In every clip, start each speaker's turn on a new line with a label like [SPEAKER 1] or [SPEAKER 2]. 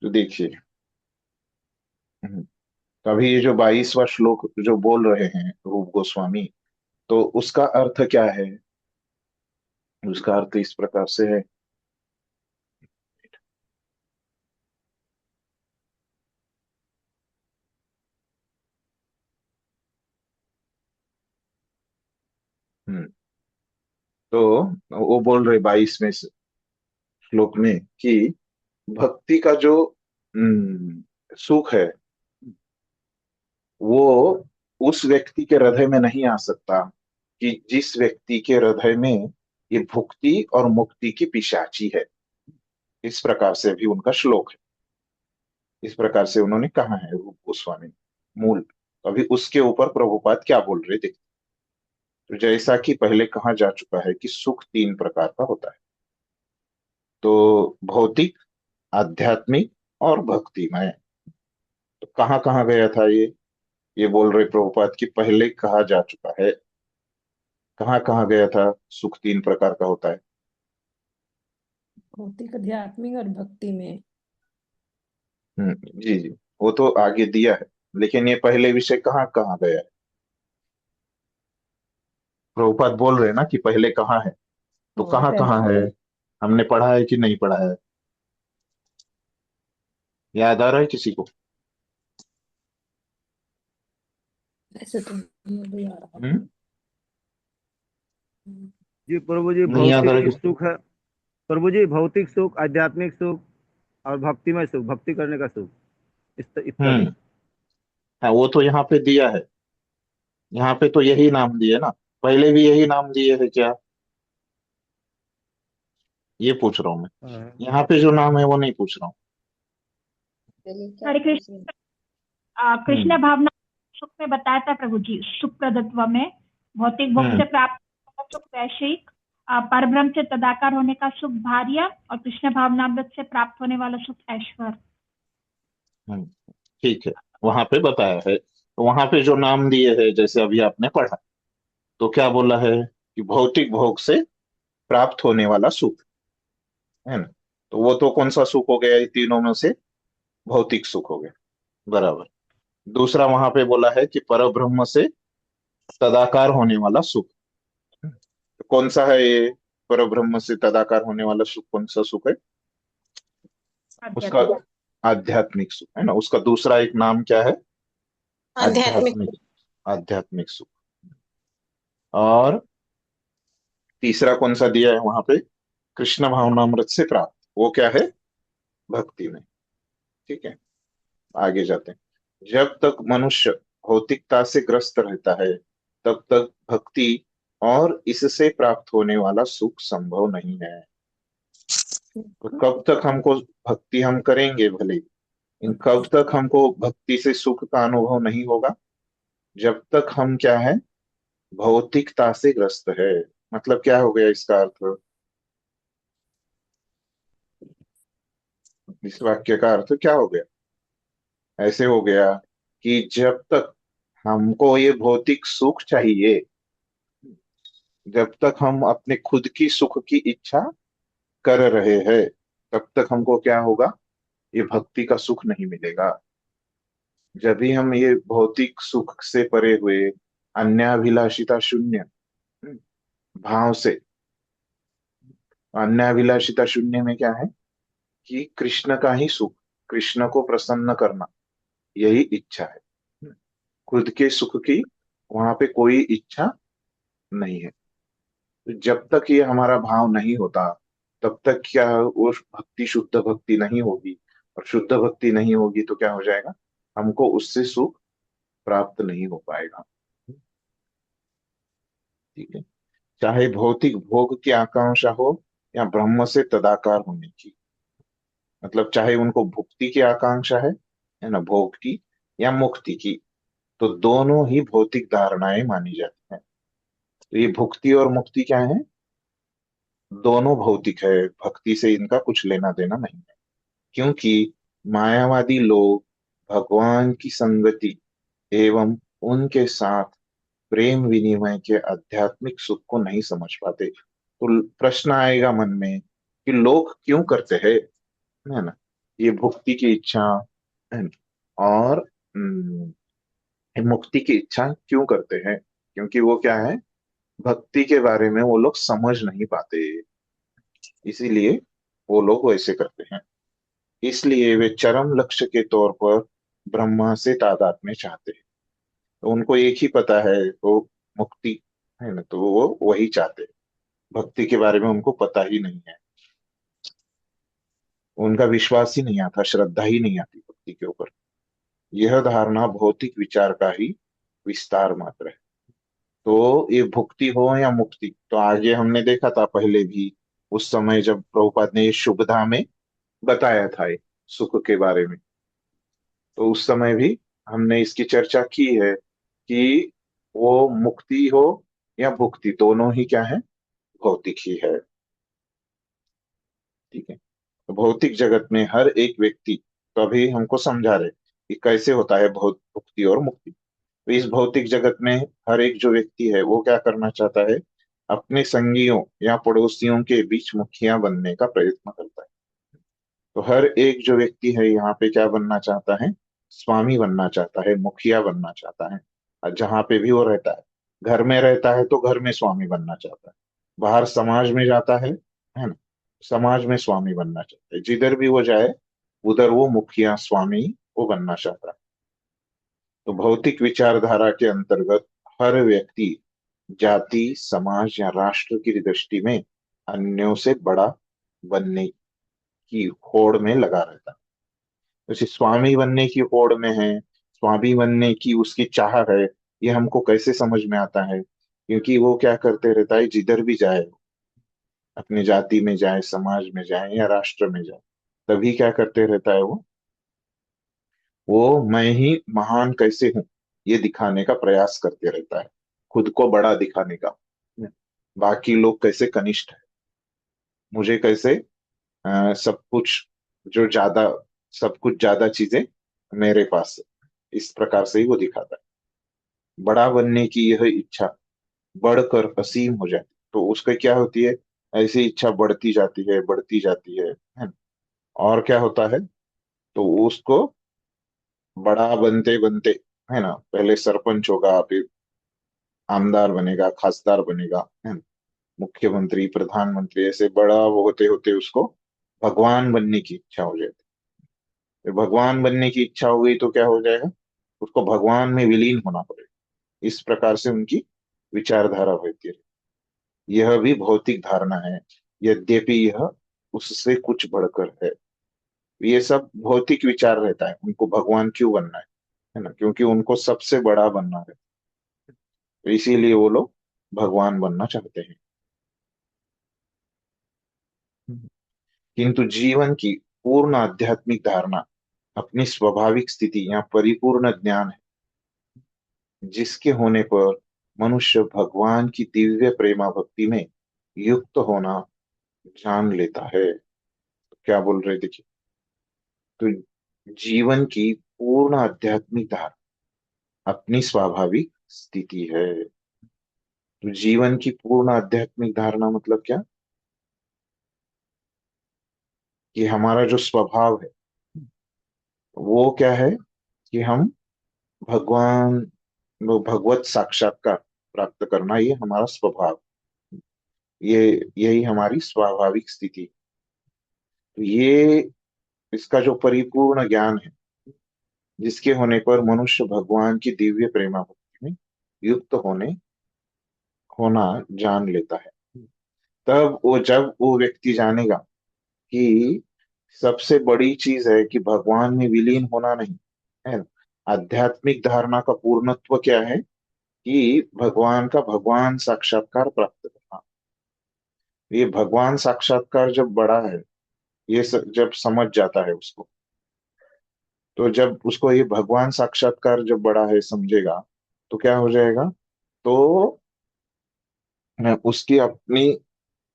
[SPEAKER 1] तो देखिए, हम्म, तो अभी ये जो 22वां श्लोक जो बोल रहे हैं रूप गोस्वामी, तो उसका अर्थ क्या है? उसका अर्थ इस प्रकार से है। हम्म, तो वो बोल रहे 22वें श्लोक में कि भक्ति का जो सुख है, वो उस व्यक्ति के हृदय में नहीं आ सकता कि जिस व्यक्ति के हृदय में ये भुक्ति और मुक्ति की पिशाची है। इस प्रकार से भी उनका श्लोक है। इस प्रकार से उन्होंने कहा है रूप गोस्वामी ने। मूल, तो अभी उसके ऊपर प्रभुपाद क्या बोल रहे देखते। तो जैसा कि पहले कहा जा चुका है कि सुख तीन प्रकार का होता है। तो भौतिक, आध्यात्मिक और भक्तिमय। तो कहाँ कहाँ गया था ये बोल रहे प्रभुपाद की पहले कहा जा चुका है। कहाँ कहाँ गया था? सुख तीन प्रकार का होता है।
[SPEAKER 2] भौतिक, आध्यात्मिक और भक्ति में।
[SPEAKER 1] जी जी, वो तो आगे दिया है। लेकिन ये पहले विषय कहाँ कहाँ गया है? प्रभुपाद बोल रहे हैं ना कि पहले कहाँ है। तो
[SPEAKER 2] हाँ,
[SPEAKER 1] कहाँ कहाँ है? हमने पढ़ा है कि नहीं पढ़ा है? याद आ रहा है किसी को?
[SPEAKER 2] ऐसे तो नहीं भी आ रहा।
[SPEAKER 1] हम्म।
[SPEAKER 3] जी प्रभु जी,
[SPEAKER 1] नहीं याद आ रहा
[SPEAKER 3] भौतिक
[SPEAKER 1] किसी?
[SPEAKER 3] सुख है। प्रभु जी, भौतिक सुख, आध्यात्मिक सुख और भक्तिमय सुख, भक्ति करने का सुख, इत्यादि।
[SPEAKER 1] हम्म। हाँ, वो तो यहाँ पे दिया है। यहाँ पे तो यही नाम दिए ना। पहले भी यही नाम दिए है क्या? ये पूछ रहा हूँ मैं।
[SPEAKER 3] हाँ।
[SPEAKER 1] यहाँ पे जो नाम है वो नहीं पूछ रहा हूँ।
[SPEAKER 4] हरे कृष्ण। कृष्ण
[SPEAKER 1] हम्म।
[SPEAKER 4] भावना सुख में बताया था प्रभु जी, सुख प्रदत्व में भौतिक भोग
[SPEAKER 1] हम्म।
[SPEAKER 4] से प्राप्त होने का सुख वैश्विक, परब्रह्म से तदाकार होने का सुख भार्य, और कृष्ण भावनामृत से प्राप्त होने वाला सुख ऐश्वर्य।
[SPEAKER 1] हम्म। ठीक है, वहां पे बताया है। तो वहां पे जो नाम दिए है जैसे अभी आपने पढ़ा, तो क्या बोला है कि भौतिक भोग से प्राप्त होने वाला सुख, है ना? तो वो तो कौन सा सुख हो गया? ये तीनों में से भौतिक सुख हो गया। बराबर। दूसरा वहां पे बोला है कि परब्रह्म से तदाकार होने वाला सुख। तो कौन सा है ये परब्रह्म से तदाकार होने वाला सुख? कौन सा सुख है उसका?
[SPEAKER 4] आध्यात्मिक।
[SPEAKER 1] आध्यात्मिक सुख, है ना? उसका दूसरा एक नाम क्या है?
[SPEAKER 2] आध्यात्मिक।
[SPEAKER 1] आध्यात्मिक। आध्यात्मिक सुख। और तीसरा कौन सा दिया है वहां पे? कृष्ण भावनामृत से प्राप्त, वो क्या है? भक्ति में। ठीक है, आगे जाते हैं। जब तक मनुष्य भौतिकता से ग्रस्त रहता है, तब तक भक्ति और इससे प्राप्त होने वाला सुख संभव नहीं है। तो कब तक हमको भक्ति हम करेंगे भले, लेकिन कब तक हमको भक्ति से सुख का अनुभव नहीं होगा? जब तक हम क्या है, भौतिकता से ग्रस्त है। मतलब क्या हो गया इसका अर्थ? इस वाक्य का अर्थ क्या हो गया? ऐसे हो गया कि जब तक हमको ये भौतिक सुख चाहिए, जब तक हम अपने खुद की सुख की इच्छा कर रहे हैं, तब तक हमको क्या होगा? ये भक्ति का सुख नहीं मिलेगा। जब भी हम ये भौतिक सुख से परे हुए अन्याभिलाषिता शून्य भाव से, अन्याभिलाषिता शून्य में क्या है कि कृष्ण का ही सुख, कृष्ण को प्रसन्न करना, यही इच्छा है। खुद के सुख की वहां पे कोई इच्छा नहीं है। तो जब तक ये हमारा भाव नहीं होता, तब तक क्या वो भक्ति शुद्ध भक्ति नहीं होगी। और शुद्ध भक्ति नहीं होगी तो क्या हो जाएगा? हमको उससे सुख प्राप्त नहीं हो पाएगा। ठीक है, चाहे भौतिक भोग की आकांक्षा हो या ब्रह्म से तदाकार होने की। मतलब चाहे उनको भुक्ति की आकांक्षा है ना, भोग की या मुक्ति की, तो दोनों ही भौतिक धारणाएं मानी जाती हैं। तो ये भुक्ति और मुक्ति क्या है? दोनों भौतिक है। भक्ति से इनका कुछ लेना देना नहीं है। क्योंकि मायावादी लोग भगवान की संगति एवं उनके साथ प्रेम विनिमय के आध्यात्मिक सुख को नहीं समझ पाते। तो प्रश्न आएगा मन में कि लोग क्यों करते हैं, है ना? ये भुक्ति की इच्छा और मुक्ति की इच्छा क्यों करते हैं? क्योंकि वो क्या है, भक्ति के बारे में वो लोग समझ नहीं पाते, इसीलिए वो लोग वैसे करते हैं। इसलिए वे चरम लक्ष्य के तौर पर ब्रह्मा से तादात्म्य चाहते हैं। तो उनको एक ही पता है, तो मुक्ति है ना, तो वो वही चाहते हैं। भक्ति के बारे में उनको पता ही नहीं है, उनका विश्वास ही नहीं आता, श्रद्धा ही नहीं आती भक्ति के ऊपर। यह धारणा भौतिक विचार का ही विस्तार मात्र है। तो ये भुक्ति हो या मुक्ति, तो आगे हमने देखा था पहले भी, उस समय जब प्रभुपाद ने ये शुभधा में बताया था ये सुख के बारे में, तो उस समय भी हमने इसकी चर्चा की है कि वो मुक्ति हो या भुक्ति, दोनों ही क्या है, भौतिक ही है। ठीक है, तो भौतिक जगत में हर एक व्यक्ति, तो अभी हमको समझा रहे कि कैसे होता है भुक्ति और मुक्ति। तो इस भौतिक जगत में हर एक जो व्यक्ति है वो क्या करना चाहता है, अपने संगियों या पड़ोसियों के बीच मुखिया बनने का प्रयत्न करता है। तो हर एक जो व्यक्ति है यहाँ पे क्या बनना चाहता है, स्वामी बनना चाहता है, मुखिया बनना चाहता है। और जहाँ पे भी वो रहता है, घर में रहता है तो घर में स्वामी बनना चाहता है, बाहर समाज में जाता है ना, समाज में स्वामी बनना चाहता है, जिधर भी वो जाए उधर वो मुखिया स्वामी वो बनना चाहता है। तो भौतिक विचारधारा के अंतर्गत हर व्यक्ति जाति, समाज या राष्ट्र की दृष्टि में अन्यों से बड़ा बनने की होड़ में लगा रहता है। जैसे स्वामी बनने की होड़ में है, स्वामी बनने की उसकी चाह है, ये हमको कैसे समझ में आता है? क्योंकि वो क्या करते रहता है, जिधर भी जाए, अपनी जाति में जाए, समाज में जाए या राष्ट्र में जाए, तभी क्या करते रहता है वो मैं ही महान कैसे हूं ये दिखाने का प्रयास करते रहता है, खुद को बड़ा दिखाने का। बाकी लोग कैसे कनिष्ठ है, मुझे कैसे सब कुछ जो ज्यादा, सब कुछ ज्यादा चीजें मेरे पास है, इस प्रकार से ही वो दिखाता है। बड़ा बनने की यह इच्छा बढ़कर असीम हो जाती, तो उसका क्या होती है, ऐसी इच्छा बढ़ती जाती है, बढ़ती जाती है ना? और क्या होता है, तो उसको बड़ा बनते बनते, है ना, पहले सरपंच होगा, फिर आमदार बनेगा, खासदार बनेगा, है ना, मुख्यमंत्री, प्रधानमंत्री, ऐसे बड़ा वो होते होते उसको भगवान बनने की इच्छा हो जाती है। फिर भगवान बनने की इच्छा हो गई तो क्या हो जाएगा, उसको भगवान में विलीन होना पड़ेगा। इस प्रकार से उनकी विचारधारा होती है। यह भी भौतिक धारणा है, यद्यपि यह उससे कुछ बढ़कर है। ये सब भौतिक विचार रहता है, उनको भगवान क्यों बनना है ना, क्योंकि उनको सबसे बड़ा बनना है, तो इसीलिए वो लोग भगवान बनना चाहते हैं। किंतु जीवन की पूर्ण आध्यात्मिक धारणा अपनी स्वाभाविक स्थिति या परिपूर्ण ज्ञान है, जिसके होने पर मनुष्य भगवान की दिव्य प्रेमा भक्ति में युक्त होना जान लेता है। तो क्या बोल रहे देखिए, तो जीवन की पूर्ण आध्यात्मिक धारणा अपनी स्वाभाविक स्थिति है। तो जीवन की पूर्ण आध्यात्मिक धारणा मतलब क्या, कि हमारा जो स्वभाव है वो क्या है, कि हम भगवान, वो भगवत साक्षात्कार प्राप्त करना, ये हमारा स्वभाव, ये यही हमारी स्वाभाविक स्थिति। तो ये इसका जो परिपूर्ण ज्ञान है, जिसके होने पर मनुष्य भगवान की दिव्य प्रेमा भक्ति में युक्त होना जान लेता है। तब वो, जब वो व्यक्ति जानेगा कि सबसे बड़ी चीज है कि भगवान में विलीन होना नहीं है ना? आध्यात्मिक धारणा का पूर्णत्व क्या है, कि भगवान का भगवान साक्षात्कार प्राप्त करना। ये भगवान साक्षात्कार जब बड़ा है, जब समझ जाता है उसको, तो जब उसको ये भगवान साक्षात्कार जब बड़ा है समझेगा, तो क्या हो जाएगा, तो उसकी अपनी,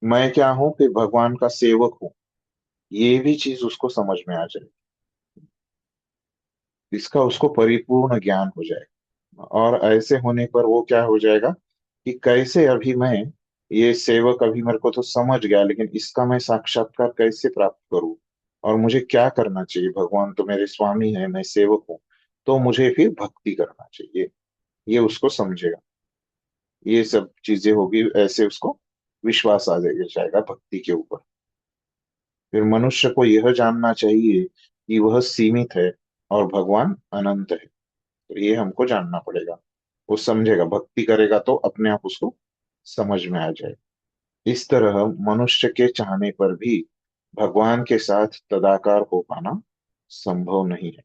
[SPEAKER 1] मैं क्या हूं, कि भगवान का सेवक हूं, ये भी चीज उसको समझ में आ जाएगी। इसका उसको परिपूर्ण ज्ञान हो जाएगा, और ऐसे होने पर वो क्या हो जाएगा, कि कैसे अभी मैं ये सेवक, अभी मेरे को तो समझ गया, लेकिन इसका मैं साक्षात्कार कैसे प्राप्त करूं, और मुझे क्या करना चाहिए, भगवान तो मेरे स्वामी है, मैं सेवक हूँ, तो मुझे फिर भक्ति करना चाहिए, ये उसको समझेगा। ये सब चीजें होगी, ऐसे उसको विश्वास आ जाएगा जाएगा भक्ति के ऊपर। फिर मनुष्य को यह जानना चाहिए कि वह सीमित है और भगवान अनंत है। तो ये हमको जानना पड़ेगा। वो समझेगा, भक्ति करेगा तो अपने आप उसको समझ में आ जाएगा। इस तरह मनुष्य के चाहने पर भी भगवान के साथ तदाकार हो पाना संभव नहीं है।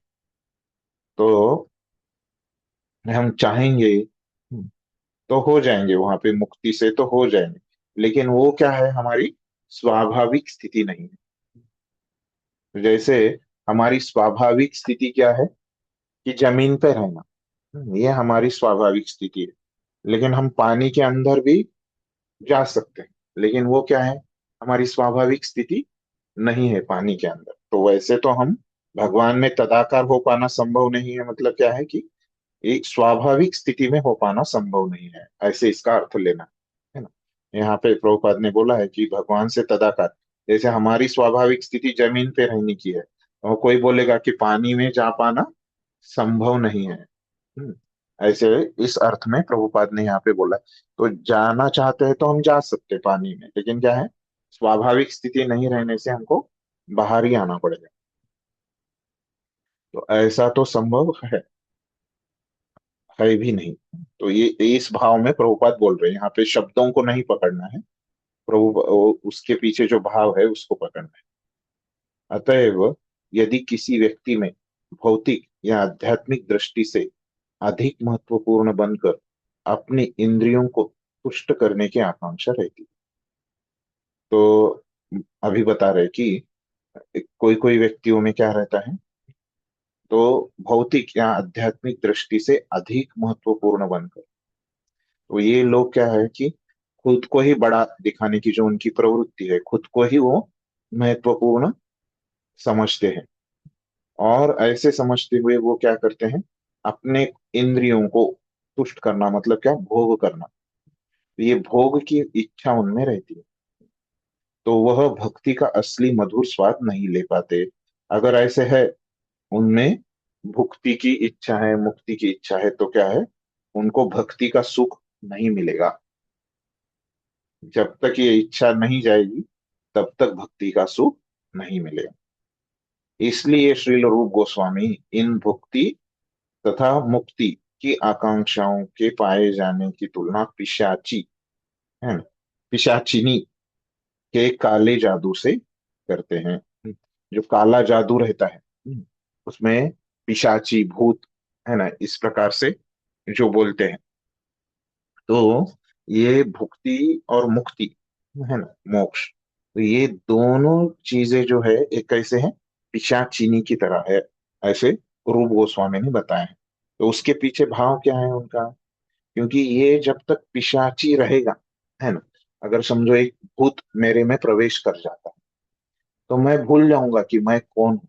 [SPEAKER 1] तो हम चाहेंगे तो हो जाएंगे, वहां पे मुक्ति से तो हो जाएंगे, लेकिन वो क्या है, हमारी स्वाभाविक स्थिति नहीं है। जैसे हमारी स्वाभाविक स्थिति क्या है कि जमीन पे रहना, ये हमारी स्वाभाविक स्थिति है। लेकिन हम पानी के अंदर भी जा सकते हैं, लेकिन वो क्या है, हमारी स्वाभाविक स्थिति नहीं है पानी के अंदर। तो वैसे तो हम भगवान में तदाकार हो पाना संभव नहीं है, मतलब क्या है कि एक स्वाभाविक स्थिति में हो पाना संभव नहीं है, ऐसे इसका अर्थ लेना है ना। यहाँ पे प्रभुपाद ने बोला है कि भगवान से तदाकार, जैसे हमारी स्वाभाविक स्थिति जमीन पे रहने की है, और कोई बोलेगा कि पानी में जा पाना संभव नहीं है। हम्म, ऐसे इस अर्थ में प्रभुपाद ने यहाँ पे बोला है। तो जाना चाहते हैं तो हम जा सकते हैं पानी में, लेकिन क्या है, स्वाभाविक स्थिति नहीं रहने से हमको बाहर ही आना पड़ेगा। तो ऐसा तो संभव है भी नहीं। तो ये इस भाव में प्रभुपाद बोल रहे हैं, यहाँ पे शब्दों को नहीं पकड़ना है, उसके पीछे जो भाव है उसको पकड़ना है। अतएव यदि किसी व्यक्ति में भौतिक या आध्यात्मिक दृष्टि से अधिक महत्वपूर्ण बनकर अपनी इंद्रियों को तुष्ट करने की आकांक्षा रहती है। तो अभी बता रहे कि कोई कोई व्यक्तियों में क्या रहता है, तो भौतिक या आध्यात्मिक दृष्टि से अधिक महत्वपूर्ण बनकर, तो ये लोग क्या है कि खुद को ही बड़ा दिखाने की जो उनकी प्रवृत्ति है, खुद को ही वो महत्वपूर्ण समझते हैं। और ऐसे समझते हुए वो क्या करते हैं, अपने इंद्रियों को तुष्ट करना, मतलब क्या, भोग करना। तो ये भोग की इच्छा उनमें रहती है, तो वह भक्ति का असली मधुर स्वाद नहीं ले पाते। अगर ऐसे है, उनमें भुक्ति की इच्छा है, मुक्ति की इच्छा है, तो क्या है, उनको भक्ति का सुख नहीं मिलेगा। जब तक ये इच्छा नहीं जाएगी तब तक भक्ति का सुख नहीं मिलेगा। इसलिए श्रील रूप गोस्वामी इन भुक्ति तथा मुक्ति की आकांक्षाओं के पाए जाने की तुलना पिशाची, है ना, पिशाचिनी के काले जादू से करते हैं। जो काला जादू रहता है, उसमें पिशाची भूत, है ना, इस प्रकार से जो बोलते हैं। तो ये भुक्ति और मुक्ति, है ना, मोक्ष, तो ये दोनों चीजें जो है एक कैसे है, पिशाचिनी की तरह है, ऐसे रूप गोस्वामी ने बताया है। तो उसके पीछे भाव क्या है उनका, क्योंकि ये जब तक पिशाची रहेगा, है ना, अगर समझो एक भूत मेरे में प्रवेश कर जाता है, तो मैं भूल जाऊंगा कि मैं कौन हूँ।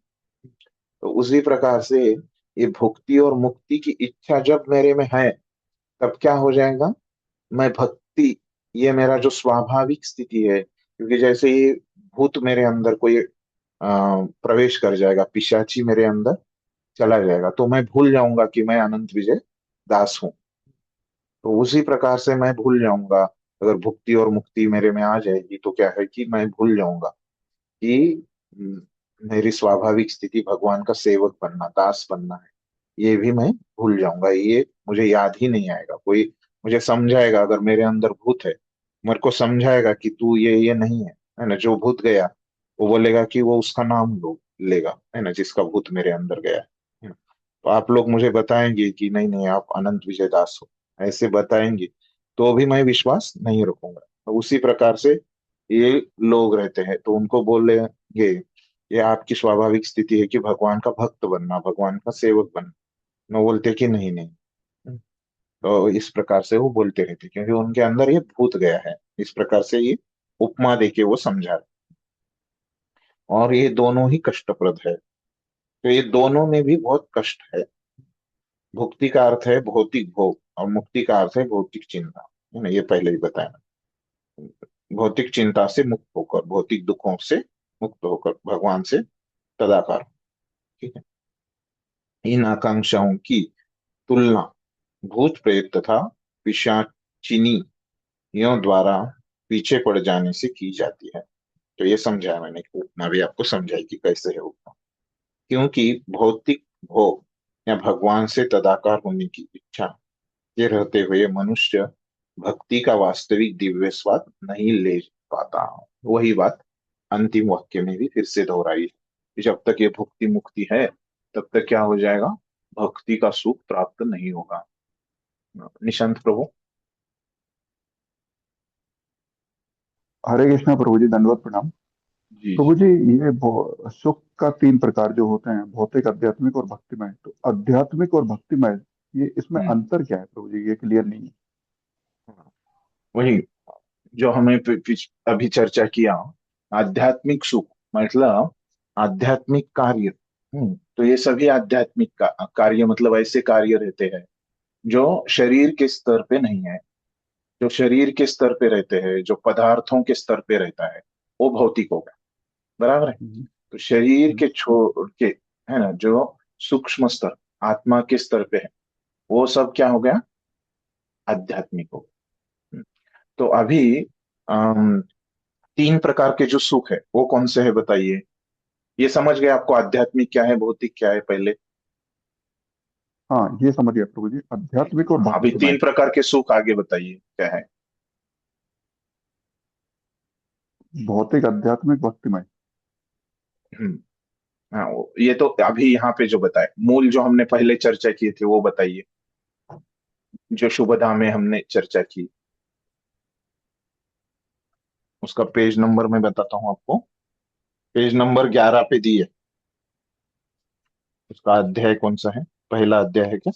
[SPEAKER 1] तो उसी प्रकार से ये भुक्ति और मुक्ति की इच्छा जब मेरे में है, तब क्या हो जाएगा, मैं भक्ति, ये मेरा जो स्वाभाविक स्थिति है, क्योंकि जैसे ये भूत मेरे अंदर कोई प्रवेश कर जाएगा, पिशाची मेरे अंदर चला जाएगा, तो मैं भूल जाऊंगा कि मैं अनंत विजय दास हूँ। तो उसी प्रकार से मैं भूल जाऊंगा, अगर भुक्ति और मुक्ति मेरे में आ जाएगी तो क्या है कि मैं भूल जाऊंगा कि हम्म, मेरी स्वाभाविक स्थिति भगवान का सेवक बनना, दास बनना है, ये भी मैं भूल जाऊंगा। ये मुझे याद ही नहीं आएगा। कोई मुझे समझाएगा, अगर मेरे अंदर भूत है, मेरे को समझाएगा कि तू ये नहीं है ना, जो भूत गया वो बोलेगा कि वो उसका नाम लेगा, है ना, जिसका भूत मेरे अंदर गया है ना। तो आप लोग मुझे बताएंगे कि नहीं नहीं आप अनंत विजय दास हो, ऐसे बताएंगे, तो भी मैं विश्वास नहीं रखूंगा। तो उसी प्रकार से ये लोग रहते हैं, तो उनको बोलेंगे ये आपकी स्वाभाविक स्थिति है कि भगवान का भक्त बनना, भगवान का सेवक बनना। मैं बोलते कि नहीं नहीं। तो इस प्रकार से वो बोलते रहते, क्योंकि उनके अंदर ये भूत गया है। इस प्रकार से ये उपमा देके वो समझा रहे। और ये दोनों ही कष्टप्रद है, तो ये दोनों में भी बहुत कष्ट है। भुक्ति का अर्थ है भौतिक भोग, और मुक्ति का अर्थ है भौतिक चिंता, है ना, ये पहले ही बताया। भौतिक चिंता से मुक्त होकर, भौतिक दुखों से मुक्त होकर भगवान से तदाकार, ठीक है। इन आकांक्षाओं की तुलना भूत प्रेत तथा पिशाचिनियों द्वारा पीछे पड़ जाने से की जाती है। तो ये समझाया मैंने, उपमा भी आपको समझाई कि कैसे है उपमा। क्योंकि भौतिक भोग या भगवान से तदाकार होने की इच्छा के रहते हुए मनुष्य भक्ति का वास्तविक दिव्य स्वाद नहीं ले पाता। वही बात अंतिम वाक्य में भी फिर से दोहराई कि जब तक ये भुक्ति मुक्ति है तब तक क्या हो जाएगा, भक्ति का सुख प्राप्त नहीं होगा। निशांत प्रभु।
[SPEAKER 5] हरे कृष्णा प्रभु जी, दंडवत प्रणाम।
[SPEAKER 1] जी
[SPEAKER 5] प्रभु
[SPEAKER 1] जी।
[SPEAKER 5] जी, ये सुख का 3 प्रकार जो होते हैं, भौतिक, आध्यात्मिक और भक्तिमय। तो आध्यात्मिक और भक्तिमय, ये इसमें
[SPEAKER 1] हम्म।
[SPEAKER 5] अंतर क्या है प्रभु जी? ये क्लियर नहीं है।
[SPEAKER 1] वही जो हमें अभी चर्चा किया, आध्यात्मिक सुख मतलब आध्यात्मिक कार्य। तो ये सभी आध्यात्मिक कार्य मतलब ऐसे कार्य रहते हैं जो शरीर के स्तर पे नहीं है, जो शरीर के स्तर पे रहते हैं, जो पदार्थों के स्तर पे रहता है, वो भौतिक होगा। बराबर है।
[SPEAKER 5] हम्म,
[SPEAKER 1] तो शरीर
[SPEAKER 5] हम्म,
[SPEAKER 1] के छोड़ के, है ना, जो सूक्ष्म स्तर आत्मा के स्तर पे है, वो सब क्या हो गया, आध्यात्मिक हो गया। तो अभी 3 प्रकार के जो सुख है वो कौन से है बताइए। ये समझ गए आपको आध्यात्मिक क्या है, भौतिक क्या है पहले।
[SPEAKER 5] हाँ, ये समझ गया प्रभु जी, आध्यात्मिक और
[SPEAKER 1] हाँ, अभी
[SPEAKER 5] भक्तिमय।
[SPEAKER 1] 3 प्रकार के सुख आगे बताइए क्या है।
[SPEAKER 5] भौतिक, आध्यात्मिक, भक्तिमय।
[SPEAKER 1] हम्म। हाँ, ये तो अभी यहाँ पे जो बताए मूल जो हमने पहले चर्चा किए थे वो बताइए, जो शुभदा में हमने चर्चा की, उसका पेज नंबर मैं बताता हूँ आपको। पेज नंबर 11 पे दिए, उसका अध्याय कौन सा है, पहला अध्याय है क्या,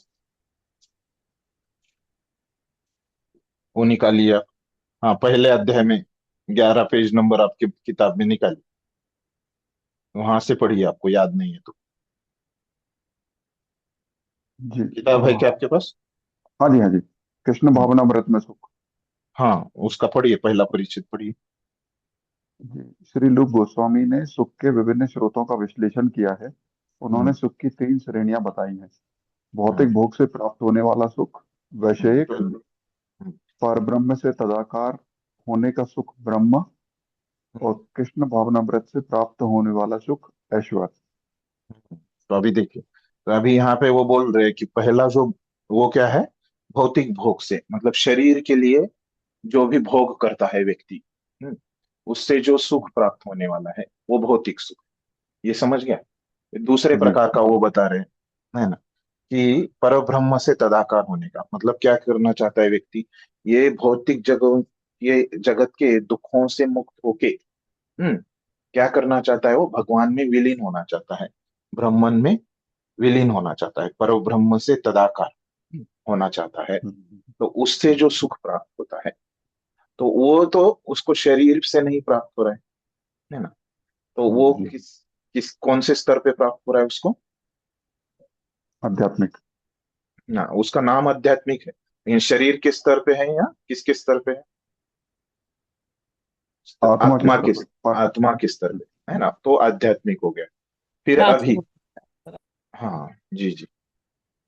[SPEAKER 1] वो निकालिए आप। हाँ, पहले अध्याय में 11 पेज नंबर आपकी किताब में निकालिए, वहां से पढ़िए, आपको याद नहीं है तो।
[SPEAKER 5] जी,
[SPEAKER 1] किताब है क्या आपके पास।
[SPEAKER 5] हाँ जी, हाँ जी। कृष्ण
[SPEAKER 1] हम्म,
[SPEAKER 5] भावनामृत में सुख।
[SPEAKER 1] हाँ, उसका पढ़िए, पहला परिचित पढ़िए।
[SPEAKER 5] जी, श्री रूप गोस्वामी ने सुख के विभिन्न स्रोतों का विश्लेषण किया है। उन्होंने
[SPEAKER 1] हम्म,
[SPEAKER 5] सुख की 3 श्रेणियां बताई हैं।
[SPEAKER 1] हम्म,
[SPEAKER 5] भौतिक भोग से प्राप्त होने वाला सुख, वैषयिक,
[SPEAKER 1] हम्म,
[SPEAKER 5] पर ब्रह्म से तदाकार होने का सुख ब्रह्म, और
[SPEAKER 1] हम्म,
[SPEAKER 5] कृष्ण भावनामृत से प्राप्त होने वाला सुख ऐश्वर्य।
[SPEAKER 1] तो अभी देखिए, तो अभी यहाँ पे वो बोल रहे हैं कि पहला जो, वो क्या है, भौतिक भोग से मतलब शरीर के लिए जो भी भोग करता है व्यक्ति, उससे जो सुख प्राप्त होने वाला है वो भौतिक सुख। ये समझ गया। दूसरे
[SPEAKER 5] जी,
[SPEAKER 1] प्रकार का वो बता रहे हैं, है ना, कि पर ब्रह्म से तदाकार होने का मतलब क्या करना चाहता है व्यक्ति, ये भौतिक जगह, ये जगत के दुखों से मुक्त होके, हम्म क्या करना चाहता है, वो भगवान में विलीन होना चाहता है, ब्रह्मन में विलीन होना चाहता है, पर ब्रह्म से तदाकार होना चाहता है। तो उससे जो सुख प्राप्त होता है, तो वो तो उसको शरीर से नहीं प्राप्त हो रहा है ना। तो वो
[SPEAKER 5] जी,
[SPEAKER 1] किस किस कौन से स्तर पे प्राप्त हो रहा है उसको,
[SPEAKER 5] आध्यात्मिक।
[SPEAKER 1] ना उसका नाम आध्यात्मिक है, लेकिन शरीर के स्तर पे है या किसके स्तर पे है,
[SPEAKER 5] आत्मा के
[SPEAKER 1] आत्मा
[SPEAKER 5] स्तर
[SPEAKER 1] के,
[SPEAKER 5] पर पर।
[SPEAKER 1] आत्मा के स्तर पे है ना, तो आध्यात्मिक हो गया। फिर अभी,
[SPEAKER 2] प्राथमिक।
[SPEAKER 1] हाँ जी जी,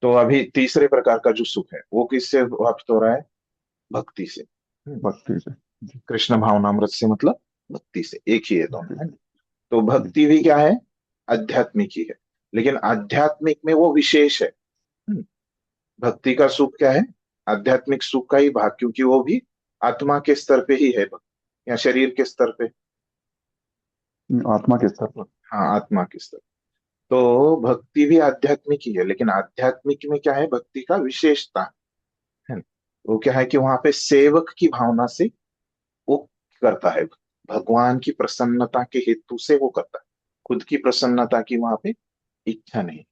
[SPEAKER 1] तो अभी तीसरे प्रकार का जो सुख है वो किससे प्राप्त हो रहा है, भक्ति से।
[SPEAKER 5] भक्ति से। जी,
[SPEAKER 1] कृष्ण भावनामृत से मतलब भक्ति से, एक ही है दोनों,
[SPEAKER 5] जी,
[SPEAKER 1] है ना। तो
[SPEAKER 5] जी,
[SPEAKER 1] भक्ति भी क्या है, आध्यात्मिक ही है, लेकिन आध्यात्मिक में वो विशेष है। हम्म, भक्ति का सुख क्या है, आध्यात्मिक सुख का ही भाग, क्योंकि वो भी आत्मा के स्तर पे ही है भक्ति, या शरीर के स्तर पे।
[SPEAKER 5] आत्मा के स्तर पर।
[SPEAKER 1] हाँ, आत्मा के स्तर। तो भक्ति भी आध्यात्मिक ही है, लेकिन आध्यात्मिक में क्या है, भक्ति का विशेषता है ना, वो क्या है कि वहां पे सेवक की भावना से वो करता है, भगवान की प्रसन्नता के हेतु से वो करता है, खुद की प्रसन्नता की वहां पे इच्छा नहीं।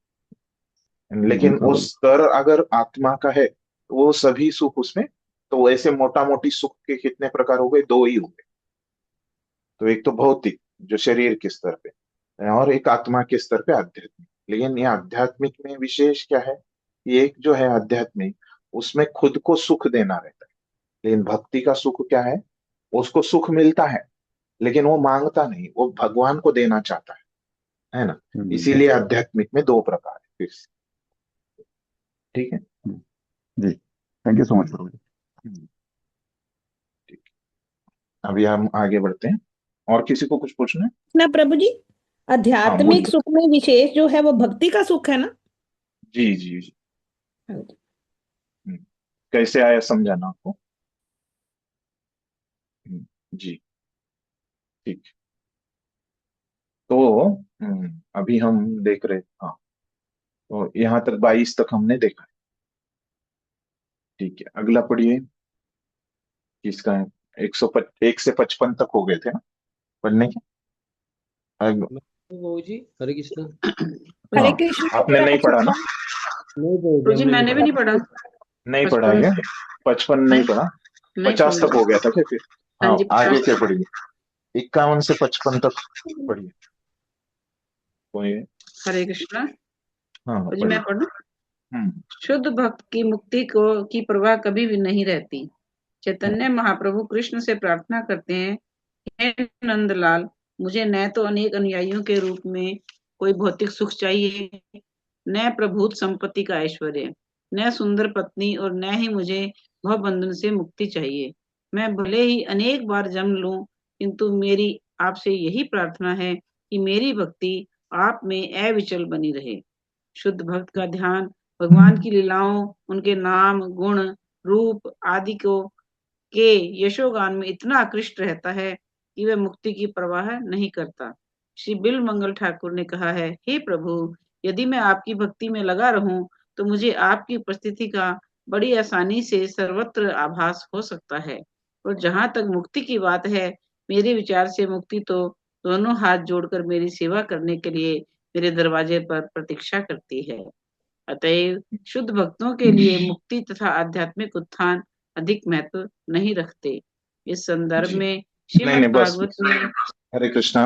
[SPEAKER 5] जी
[SPEAKER 1] लेकिन वो
[SPEAKER 5] प्रभु।
[SPEAKER 1] स्तर अगर आत्मा का है तो वो सभी सुख उसमें, तो ऐसे मोटा मोटी सुख के कितने प्रकार हो गए, दो ही हो गए। तो एक तो भौतिक जो शरीर के स्तर पे है, और एक आत्मा के स्तर पे आध्यात्मिक। लेकिन ये आध्यात्मिक में विशेष क्या है, ये एक जो है आध्यात्मिक, उसमें खुद को सुख देना रहता है। लेकिन भक्ति का सुख क्या है, उसको सुख मिलता है लेकिन वो मांगता नहीं, वो भगवान को देना चाहता है ना। इसीलिए आध्यात्मिक में दो प्रकार है फिर से। ठीक है
[SPEAKER 5] जी, थैंक यू सो मच प्रभु जी।
[SPEAKER 1] ठीक। अभी हम आगे बढ़ते हैं। और किसी को कुछ पूछना है?
[SPEAKER 2] ना प्रभु जी,
[SPEAKER 1] हाँ
[SPEAKER 2] आध्यात्मिक
[SPEAKER 1] बोलिए।
[SPEAKER 2] सुख में विशेष जो है वो भक्ति का सुख है ना।
[SPEAKER 1] जी जी जी।
[SPEAKER 2] हाँ जी।
[SPEAKER 1] हम्म, कैसे आया समझाना आपको? जी ठीक। तो अभी हम देख रहे, हाँ, तो यहाँ तक 22 तक हमने देखा है। ठीक है, अगला पढ़िए। किसका है? 1 से 55 तक हो गए थे ना पढ़ने के?
[SPEAKER 6] बाबू जी हरे कृष्ण।
[SPEAKER 2] हरे
[SPEAKER 1] हाँ,
[SPEAKER 2] कृष्ण
[SPEAKER 1] आपने नहीं पढ़ा ना?
[SPEAKER 6] नहीं बोल
[SPEAKER 7] गुरु जी
[SPEAKER 6] हमने
[SPEAKER 7] मैंने भी नहीं पढ़ा।
[SPEAKER 1] नहीं पढ़ा
[SPEAKER 7] 55
[SPEAKER 1] है? 55 नहीं
[SPEAKER 7] नहीं
[SPEAKER 1] पढ़ा?
[SPEAKER 7] नहीं
[SPEAKER 1] 50
[SPEAKER 7] सुन
[SPEAKER 1] तक हो गया था क्या फिर?
[SPEAKER 7] हाँ
[SPEAKER 1] हाँ,
[SPEAKER 7] जी
[SPEAKER 1] आगे
[SPEAKER 7] 50
[SPEAKER 1] क्या पढ़िए? 51 से 55 तक पढ़िए। कोई?
[SPEAKER 7] हरे कृष्णा।
[SPEAKER 1] हाँ
[SPEAKER 7] गुरु जी मैं
[SPEAKER 1] पढ़िए।
[SPEAKER 7] पढ़ूं।
[SPEAKER 1] हम्म
[SPEAKER 7] शुद्ध भक्त की मुक्ति को की परवाह कभी भी नहीं रहती।
[SPEAKER 1] हम्म
[SPEAKER 7] चैतन्य महाप्रभु कृष्ण से प्रार्थना करते हैं, हे नंदलाल, मुझे न तो अनेक अनुयायियों के रूप में कोई भौतिक सुख चाहिए, न प्रभुत संपत्ति का ऐश्वर्य, न सुंदर पत्नी और न ही मुझे भव बंधन से मुक्ति चाहिए। मैं भले ही अनेक बार जन्म लूं, किंतु मेरी आपसे यही प्रार्थना है कि मेरी भक्ति आप में अविचल बनी रहे। शुद्ध भक्त का ध्यान भगवान की लीलाओं, उनके नाम, गुण, रूप आदि को के यशोगान में इतना आकृष्ट रहता है कि वह मुक्ति की परवाह नहीं करता। श्री बिल मंगल ठाकुर ने कहा है, हे प्रभु, यदि मैं आपकी भक्ति में लगा रहूं तो मुझे आपकी उपस्थिति का बड़ी आसानी से सर्वत्र आभास हो सकता है। और जहां तक मुक्ति की बात है, मेरे विचार से मुक्ति तो दोनों हाथ जोड़कर मेरी सेवा करने के लिए मेरे दरवाजे पर प्रतीक्षा करती है। अतएव शुद्ध भक्तों के लिए मुक्ति तथा आध्यात्मिक उत्थान अधिक महत्व नहीं रखते। इस संदर्भ
[SPEAKER 1] जी।
[SPEAKER 7] में
[SPEAKER 1] नहीं
[SPEAKER 7] श्रीमद्
[SPEAKER 1] नहीं, बस
[SPEAKER 7] भागवत में
[SPEAKER 1] हरे कृष्णा।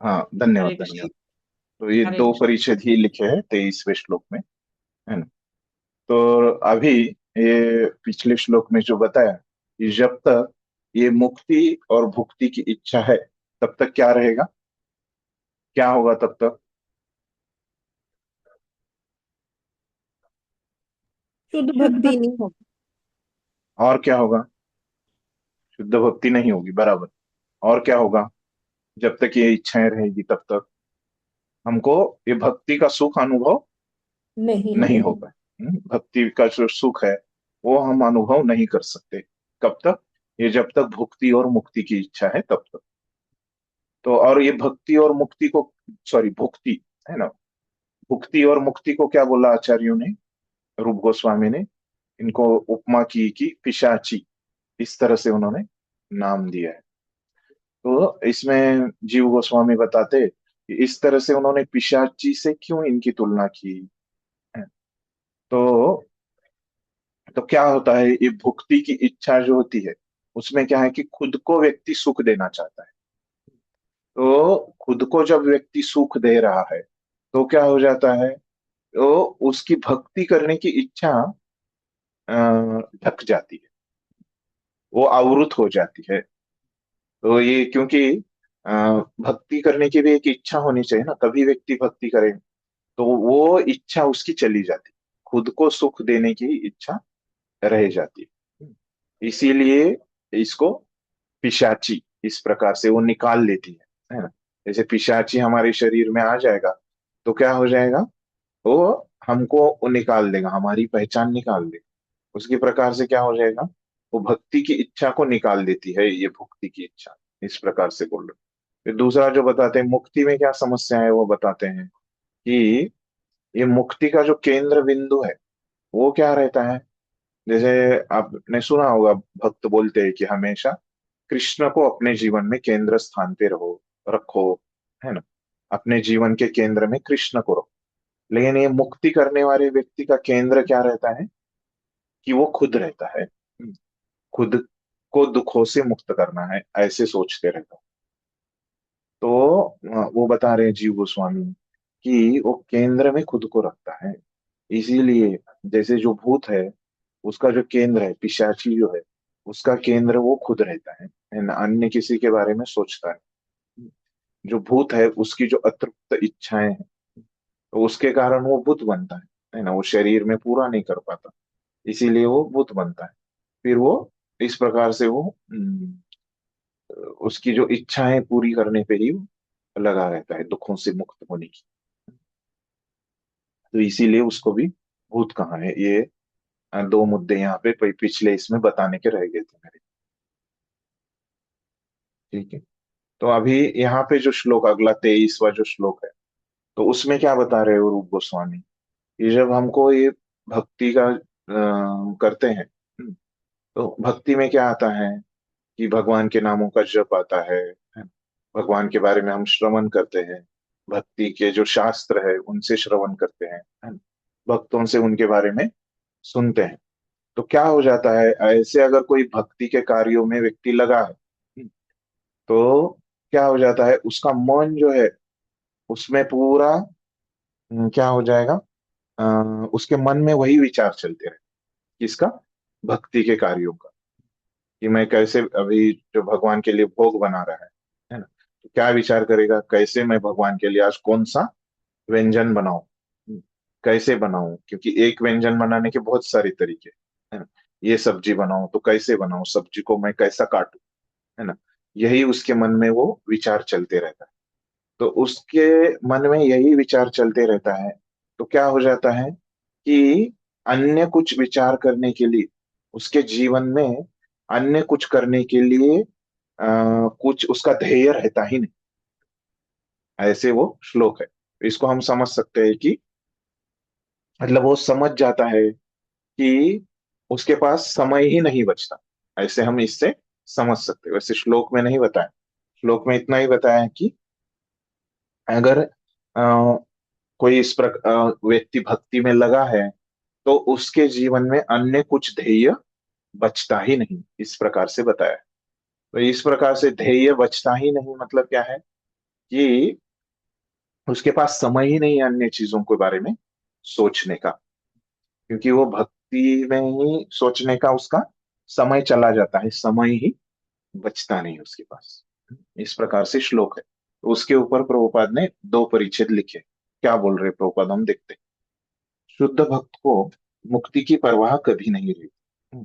[SPEAKER 1] हाँ, धन्यवाद
[SPEAKER 7] हरे कृष्ण
[SPEAKER 1] धन्यवाद। तो ये
[SPEAKER 7] हरे
[SPEAKER 1] दो
[SPEAKER 7] कृष्ण।
[SPEAKER 1] परिच्छेद ही लिखे हैं 23वें श्लोक में, है ना। तो अभी ये पिछले श्लोक में जो बताया कि जब तक ये मुक्ति और भुक्ति की इच्छा है तब तक क्या रहेगा, क्या होगा तब तक?
[SPEAKER 2] शुद्ध भक्ति नहीं होगी।
[SPEAKER 1] और क्या होगा? शुद्ध भक्ति नहीं होगी, बराबर। और क्या होगा? जब तक ये इच्छाएं रहेगी तब तक हमको ये भक्ति का सुख अनुभव
[SPEAKER 2] नहीं
[SPEAKER 1] नहीं
[SPEAKER 2] होगा।
[SPEAKER 1] होगा। भक्ति का जो सुख है वो हम अनुभव नहीं कर सकते। कब तक? ये जब तक भुक्ति और मुक्ति की इच्छा है तब तक। तो और ये भक्ति और मुक्ति को, सॉरी भुक्ति, है ना, भुक्ति और मुक्ति को क्या बोला आचार्यों ने, रूप गोस्वामी ने? इनको उपमा की कि पिशाची, इस तरह से उन्होंने नाम दिया है। तो इसमें जीव गोस्वामी बताते कि इस तरह से उन्होंने पिशाची से क्यों इनकी तुलना की है। तो क्या होता है, ये भुक्ति की इच्छा जो होती है उसमें क्या है कि खुद को व्यक्ति सुख देना चाहता है। तो खुद को जब व्यक्ति सुख दे रहा है तो क्या हो जाता है, तो उसकी भक्ति करने की इच्छा ढक जाती है, वो आवृत हो जाती है। तो ये क्योंकि अ, भक्ति करने की भी एक इच्छा होनी चाहिए ना, तभी व्यक्ति भक्ति करे। तो वो इच्छा उसकी चली जाती, खुद को सुख देने की इच्छा रह जाती है। इसीलिए इसको पिशाची इस प्रकार से वो निकाल लेती है ना। जैसे पिशाची हमारे शरीर में आ जाएगा तो क्या हो जाएगा, वो हमको वो निकाल देगा, हमारी पहचान निकाल देगा। उसके प्रकार से क्या हो जाएगा, वो भक्ति की इच्छा को निकाल देती है, ये भक्ति की इच्छा। इस प्रकार से बोल रहे। फिर दूसरा जो बताते हैं मुक्ति में क्या समस्या है, वो बताते हैं कि ये मुक्ति का जो केंद्र बिंदु है वो क्या रहता है। जैसे आपने सुना होगा, भक्त बोलते हैं कि हमेशा कृष्ण को अपने जीवन में केंद्र स्थान पे रखो, है ना। अपने जीवन के केंद्र में कृष्ण को रखो। लेकिन ये मुक्ति करने वाले व्यक्ति का केंद्र क्या रहता है कि वो खुद रहता है। खुद को दुखों से मुक्त करना है, ऐसे सोचते रहता है। तो वो बता रहे हैं जीव गोस्वामी कि वो केंद्र में खुद को रखता है। इसीलिए जैसे जो भूत है उसका जो केंद्र है, पिशाची जो है उसका केंद्र वो खुद रहता है ना, अन्य किसी के बारे में सोचता है। जो भूत है उसकी जो अतृप्त इच्छाएं हैं, तो उसके कारण वो भूत बनता है ना, वो शरीर में पूरा नहीं कर पाता, इसीलिए वो भूत बनता है। फिर वो इस प्रकार से वो उसकी जो इच्छाएं पूरी करने पे ही वो लगा रहता है दुखों से मुक्त होने की। तो इसीलिए उसको भी भूत कहा है। ये दो मुद्दे यहाँ पे पिछले इसमें बताने के रह गए थे मेरे। ठीक है। तो अभी यहाँ पे जो श्लोक अगला 23वां जो श्लोक है, तो उसमें क्या बता रहे हो रूप गोस्वामी, कि जब हमको ये भक्ति का करते हैं, तो भक्ति में क्या आता है कि भगवान के नामों का जप आता है। भगवान के बारे में हम श्रवण करते हैं, भक्ति के जो शास्त्र है उनसे श्रवण करते हैं, है ना? भक्तों से उनके बारे में सुनते हैं। तो क्या हो जाता है, ऐसे अगर कोई भक्ति के कार्यों में व्यक्ति लगा है, तो क्या हो जाता है, उसका मन जो है उसमें पूरा क्या हो जाएगा, उसके मन में वही विचार चलते रहे, किसका, भक्ति के कार्यों का, कि मैं कैसे अभी जो भगवान के लिए भोग बना रहा है ना, तो क्या विचार करेगा, कैसे मैं भगवान के लिए आज कौन सा व्यंजन बनाऊं, कैसे बनाऊं, क्योंकि एक व्यंजन बनाने के बहुत सारे तरीके है ना। ये सब्जी बनाऊं तो कैसे बनाऊं, सब्जी को मैं कैसा काटूं, है ना, यही उसके मन में वो विचार चलते रहता है। तो उसके मन में यही विचार चलते रहता है, तो क्या हो जाता है कि अन्य कुछ विचार करने के लिए, उसके जीवन में अन्य कुछ करने के लिए कुछ उसका ध्येय रहता ही नहीं। ऐसे वो श्लोक है, इसको हम समझ सकते हैं कि मतलब वो समझ जाता है कि उसके पास समय ही नहीं बचता, ऐसे हम इससे समझ सकते हैं। वैसे श्लोक में नहीं बताया, श्लोक में इतना ही बताया है कि अगर कोई व्यक्ति भक्ति में लगा है, तो उसके जीवन में अन्य कुछ ध्येय बचता ही नहीं, इस प्रकार से बताया है। तो इस प्रकार से ध्येय बचता ही नहीं मतलब क्या है कि उसके पास समय ही नहीं है अन्य चीजों के बारे में सोचने का, क्योंकि वो भक्ति में ही सोचने का उसका समय चला जाता है, समय ही बचता नहीं उसके पास। इस प्रकार से श्लोक है। तो उसके ऊपर प्रभुपाद ने दो परिच्छेद लिखे। क्या बोल रहे प्रभुपाद, हम देखते हैं। शुद्ध भक्त को मुक्ति की परवाह कभी नहीं रहती।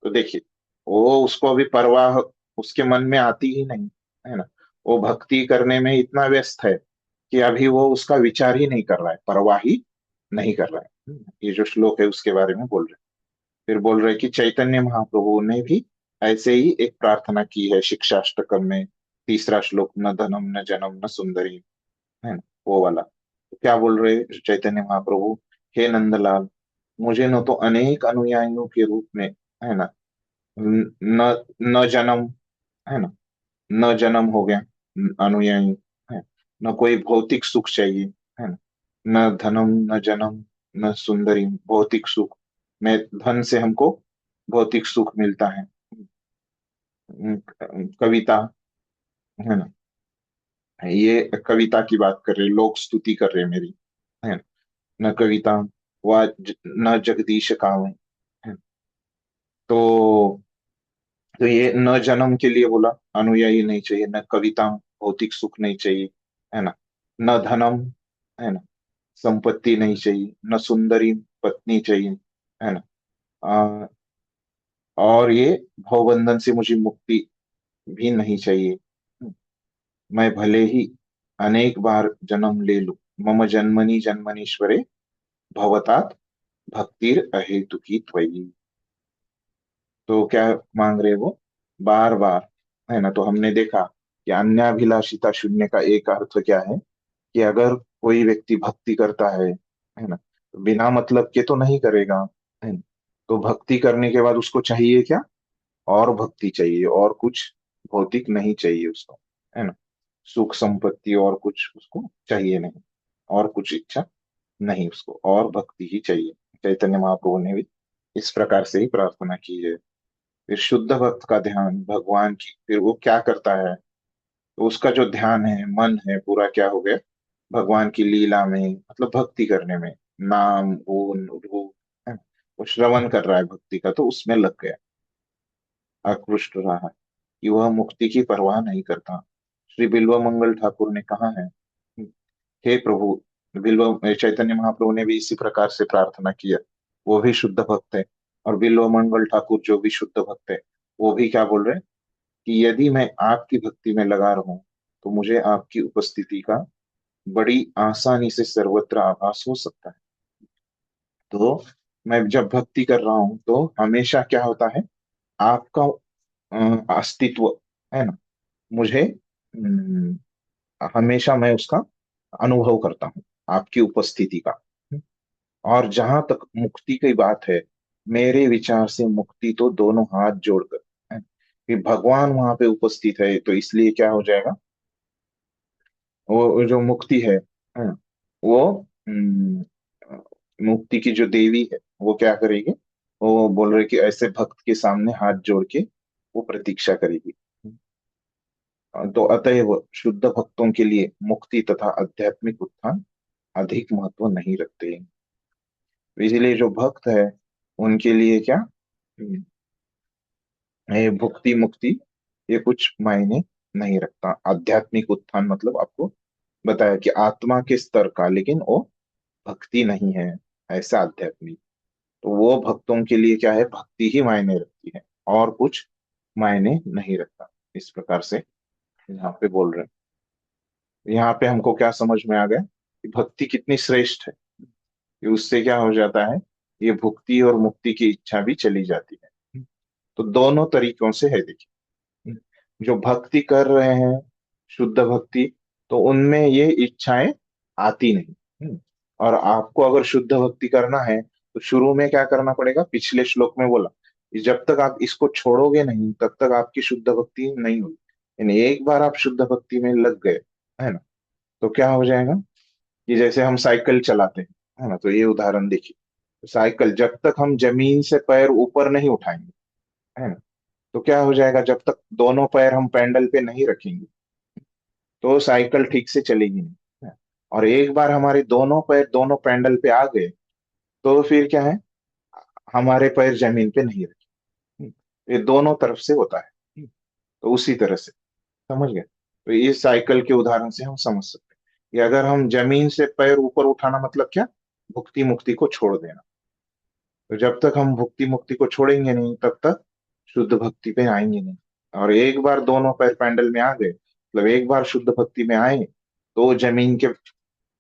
[SPEAKER 1] तो देखिए, वो उसको अभी परवाह उसके मन में आती ही नहीं, है ना। वो भक्ति करने में इतना व्यस्त है कि अभी वो उसका विचार ही नहीं कर रहा है, परवाह ही नहीं कर रहा है। ये जो श्लोक है उसके बारे में बोल रहे हैं। फिर बोल रहे हैं कि चैतन्य महाप्रभु ने भी ऐसे ही एक प्रार्थना की है शिक्षाष्टकम में, तीसरा श्लोक, न धनम न जनम न सुंदरी, है ना, वो वाला। तो क्या बोल रहे चैतन्य महाप्रभु, हे नंदलाल, मुझे न तो अनेक अनुयायियों के रूप में, है ना, न न जन्म, है ना, न जन्म हो गया, अनुयायी है, न कोई भौतिक सुख चाहिए, है ना, न धनम न जन्म न सुंदरी, भौतिक सुख में धन से हमको भौतिक सुख मिलता है, कविता, है ना, ये कविता की बात कर रहे, लोग स्तुति कर रहे मेरी, है ना, न कविता न जगदीश कावे, है। तो ये न जन्म के लिए बोला, अनुयायी नहीं चाहिए, न कविता, भौतिक सुख नहीं चाहिए, है ना, न धनम, है ना, संपत्ति नहीं चाहिए, न सुंदरी पत्नी चाहिए, है ना, आ, और ये भवबंधन से मुझे मुक्ति भी नहीं चाहिए। मैं भले ही अनेक बार जन्म ले लूं, मम जन्मनि जन्मनीश्वरे भवतात भक्तिर अहेतुकी त्वयि। तो क्या मांग रहे वो, बार बार, है ना। तो हमने देखा कि अन्याभिलाषिता शून्य का एक अर्थ क्या है, कि अगर कोई व्यक्ति भक्ति करता है ना, तो बिना मतलब के तो नहीं करेगा, है ना। तो भक्ति करने के बाद उसको चाहिए क्या, और भक्ति चाहिए, और कुछ भौतिक नहीं चाहिए उसको, है ना, सुख संपत्ति और कुछ उसको चाहिए नहीं, और कुछ इच्छा नहीं उसको, और भक्ति ही चाहिए। चैतन्य महाप्रभु ने भी इस प्रकार से ही प्रार्थना की है। फिर शुद्ध भक्त का ध्यान भगवान की, फिर वो क्या करता है, तो उसका जो ध्यान है, मन है, पूरा क्या हो गया, भगवान की लीला में, मतलब भक्ति करने में, नाम गुण रूप, है, वो श्रवण कर रहा है भक्ति का, तो उसमें लग गया, आकृष्ट रहा है, कि वह मुक्ति की परवाह नहीं करता, श्री बिल्वमंगल ठाकुर ने कहा है, हे प्रभु, बिल्व चैतन्य महाप्रभु ने भी इसी प्रकार से प्रार्थना किया। वो भी शुद्ध भक्त है। और बिल्वमंगल ठाकुर जो भी शुद्ध भक्त है, वो भी क्या बोल रहे हैं कि यदि मैं आपकी भक्ति में लगा रहूं तो मुझे आपकी उपस्थिति का बड़ी आसानी से सर्वत्र आभास हो सकता है। तो मैं जब भक्ति कर रहा हूं तो हमेशा क्या होता है, आपका अस्तित्व है ना, मुझे हमेशा मैं उसका अनुभव करता हूँ, आपकी उपस्थिति का। और जहां तक मुक्ति की बात है, मेरे विचार से मुक्ति तो दोनों हाथ जोड़कर है कि भगवान वहां पे उपस्थित है, तो इसलिए क्या हो जाएगा, वो जो मुक्ति है ना, वो मुक्ति की जो देवी है वो क्या करेगी, वो बोल रहे कि ऐसे भक्त के सामने हाथ जोड़ के वो प्रतीक्षा करेगी। तो अतएव शुद्ध भक्तों के लिए मुक्ति तथा आध्यात्मिक उत्थान अधिक महत्व नहीं रखते हैं। इसलिए जो भक्त है उनके लिए क्या, ये भुक्ति मुक्ति ये कुछ मायने नहीं रखता। आध्यात्मिक उत्थान मतलब आपको बताया कि आत्मा के स्तर का, लेकिन वो भक्ति नहीं है ऐसा आध्यात्मिक। तो वो भक्तों के लिए क्या है, भक्ति ही मायने रखती है और कुछ मायने नहीं रखता। इस प्रकार से यहाँ पे बोल रहे हैं। यहाँ पे हमको क्या समझ में आ गया कि भक्ति कितनी श्रेष्ठ है, कि उससे क्या हो जाता है, ये भुक्ति और मुक्ति की इच्छा भी चली जाती है। तो दोनों तरीकों से है। देखिए, जो भक्ति कर रहे हैं शुद्ध भक्ति, तो उनमें ये इच्छाएं आती नहीं। और आपको अगर शुद्ध भक्ति करना है तो शुरू में क्या करना पड़ेगा, पिछले श्लोक में बोला कि जब तक आप इसको छोड़ोगे नहीं तब तक आपकी शुद्ध भक्ति नहीं होगी। यानी एक बार आप शुद्ध भक्ति में लग गए, है ना, तो क्या हो जाएगा कि जैसे हम साइकिल चलाते हैं, है ना, तो ये उदाहरण देखिए, तो साइकिल जब तक हम जमीन से पैर ऊपर नहीं उठाएंगे, है ना, तो क्या हो जाएगा, जब तक दोनों पैर हम पैडल पे नहीं रखेंगे तो साइकिल ठीक से चलेगी नहीं, है। और एक बार हमारे दोनों पैर दोनों पैडल पे आ गए तो फिर क्या है, हमारे पैर जमीन पे नहीं रखे। ये दोनों तरफ से होता है। तो उसी तरह से समझ गए। तो इस साइकिल के उदाहरण से हम समझ सकते हैं कि अगर हम जमीन से पैर ऊपर उठाना मतलब क्या, भुक्ति मुक्ति को छोड़ देना। तो जब तक हम भुक्ति मुक्ति को छोड़ेंगे नहीं तब तक शुद्ध भक्ति पे आएंगे नहीं। और एक बार दोनों पैर पैंडल में आ गए, मतलब एक बार शुद्ध भक्ति में आए, तो जमीन के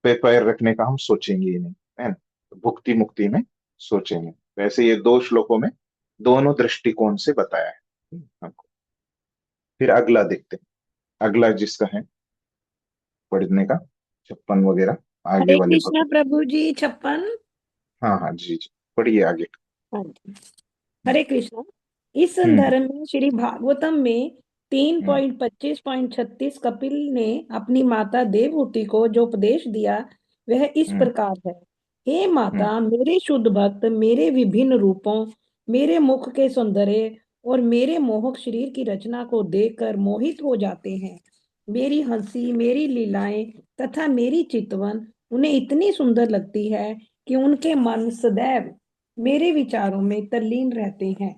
[SPEAKER 1] पे पैर रखने का हम सोचेंगे ही नहीं, है ना, तो भुक्ति मुक्ति में सोचेंगे। वैसे ये दो श्लोकों में दोनों दृष्टिकोण से बताया है हमको। फिर अगला देखते हैं, अगला जिसका है पढ़ने का 56 वगैरह आगे
[SPEAKER 2] हरे
[SPEAKER 1] वाले
[SPEAKER 2] कृष्णा
[SPEAKER 1] भक्त।
[SPEAKER 2] प्रभु जी 56।
[SPEAKER 1] हाँ हाँ जी जी, पढ़िए आगे।
[SPEAKER 2] हाँ जी, हरे कृष्णा। इस
[SPEAKER 1] हम्म
[SPEAKER 2] संदर्भ में श्री भागवतम में
[SPEAKER 1] हम्म
[SPEAKER 2] 3.25.36 कपिल ने अपनी माता देवहूति को जो उपदेश दिया वह इस
[SPEAKER 1] हम्म
[SPEAKER 2] प्रकार है। हे
[SPEAKER 1] हम्म
[SPEAKER 2] माता, मेरे शुद्ध भक्त मेरे विभिन्न रूपों, मेरे मुख के सौंदर्य और मेरे मोहक शरीर की रचना को देखकर मोहित हो जाते हैं। मेरी हंसी, मेरी लीलाएं तथा मेरी चितवन उन्हें इतनी सुंदर लगती है कि उनके मन सदैव मेरे विचारों में तल्लीन रहते हैं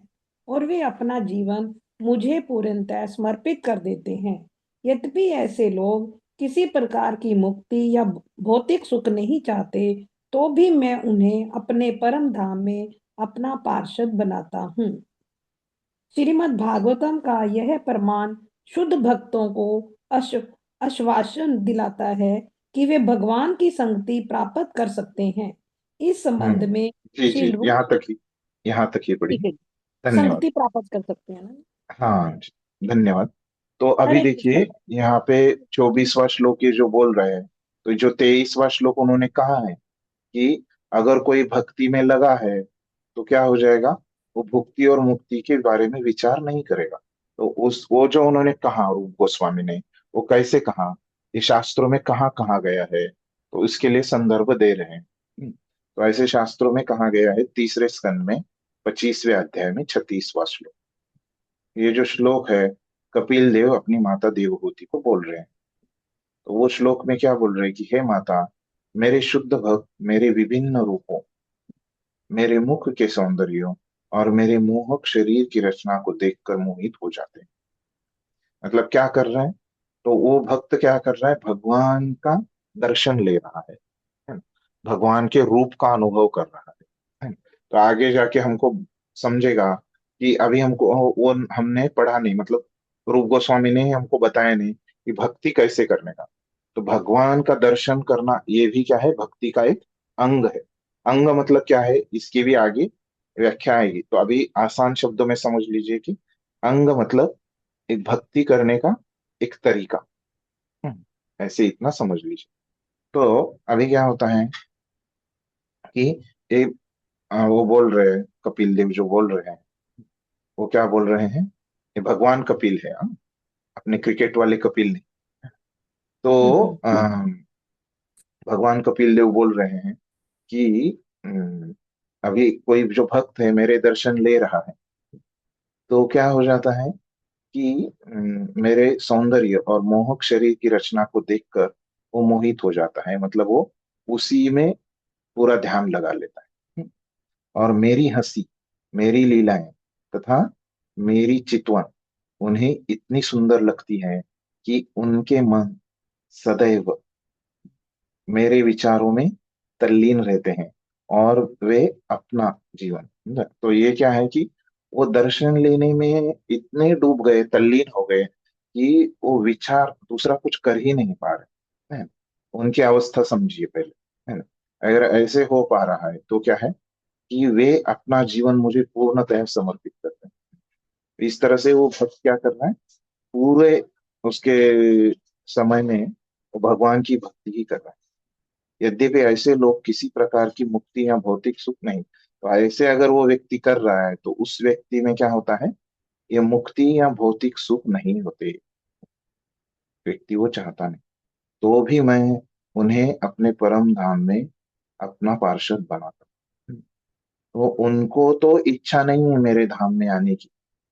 [SPEAKER 2] और वे अपना जीवन मुझे पूर्णतः समर्पित कर देते हैं। यद्यपि ऐसे लोग किसी प्रकार की मुक्ति या भौतिक सुख नहीं चाहते, तो भी मैं उन्हें अपने परम धाम में अपना पार्षद बनाता हूँ। श्रीमद् भागवतम का यह प्रमाण शुद्ध भक्तों को आश्वासन दिलाता है कि वे भगवान की संगति प्राप्त कर सकते हैं। इस संबंध
[SPEAKER 1] हम्म।
[SPEAKER 2] में
[SPEAKER 1] जी
[SPEAKER 2] श्री
[SPEAKER 1] जी, यहाँ तक ही
[SPEAKER 2] ठीक
[SPEAKER 1] पढ़िए।
[SPEAKER 2] है,
[SPEAKER 1] धन्यवाद।
[SPEAKER 2] संगति प्राप्त कर सकते हैं ना।
[SPEAKER 1] हाँ जी, धन्यवाद। तो अभी
[SPEAKER 2] हरे कृष्ण।
[SPEAKER 1] देखिए यहाँ पे 24वां श्लोक ये जो बोल रहे हैं, तो जो 23वां श्लोक उन्होंने कहा है कि अगर कोई भक्ति में लगा है तो क्या हो जाएगा, वो भुक्ति और मुक्ति के बारे में विचार नहीं करेगा। तो उस वो जो उन्होंने कहा रूप गोस्वामी ने, वो कैसे कहा, ये शास्त्रों में कहाँ कहा गया है, तो इसके लिए संदर्भ दे रहे हैं। तो ऐसे शास्त्रों में कहा गया है, तीसरे स्कंद में 25वें अध्याय में 36वां श्लोक। ये जो श्लोक है कपिल देव अपनी माता देवहूति को बोल रहे हैं। तो वो श्लोक में क्या बोल रहे हैं कि हे माता, मेरे शुद्ध भक्त मेरे विभिन्न रूपों, मेरे मुख के सौंदर्यों और मेरे मोहक शरीर की रचना को देखकर मोहित हो जाते हैं। मतलब क्या कर रहे हैं तो वो भक्त क्या कर रहा है, भगवान का दर्शन ले रहा है ना? भगवान के रूप का अनुभव कर रहा है ना? तो आगे जाके हमको समझेगा कि अभी हमको वो हमने पढ़ा नहीं, मतलब रूप गोस्वामी ने ही हमको बताया नहीं कि भक्ति कैसे करने का। तो भगवान का दर्शन करना ये भी क्या है, भक्ति का एक अंग है। अंग मतलब क्या है, इसकी भी आगे व्याख्या आएगी। तो अभी आसान शब्दों में समझ लीजिए कि अंग मतलब एक भक्ति करने का एक तरीका। ऐसे इतना समझ लीजिए। तो अभी क्या होता है कि एक वो बोल रहे हैं, कपिल देव जो बोल रहे हैं, वो क्या बोल रहे हैं, ये भगवान कपिल है, हाँ? अपने क्रिकेट वाले कपिल नहीं। तो भगवान कपिल देव बोल रहे हैं कि अभी कोई जो भक्त है मेरे दर्शन ले रहा है, तो क्या हो जाता है कि मेरे सौंदर्य और मोहक शरीर की रचना को देखकर वो मोहित हो जाता है, मतलब वो उसी में पूरा ध्यान लगा लेता है। और मेरी हंसी, मेरी लीलाएं तथा मेरी चितवन उन्हें इतनी सुंदर लगती है कि उनके मन सदैव मेरे विचारों में तल्लीन रहते हैं और वे अपना जीवन, तो ये क्या है कि वो दर्शन लेने में इतने डूब गए, तल्लीन हो गए कि वो विचार दूसरा कुछ कर ही नहीं पा रहे है। उनकी अवस्था समझिए पहले, है ना? अगर ऐसे हो पा रहा है तो क्या है कि वे अपना जीवन मुझे पूर्णतः समर्पित करते हैं। इस तरह से वो भक्त क्या कर रहा है, पूरे उसके समय में वो भगवान की भक्ति ही कर रहा है। यद्यपि ऐसे लोग किसी प्रकार की मुक्ति या भौतिक सुख नहीं, तो ऐसे अगर वो व्यक्ति कर रहा है तो उस व्यक्ति में क्या होता है, ये मुक्ति या भौतिक सुख नहीं होते, व्यक्ति वो चाहता नहीं। तो भी मैं उन्हें अपने परम धाम में अपना पार्षद बनाता हूँ। तो उनको तो इच्छा नहीं है मेरे धाम में आने की,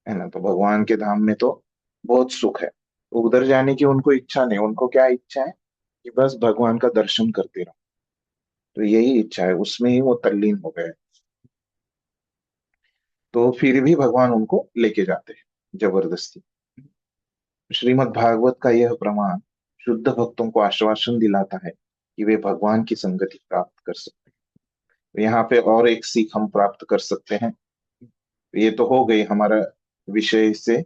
[SPEAKER 1] है ना? तो भगवान के धाम में तो बहुत सुख है, तो उधर जाने की उनको इच्छा नहीं। उनको क्या इच्छा है कि बस भगवान का दर्शन करते रहो, तो यही इच्छा है, उसमें ही वो तल्लीन हो गए। तो फिर भी भगवान उनको लेके जाते हैं जबरदस्ती। श्रीमद् भागवत का यह प्रमाण शुद्ध भक्तों को आश्वासन दिलाता है कि वे भगवान की संगति प्राप्त कर सकते हैं। तो यहाँ पे और एक सीख हम प्राप्त कर सकते हैं। ये तो हो गई हमारा विषय से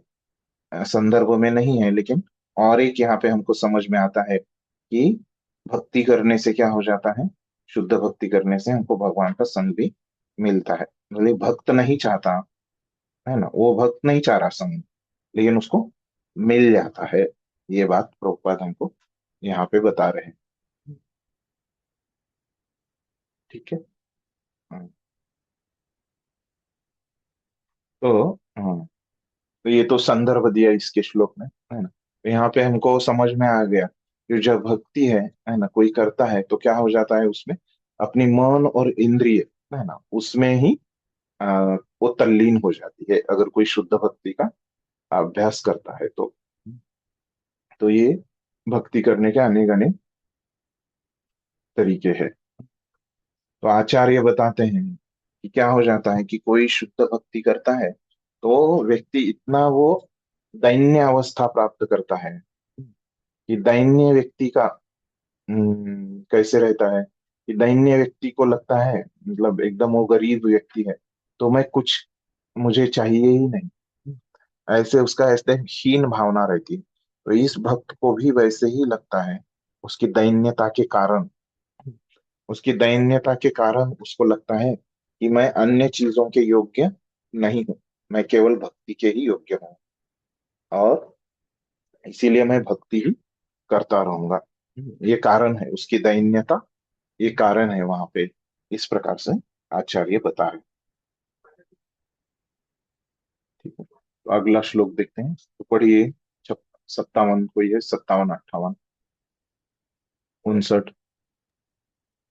[SPEAKER 1] संदर्भ में नहीं है, लेकिन और एक यहाँ पे हमको समझ में आता है कि भक्ति करने से क्या हो जाता है, शुद्ध भक्ति करने से हमको भगवान का संग भी मिलता है। मतलब भक्त नहीं चाहता, है ना, वो भक्त नहीं चाह रहा संग, लेकिन उसको मिल जाता है। ये बात प्रभुपाद हमको यहाँ पे बता रहे हैं। ठीक है। हाँ, तो हाँ, तो ये तो संदर्भ दिया इसके श्लोक में, है ना? तो यहाँ पे हमको समझ में आ गया कि जब भक्ति है ना, कोई करता है तो क्या हो जाता है उसमें, अपनी मन और इंद्रिय, है ना, उसमें ही वो तल्लीन हो जाती है अगर कोई शुद्ध भक्ति का अभ्यास करता है तो ये भक्ति करने के अनेक अनेक तरीके हैं। तो आचार्य बताते हैं कि क्या हो जाता है कि कोई शुद्ध भक्ति करता है तो व्यक्ति इतना वो दैन्य अवस्था प्राप्त करता है कि दैन्य व्यक्ति का कैसे रहता है कि दैन्य व्यक्ति को लगता है, मतलब एकदम वो गरीब व्यक्ति है तो मैं कुछ, मुझे चाहिए ही नहीं, ऐसे उसका ऐसे हीन भावना रहती है। तो इस भक्त को भी वैसे ही लगता है, उसकी दैन्यता के कारण, उसकी दैन्यता के कारण उसको लगता है कि मैं अन्य चीजों के योग्य नहीं हूँ, मैं केवल भक्ति के ही योग्य हूँ, और इसीलिए मैं भक्ति ही करता रहूंगा। ये कारण है उसकी दैन्यता, ये कारण है वहां पे, इस प्रकार से आचार्य बता रहे हैं। ठीक है, तो अगला श्लोक देखते हैं, तो पढ़िए 57 को, ये 57, 58, 59,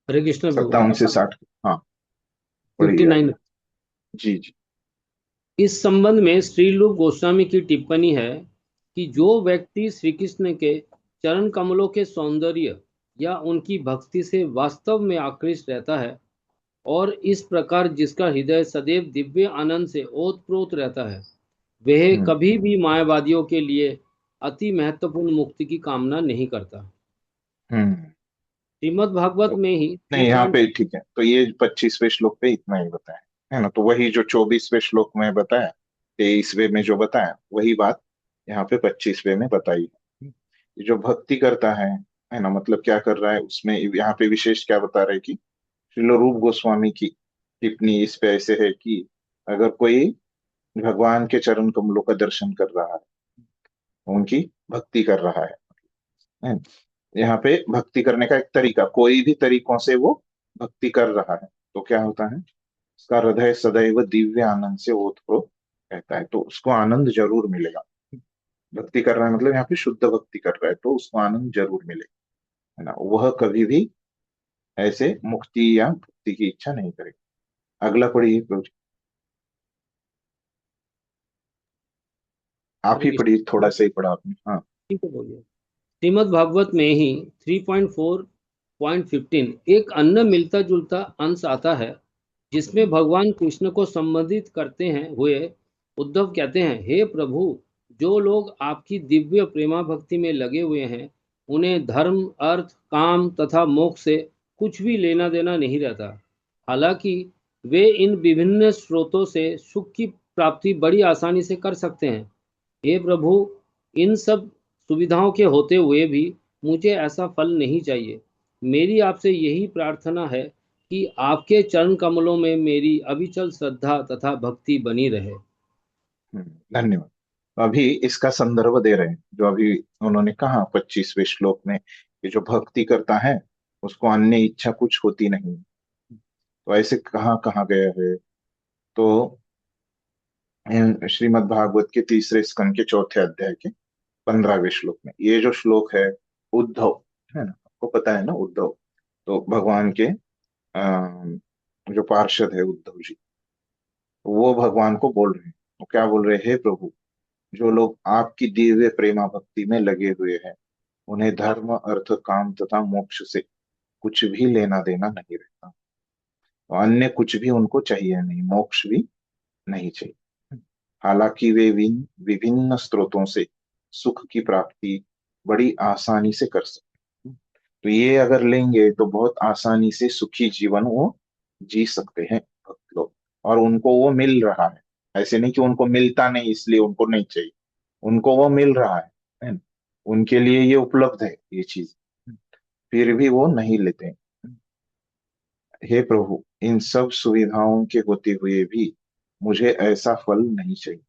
[SPEAKER 6] हरे कृष्ण प्रभु।
[SPEAKER 1] 57 से 60। हाँ, पढ़िए
[SPEAKER 6] 59।
[SPEAKER 1] आगे। जी जी।
[SPEAKER 6] इस संबंध में श्रीरूप गोस्वामी की टिप्पणी है कि जो व्यक्ति श्री कृष्ण के चरण कमलों के सौंदर्य या उनकी भक्ति से वास्तव में आकृष्ट रहता है और इस प्रकार जिसका हृदय सदैव दिव्य आनंद से ओतप्रोत रहता है, वह
[SPEAKER 1] हम्म
[SPEAKER 6] कभी भी मायावादियों के लिए अति महत्वपूर्ण मुक्ति की कामना नहीं करता।
[SPEAKER 1] हम्म।
[SPEAKER 6] श्रीमद् भागवत
[SPEAKER 1] तो
[SPEAKER 6] में ही
[SPEAKER 1] नहीं, यहाँ
[SPEAKER 6] 3
[SPEAKER 1] पे ठीक है, तो ये 25वें श्लोक पे इतना ही बताया है ना, तो वही जो 24वें श्लोक में बताया, 23वें में जो बताया वही बात यहाँ पे 25वें में बताई है। ये जो भक्ति करता है ना, मतलब क्या कर रहा है उसमें, यहाँ पे विशेष क्या बता रहे हैं कि श्रील रूप गोस्वामी की टिप्पणी इस पे ऐसे है कि अगर कोई भगवान के चरण कमलों का दर्शन कर रहा है, उनकी भक्ति कर रहा है। यहाँ पे भक्ति करने का एक तरीका, कोई भी तरीकों से वो भक्ति कर रहा है तो क्या होता है, उसका हृदय सदैव दिव्य आनंद से ओतप्रोत रहता है, तो उसको आनंद जरूर मिलेगा। भक्ति कर रहा है मतलब यहाँ पे शुद्ध भक्ति कर रहा है तो उसको आनंद जरूर मिलेगा, है ना, वह कभी भी ऐसे मुक्ति या भक्ति की इच्छा नहीं करेगा। अगला पढ़िए प्रभु जी। आप
[SPEAKER 6] हरे
[SPEAKER 1] ही
[SPEAKER 6] कृष्ण।
[SPEAKER 1] पढ़िए, थोड़ा सा ही पढ़ा आपने। हाँ।
[SPEAKER 6] ठीक है, बोलिए। श्रीमद् भागवत में ही 3.4.15 एक अन्य मिलता जुलता अंश आता है जिसमें भगवान कृष्ण को संबोधित करते हैं हुए उद्धव कहते हैं, हे प्रभु, जो लोग आपकी दिव्य प्रेमा भक्ति में लगे हुए हैं उन्हें धर्म, अर्थ, काम तथा मोक्ष से कुछ भी लेना देना नहीं रहता। हालांकि वे इन विभिन्न स्रोतों से सुख की प्राप्ति बड़ी आसानी से कर सकते हैं। हे प्रभु, इन सब सुविधाओं के होते हुए भी मुझे ऐसा फल नहीं चाहिए। मेरी आपसे यही प्रार्थना है कि आपके चरण कमलों में मेरी अविचल श्रद्धा तथा भक्ति बनी रहे।
[SPEAKER 1] धन्यवाद। अभी इसका संदर्भ दे रहे हैं जो अभी उन्होंने कहा 25वें श्लोक में, कि जो भक्ति करता है उसको अन्य इच्छा कुछ होती नहीं। तो ऐसे कहाँ कहाँ गया है, तो श्रीमद् भागवत के तीसरे स्कंद के चौथे अध्याय के 15वें श्लोक में, ये जो श्लोक है उद्धव, है ना, आपको पता है ना उद्धव, तो भगवान के जो पार्षद है उद्धव जी, वो भगवान को बोल रहे हैं, वो क्या बोल रहे हैं, हे प्रभु, जो लोग आपकी दिव्य प्रेमा भक्ति में लगे हुए हैं उन्हें धर्म, अर्थ, काम तथा मोक्ष से कुछ भी लेना देना नहीं रहता, तो अन्य कुछ भी उनको चाहिए नहीं, मोक्ष भी नहीं चाहिए। हालांकि वे विभिन्न स्रोतों से सुख की प्राप्ति बड़ी आसानी से कर सकते हैं, तो ये अगर लेंगे तो बहुत आसानी से सुखी जीवन वो जी सकते हैं भक्त लोग, और उनको वो मिल रहा है। ऐसे नहीं कि उनको मिलता नहीं इसलिए उनको नहीं चाहिए, उनको वो मिल रहा है ना? उनके लिए ये उपलब्ध है ये चीज, फिर भी वो नहीं लेते हैं। हे प्रभु, इन सब सुविधाओं के होते हुए भी मुझे ऐसा फल नहीं चाहिए।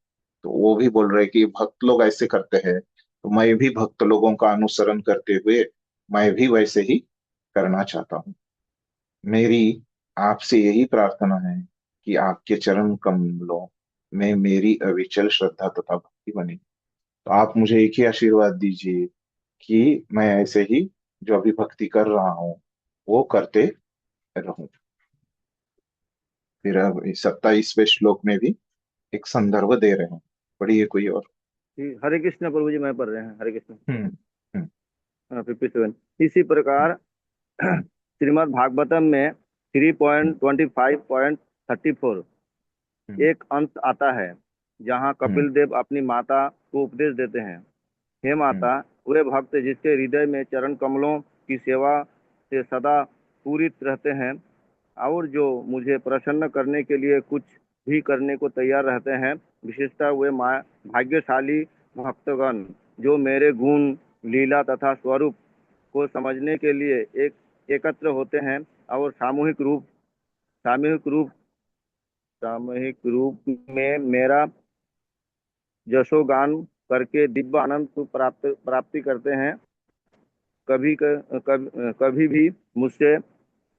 [SPEAKER 1] तो वो भी बोल रहे कि भक्त लोग ऐसे करते हैं तो मैं भी भक्त लोगों का अनुसरण करते हुए मैं भी वैसे ही करना चाहता हूँ। मेरी आपसे यही प्रार्थना है कि आपके चरण कमलों में मेरी अविचल श्रद्धा तथा भक्ति बने। तो आप मुझे एक ही आशीर्वाद दीजिए कि मैं ऐसे ही जो अभी भक्ति कर रहा हूँ वो करते रहूं। फिर अब 27वें श्लोक में भी एक संदर्भ दे रहे हैं, पढ़िए कोई और।
[SPEAKER 3] जी, हरे कृष्ण प्रभु जी, मैं पढ़ रहे हैं। हरे कृष्ण।
[SPEAKER 1] हम्म। हम्म।
[SPEAKER 3] 57। इसी प्रकार श्रीमद् भागवतम में 3.25.34
[SPEAKER 1] हम्म।
[SPEAKER 3] एक अंश आता है जहाँ
[SPEAKER 1] हम्म।
[SPEAKER 3] कपिल देव अपनी माता को उपदेश देते हैं, हे
[SPEAKER 1] हम्म।
[SPEAKER 3] माता, वे भक्त जिसके हृदय में चरण कमलों की सेवा से सदा पूरित रहते हैं और जो मुझे प्रसन्न करने के लिए कुछ भी करने को तैयार रहते हैं, विशेषतः वे भाग्यशाली भक्तगण जो मेरे गुण, लीला तथा स्वरूप को समझने के लिए एकत्र होते हैं और सामूहिक रूप में मेरा जशोगान करके दिव्य आनंद को प्राप्ति करते हैं, कभी भी मुझसे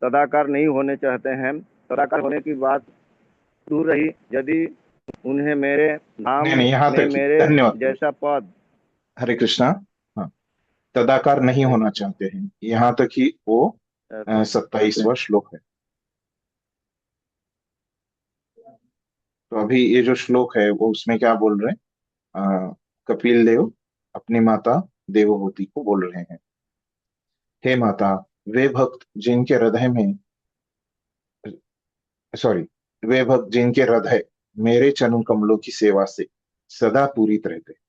[SPEAKER 3] तदाकार नहीं होने चाहते हैं। तदाकार होने की बात दूर रही, यदि उन्हें मेरे धाम
[SPEAKER 1] नहीं नहीं, यहाँ
[SPEAKER 3] में
[SPEAKER 1] तक ही,
[SPEAKER 3] मेरे
[SPEAKER 1] धन्यवाद प्रभु।
[SPEAKER 3] जैसा पद।
[SPEAKER 1] हरे कृष्णा। हाँ, तदाकार नहीं होना चाहते हैं, यहाँ तक ही वो
[SPEAKER 3] अच्छा,
[SPEAKER 1] 27वां श्लोक है। तो अभी ये जो श्लोक है वो उसमें क्या बोल रहे हैं, कपिल देव अपनी माता देवहूति को बोल रहे हैं, हे माता, वे भक्त जिनके हृदय में, सॉरी, वे भक्त जिनके हृदय मेरे चरण कमलों की सेवा से सदा पूरित रहते हैं।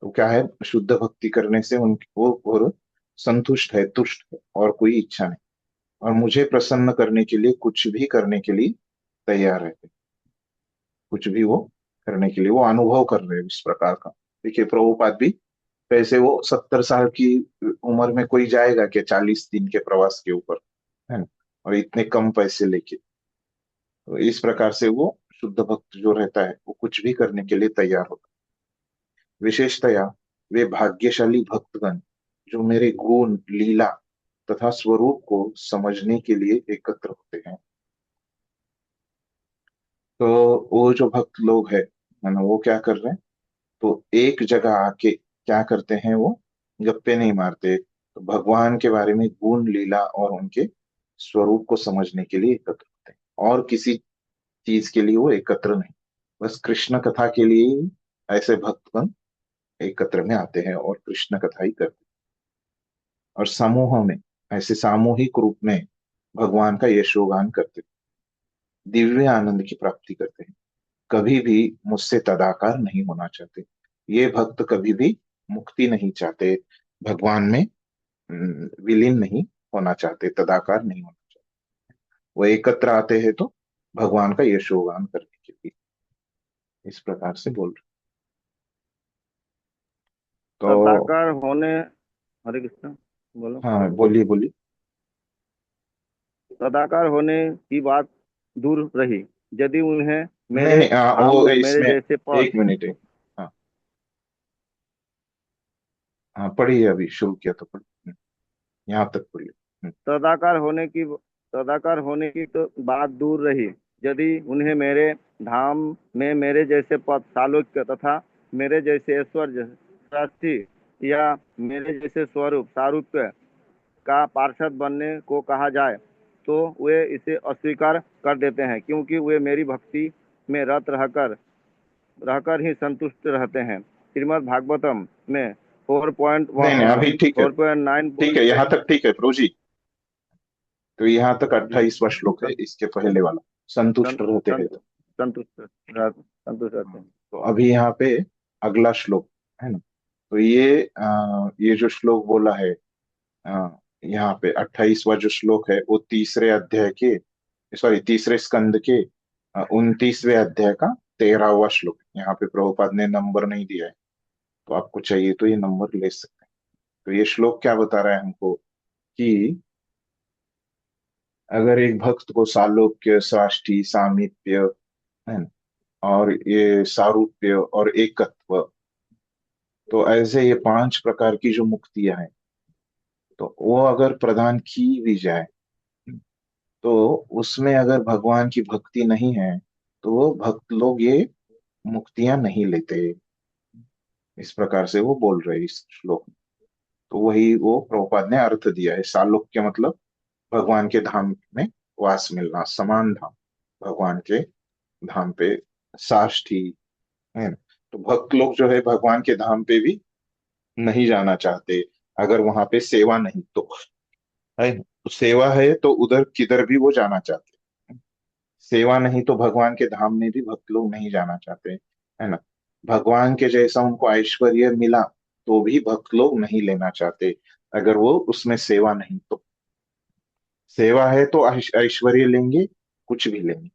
[SPEAKER 1] तो क्या है, शुद्ध भक्ति करने से उनकी वो और संतुष्ट है, तुष्ट है, और कोई इच्छा नहीं, और मुझे प्रसन्न करने के लिए कुछ भी करने के लिए तैयार रहते, कुछ भी वो करने के लिए वो अनुभव कर रहे हैं इस प्रकार का। देखिए प्रभुपाद भी, वैसे वो 70 साल की उम्र में कोई जाएगा क्या 40 दिन के प्रवास के ऊपर, है ना, और इतने कम पैसे लेके। तो इस प्रकार से वो शुद्ध भक्त जो रहता है वो कुछ भी करने के लिए तैयार होता है। विशेषतया वे भाग्यशाली भक्तगण जो मेरे गुण, लीला तथा स्वरूप को समझने के लिए एकत्र होते हैं। तो वो जो भक्त लोग है ना, वो क्या कर रहे हैं, तो एक जगह आके क्या करते हैं, वो गप्पे नहीं मारते, तो भगवान के बारे में गुण, लीला और उनके स्वरूप को समझने के लिए एकत्र होते हैं, और किसी चीज के लिए वो एकत्र नहीं, बस कृष्ण कथा के लिए ही ऐसे भक्तगण एकत्र में आते हैं और कृष्ण कथा ही करते हैं, और समूह में, ऐसे सामूहिक रूप में भगवान का यशोगान करते हैं, दिव्य आनंद की प्राप्ति करते हैं, कभी भी मुझसे तदाकार नहीं होना चाहते। ये भक्त कभी भी मुक्ति नहीं चाहते, भगवान में विलीन नहीं होना चाहते, तदाकार नहीं होना चाहते। वो एकत्र आते हैं तो भगवान का यशोगान करने के लिए, इस प्रकार से बोल रहे। तो
[SPEAKER 3] तदाकार होने, हरे कृष्ण, बोलो।
[SPEAKER 1] हाँ, बोलिए बोलिए।
[SPEAKER 3] तदाकार होने की बात दूर रही, यदि उन्हें
[SPEAKER 1] नहीं
[SPEAKER 3] मेरे
[SPEAKER 1] नहीं,
[SPEAKER 3] धाम
[SPEAKER 1] वो
[SPEAKER 3] में मेरे
[SPEAKER 1] इसमें
[SPEAKER 3] जैसे पद।
[SPEAKER 1] एक मिनट है। हाँ हाँ, पढ़िए, अभी शुरू किया तो पढ़िए, यहाँ तक पढ़िए।
[SPEAKER 3] तदाकार होने की तदाकार होने की तो बात दूर रही, यदि उन्हें मेरे धाम में मेरे जैसे पद, सालोक्य तथा मेरे जैसे ऐश्वर्य, राशि या मेरे जैसे स्वरूप, सारूप्य का पार्षद बनने को कहा जाए तो वे इसे अस्वीकार कर देते हैं, क्योंकि वे मेरी भक्ति में रत रहकर ही संतुष्ट रहते हैं। श्रीमद् भागवतम में
[SPEAKER 1] नहीं नहीं, अभी ठीक है,
[SPEAKER 3] 4.9।
[SPEAKER 1] ठीक है, यहाँ तक ठीक है प्रभु जी। तो यहाँ तक 28वां श्लोक है, इसके पहले वाला संतुष्ट रहते हैं तो।
[SPEAKER 3] संतुष्ट रहते
[SPEAKER 1] हाँ,
[SPEAKER 3] हैं।
[SPEAKER 1] तो अभी यहाँ पे अगला श्लोक है ना, तो ये जो श्लोक बोला है, यहाँ पे 28वां जो श्लोक है वो तीसरे अध्याय के, सॉरी तीसरे स्कंद के 29वें अध्याय का 13वां श्लोक है। यहाँ पे प्रभुपाद ने नंबर नहीं दिया है, तो आपको चाहिए तो ये नंबर ले सकते हैं। तो ये श्लोक क्या बता रहा है हमको, कि अगर एक भक्त को सालोक्य, साष्टी, सामीप्य, है ना, और ये सारूप्य और एकत्व, तो ऐसे ये 5 प्रकार की जो मुक्तियां हैं, तो वो अगर प्रदान की भी जाए, तो उसमें अगर भगवान की भक्ति नहीं है, तो वो भक्त लोग ये मुक्तियां नहीं लेते। इस प्रकार से वो बोल रहे हैं इस श्लोक में। तो वही वो प्रभुपाद ने अर्थ दिया है, सालोक्य मतलब भगवान के धाम में वास मिलना, समान धाम, भगवान के धाम पे, साष्टी, है ना। तो भक्त लोग जो है भगवान के धाम पे भी नहीं जाना चाहते, अगर वहां पे सेवा नहीं तो, है ना। तो सेवा है तो उधर किधर भी वो जाना चाहते हैं। सेवा नहीं तो भगवान के धाम में भी भक्त लोग नहीं जाना चाहते, है ना। भगवान के जैसा उनको ऐश्वर्य मिला तो भी भक्त लोग नहीं लेना चाहते, अगर वो उसमें सेवा नहीं तो। सेवा है तो ऐश्वर्य लेंगे, कुछ भी लेंगे,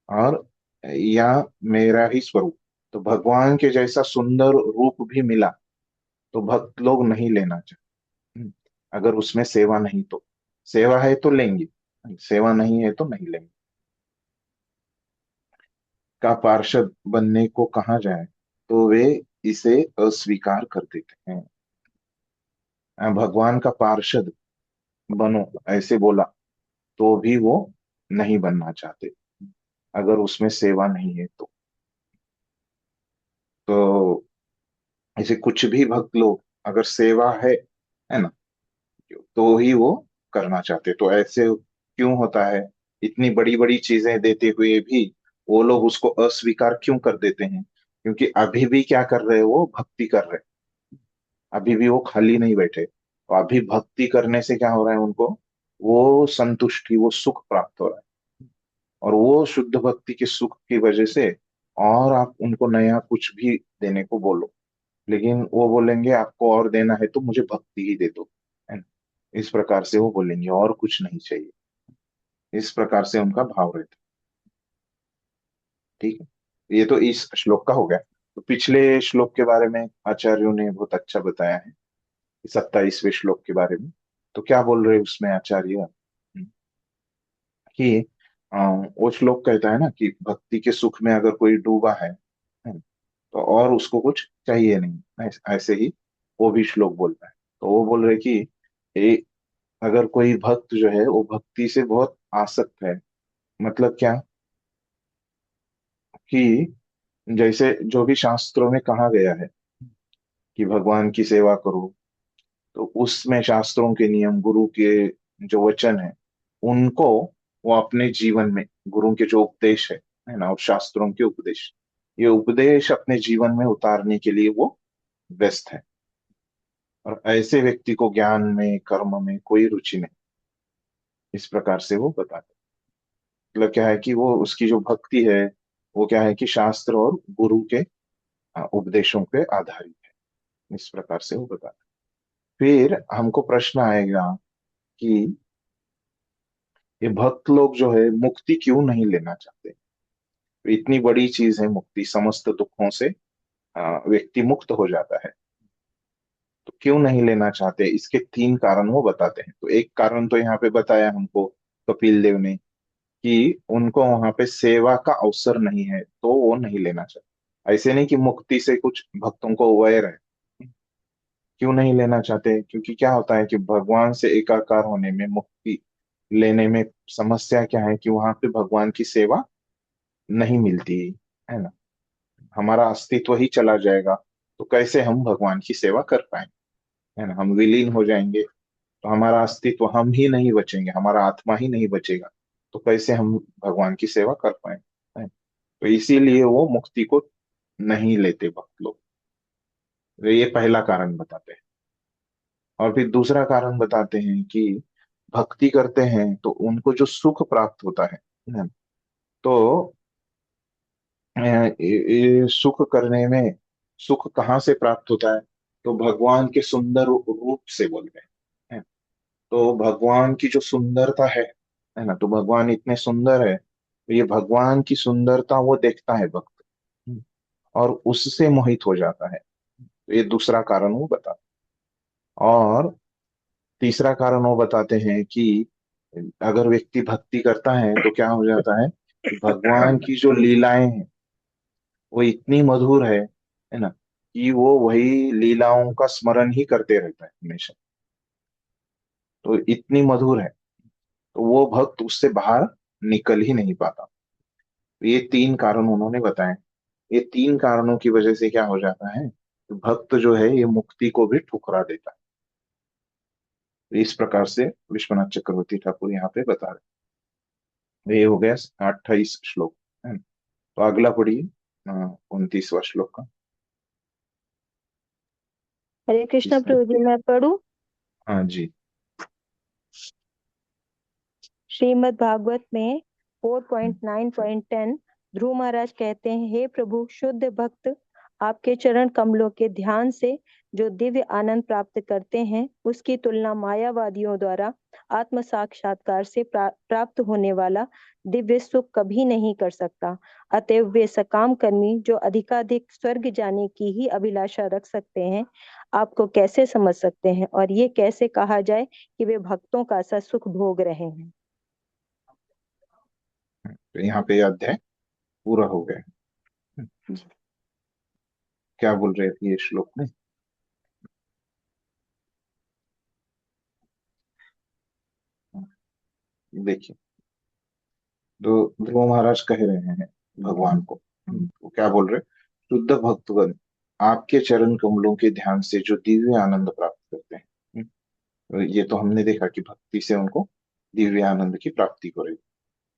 [SPEAKER 1] और या मेरा ही स्वरूप, तो भगवान के जैसा सुंदर रूप भी मिला तो भक्त लोग नहीं लेना चाहते, अगर उसमें सेवा नहीं तो। सेवा है तो लेंगे, सेवा नहीं है तो नहीं लेंगे। का पार्षद बनने को कहा जाए तो वे इसे अस्वीकार कर देते हैं। भगवान का पार्षद बनो ऐसे बोला तो भी वो नहीं बनना चाहते, अगर उसमें सेवा नहीं है तो ऐसे कुछ भी भक्त लोग अगर सेवा है ना, तो ही वो करना चाहते। तो ऐसे क्यों होता है, इतनी बड़ी बड़ी चीजें देते हुए भी वो लोग उसको अस्वीकार क्यों कर देते हैं, क्योंकि अभी भी क्या कर रहे हैं, वो भक्ति कर रहे हैं, अभी भी वो खाली नहीं बैठे। तो अभी भक्ति करने से क्या हो रहा है उनको, वो संतुष्टि, वो सुख प्राप्त हो रहा है, और वो शुद्ध भक्ति के सुख की वजह से, और आप उनको नया कुछ भी देने को बोलो लेकिन वो बोलेंगे आपको और देना है तो मुझे भक्ति ही दे दो, है ना। इस प्रकार से वो बोलेंगे और कुछ नहीं चाहिए। इस प्रकार से उनका भाव रहता है। ठीक है, ये तो इस श्लोक का हो गया। तो पिछले श्लोक के बारे में आचार्यों ने बहुत अच्छा बताया है, 27वें श्लोक के बारे में। तो क्या बोल रहे हैं उसमें आचार्य कि वो श्लोक कहता है ना कि भक्ति के सुख में अगर कोई डूबा है ना, तो और उसको कुछ चाहिए नहीं। ऐसे ही वो भी श्लोक बोलता है। तो वो बोल रहे कि ए, अगर कोई भक्त जो है वो भक्ति से बहुत आसक्त है, मतलब क्या कि जैसे जो भी शास्त्रों में कहा गया है कि भगवान की सेवा करो, तो उसमें शास्त्रों के नियम, गुरु के जो वचन है, उनको वो अपने जीवन में, गुरु के जो उपदेश है ना, और शास्त्रों के उपदेश, ये उपदेश अपने जीवन में उतारने के लिए वो व्यस्त है। और ऐसे व्यक्ति को ज्ञान में, कर्म में कोई रुचि नहीं। इस प्रकार से वो बताते हैं। मतलब क्या है कि वो उसकी जो भक्ति है वो क्या है कि शास्त्र और गुरु के उपदेशों पे आधारित है। इस प्रकार से वो बताते हैं। फिर हमको प्रश्न आएगा कि ये भक्त लोग जो है मुक्ति क्यों नहीं लेना चाहते। तो इतनी बड़ी चीज है मुक्ति, समस्त दुखों से व्यक्ति मुक्त हो जाता है, तो क्यों नहीं लेना चाहते। इसके 3 कारण वो बताते हैं। तो एक कारण तो यहाँ पे बताया हमको कपिल देव ने कि उनको वहां पे सेवा का अवसर नहीं है, तो वो नहीं लेना चाहते। ऐसे नहीं कि मुक्ति से कुछ भक्तों को वैर है। क्यों नहीं लेना चाहते, क्योंकि क्या होता है कि भगवान से एकाकार होने में, मुक्ति लेने में समस्या क्या है कि वहां पे भगवान की सेवा नहीं मिलती, है ना। हमारा अस्तित्व ही चला जाएगा, तो कैसे हम भगवान की सेवा कर पाएंगे, है ना। हम विलीन हो जाएंगे, तो हमारा अस्तित्व, हम ही नहीं बचेंगे, हमारा आत्मा ही नहीं बचेगा, तो कैसे हम भगवान की सेवा कर पाएंगे, है? तो इसीलिए वो मुक्ति को नहीं लेते भक्त लोग। तो ये पहला कारण बताते हैं। और फिर दूसरा कारण बताते हैं कि भक्ति करते हैं तो उनको जो सुख प्राप्त होता है, तो ये सुख करने में, सुख कहाँ से प्राप्त होता है, तो भगवान के सुंदर रूप से बोल रहे हैं। तो भगवान की जो सुंदरता है ना, तो भगवान इतने सुंदर है, तो ये भगवान की सुंदरता वो देखता है भक्त, और उससे मोहित हो जाता है। तो ये दूसरा कारण वो बताते हैं। और तीसरा कारण वो बताते हैं कि अगर व्यक्ति भक्ति करता है तो क्या हो जाता है कि भगवान की जो लीलाएं हैं वो इतनी मधुर है ना, कि वो वही लीलाओं का स्मरण ही करते रहता है हमेशा। तो इतनी मधुर है, तो वो भक्त उससे बाहर निकल ही नहीं पाता। तो ये 3 कारण उन्होंने बताए। ये 3 कारणों की वजह से क्या हो जाता है, तो भक्त जो है ये मुक्ति को भी ठुकरा देता है। तो इस प्रकार से विश्वनाथ चक्रवर्ती ठाकुर यहाँ पे बता रहे हैं। ये हो गया 28 श्लोक, है ना। तो अगला पढ़िए 29वां श्लोक का।
[SPEAKER 8] हरे कृष्णा
[SPEAKER 1] इसमें,
[SPEAKER 8] प्रभु जी, मैं पढ़ूं?
[SPEAKER 1] हाँ जी।
[SPEAKER 8] श्रीमद् भागवत में 4.9.10 ध्रुव महाराज कहते हैं, हे प्रभु, शुद्ध भक्त आपके चरण कमलों के ध्यान से जो दिव्य आनंद प्राप्त करते हैं, उसकी तुलना मायावादियों द्वारा आत्म साक्षात्कार से प्राप्त होने वाला दिव्य सुख कभी नहीं कर सकता। अतएव वे सकाम कर्मी जो अधिकाधिक स्वर्ग जाने की ही अभिलाषा रख सकते हैं, आपको कैसे समझ सकते हैं, और ये कैसे कहा जाए कि वे भक्तों का सा सुख भोग रहे हैं।
[SPEAKER 1] तो यहाँ पे यह अध्याय पूरा हो गया है। क्या बोल रहे थे ये श्लोक में, देखिए। तो ध्रुव महाराज कह रहे हैं भगवान को, वो क्या बोल रहे, शुद्ध भक्तगण आपके चरण कमलों के ध्यान से जो दिव्य आनंद प्राप्त करते हैं। तो ये तो हमने देखा कि भक्ति से उनको दिव्य आनंद की प्राप्ति हो रही,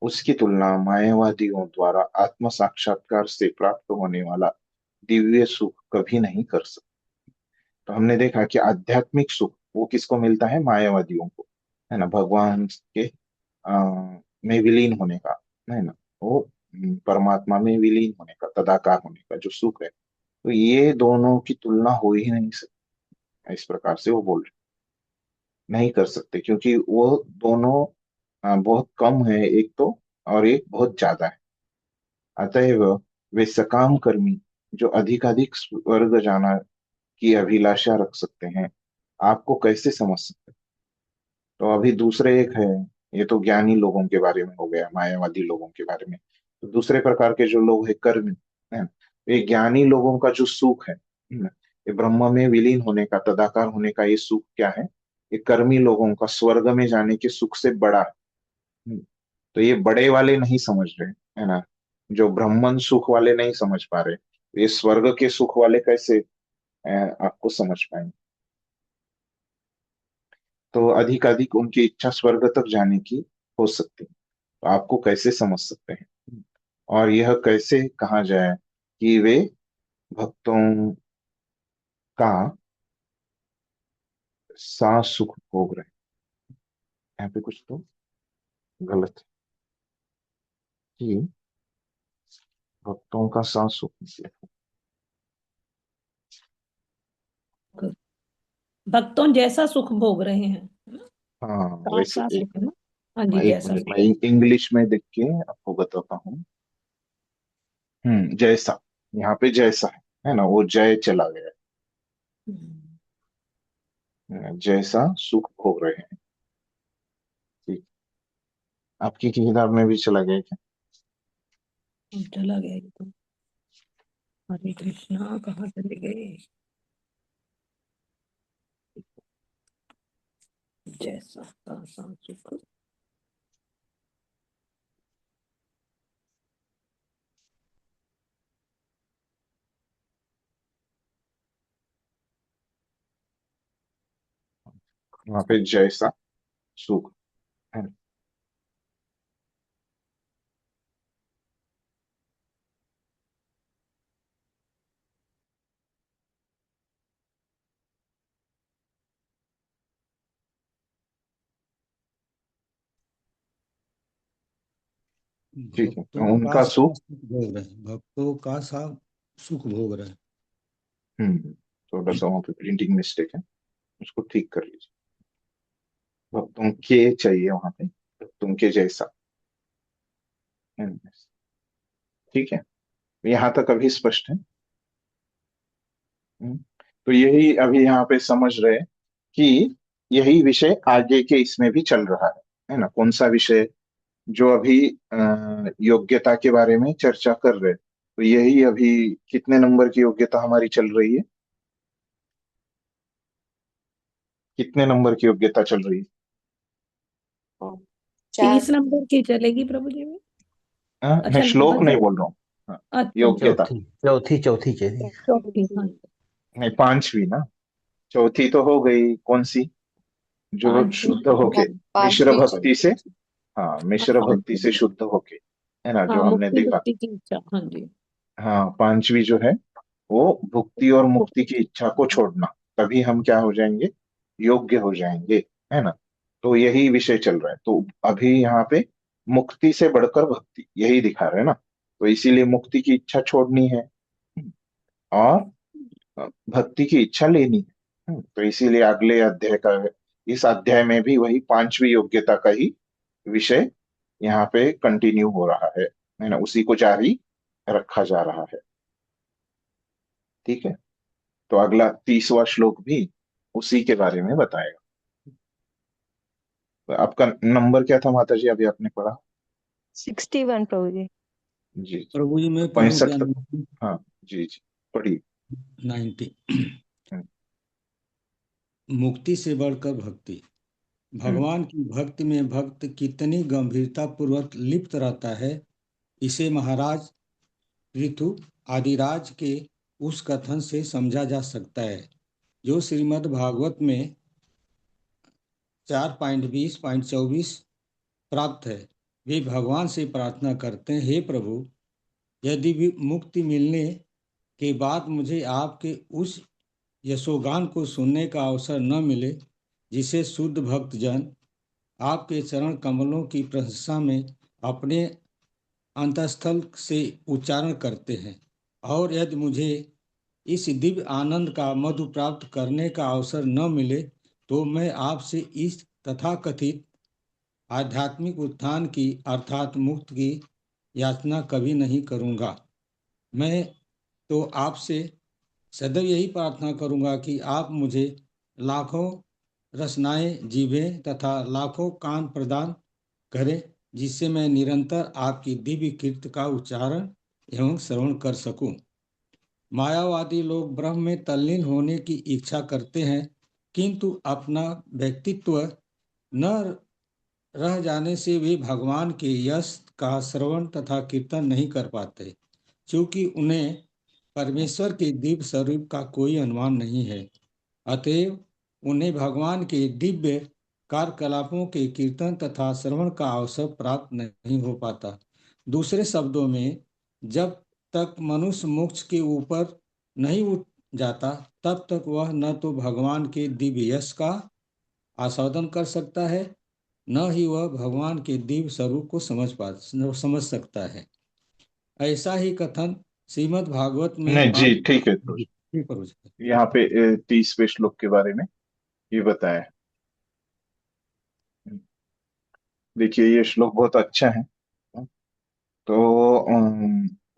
[SPEAKER 1] उसकी तुलना मायावादियों द्वारा आत्म साक्षात्कार से प्राप्त होने वाला दिव्य सुख कभी नहीं कर सकते। तो हमने देखा कि आध्यात्मिक सुख वो किसको मिलता है, मायावादियों को, है ना। भगवान के में विलीन होने का, है ना, वो परमात्मा में विलीन होने का, तदाकार होने का जो सुख है, तो ये दोनों की तुलना हो ही नहीं सकती, इस प्रकार से वो बोल रहे, नहीं कर सकते, क्योंकि वो दोनों बहुत कम है एक तो, और एक बहुत ज्यादा है। अतएव वे सकाम कर्मी जो अधिकाधिक स्वर्ग जाना की अभिलाषा रख सकते हैं, आपको कैसे समझ सकते हैं? तो अभी दूसरे एक है, ये तो ज्ञानी लोगों के बारे में हो गया, मायावादी लोगों के बारे में। तो दूसरे प्रकार के जो लोग है कर्मी है, ये ज्ञानी लोगों का जो सुख है, ये ब्रह्म में विलीन होने का, तदाकार होने का ये सुख क्या है? ये कर्मी लोगों का स्वर्ग में जाने के सुख से बड़ा है। तो ये बड़े वाले नहीं समझ रहे, है ना, जो ब्रह्मन सुख वाले नहीं समझ पा रहे, ये स्वर्ग के सुख वाले कैसे आपको समझ पाएंगे? तो अधिक अधिक उनकी इच्छा स्वर्ग तक जाने की हो सकती है, तो आपको कैसे समझ सकते हैं? और यह कैसे कहा जाए कि वे भक्तों का सा सुख भोग रहे हैं? यहाँ पे कुछ तो गलत है कि भक्तों का सा सुख इसलिए।
[SPEAKER 2] भक्तों जैसा सुख भोग रहे हैं,
[SPEAKER 1] हाँ वैसे
[SPEAKER 2] सा
[SPEAKER 1] एक
[SPEAKER 2] सुख है ना। हाँ जी,
[SPEAKER 1] एक
[SPEAKER 2] जैसा
[SPEAKER 1] मिनट,
[SPEAKER 2] सुख।
[SPEAKER 1] मैं इंग्लिश में देख के आपको बताता हूँ। जैसा, यहाँ पे जैसा है ना, वो जय चला गया है, जैसा सुख भोग रहे हैं। ठीक, आपकी किताब में भी चला गया क्या?
[SPEAKER 2] चला गया ये तो। हरे कृष्णा, कहाँ चले गए? जैसा सा सुख।
[SPEAKER 1] वहाँ पे जैसा सुख है। ठीक है,
[SPEAKER 9] भक्तों
[SPEAKER 1] तो
[SPEAKER 9] का
[SPEAKER 1] उनका
[SPEAKER 9] सा
[SPEAKER 1] सुख।
[SPEAKER 9] सुख भोग रहे हैं, भक्तों का सा सुख भोग रहे हैं।
[SPEAKER 1] थोड़ा सा वहाँ पे प्रिंटिंग मिस्टेक है, उसको ठीक कर लीजिए। भक्तों के चाहिए वहां पे, भक्तों के जैसा। ठीक है, यहाँ तक अभी स्पष्ट है। तो यही अभी यहाँ पे समझ रहे कि यही विषय आगे के इसमें भी चल रहा है ना? कौन सा विषय? जो अभी योग्यता के बारे में चर्चा कर रहे, तो यही अभी कितने नंबर की योग्यता हमारी चल रही है? कितने नंबर की योग्यता चल रही है?
[SPEAKER 2] 30 नंबर की चलेगी प्रभु जी में।
[SPEAKER 1] मैं
[SPEAKER 2] अच्छा,
[SPEAKER 1] श्लोक
[SPEAKER 2] नंबर
[SPEAKER 1] नहीं
[SPEAKER 2] जो।
[SPEAKER 1] बोल रहा हूँ। हाँ,
[SPEAKER 2] अच्छा,
[SPEAKER 1] योग्यता।
[SPEAKER 10] चौथी चौथी चौथी चाहिए।
[SPEAKER 2] चौथी, हाँ।
[SPEAKER 1] नहीं, पांचवी ना, चौथी तो हो गई कौन सी? जो
[SPEAKER 2] पांचवी।
[SPEAKER 1] शुद्ध होके मिश्र
[SPEAKER 8] पांचवी
[SPEAKER 1] भक्ति से, हाँ मिश्र भक्ति से शुद्ध होके, है ना, जो
[SPEAKER 2] हाँ,
[SPEAKER 1] हमने
[SPEAKER 2] मुक्ति
[SPEAKER 1] देखा।
[SPEAKER 2] मुक्ति की इच्छा, हाँ जी।
[SPEAKER 1] हाँ, पांचवी जो है वो भुक्ति और मुक्ति की इच्छा को छोड़ना, तभी हम क्या हो जाएंगे? योग्य हो जाएंगे, है ना? तो यही विषय चल रहा है। तो अभी यहाँ पे मुक्ति से बढ़कर भक्ति, यही दिखा रहे हैं ना, तो इसीलिए मुक्ति की इच्छा छोड़नी है और भक्ति की इच्छा लेनी है। तो इसीलिए अगले अध्याय का, इस अध्याय में भी वही पांचवी योग्यता का ही विषय यहाँ पे कंटिन्यू हो रहा है ना, उसी को जारी रखा जा रहा है। ठीक है, तो अगला 30वां श्लोक भी उसी के बारे में बताएगा। तो आपका नंबर क्या था माता जी, अभी आपने पढ़ा?
[SPEAKER 8] 61 प्रभु जी।
[SPEAKER 1] जी जी,
[SPEAKER 9] प्रभु जी मैं पढ़ूं
[SPEAKER 1] 65
[SPEAKER 9] क्या?
[SPEAKER 1] तक। हाँ जी जी, पढ़िए।
[SPEAKER 9] 90।
[SPEAKER 1] हम्म,
[SPEAKER 9] मुक्ति से बढ़कर भक्ति। भगवान की भक्ति में भक्त कितनी गंभीरता पूर्वक लिप्त रहता है, इसे महाराज पृथु आदिराज के उस कथन से समझा जा सकता है जो श्रीमद् भागवत में 4.20.24 प्राप्त है। वे भगवान से प्रार्थना करते हैं, हे प्रभु, यदि भी मुक्ति मिलने के बाद मुझे आपके उस यशोगान को सुनने का अवसर न मिले जिसे शुद्ध भक्तजन आपके चरण कमलों की प्रशंसा में अपने अंतस्थल से उच्चारण करते हैं, और यदि मुझे इस दिव्य आनंद का मधु प्राप्त करने का अवसर न मिले तो मैं आपसे इस तथाकथित आध्यात्मिक उत्थान की अर्थात मुक्त की याचना कभी नहीं करूँगा। मैं तो आपसे सदैव यही प्रार्थना करूँगा कि आप मुझे लाखों रसनाएं जीभें तथा लाखों कान प्रदान करें, जिससे मैं निरंतर आपकी दिव्य कीर्ति का उच्चारण एवं श्रवण कर सकूं। मायावादी लोग ब्रह्म में तल्लीन होने की इच्छा करते हैं, किंतु अपना व्यक्तित्व न रह जाने से वे भगवान के यश का श्रवण तथा कीर्तन नहीं कर पाते, क्योंकि उन्हें परमेश्वर के दिव्य स्वरूप का कोई अनुमान नहीं है। अतएव उन्हें भगवान के दिव्य कार्यकलापों के कीर्तन तथा श्रवण का अवसर प्राप्त नहीं हो पाता। दूसरे शब्दों में, जब तक मनुष्य मोक्ष के ऊपर नहीं उठ जाता तब तक वह न तो भगवान के दिव्य यश का आस्वादन कर सकता है, न ही वह भगवान के दिव्य स्वरूप को समझ सकता है। ऐसा ही कथन श्रीमद् भागवत में
[SPEAKER 1] नहीं जी, ठीक है। तो
[SPEAKER 9] ठीक है।
[SPEAKER 1] यहाँ पे 30वें श्लोक के बारे में ये बताया है। देखिए, ये श्लोक बहुत अच्छा है। तो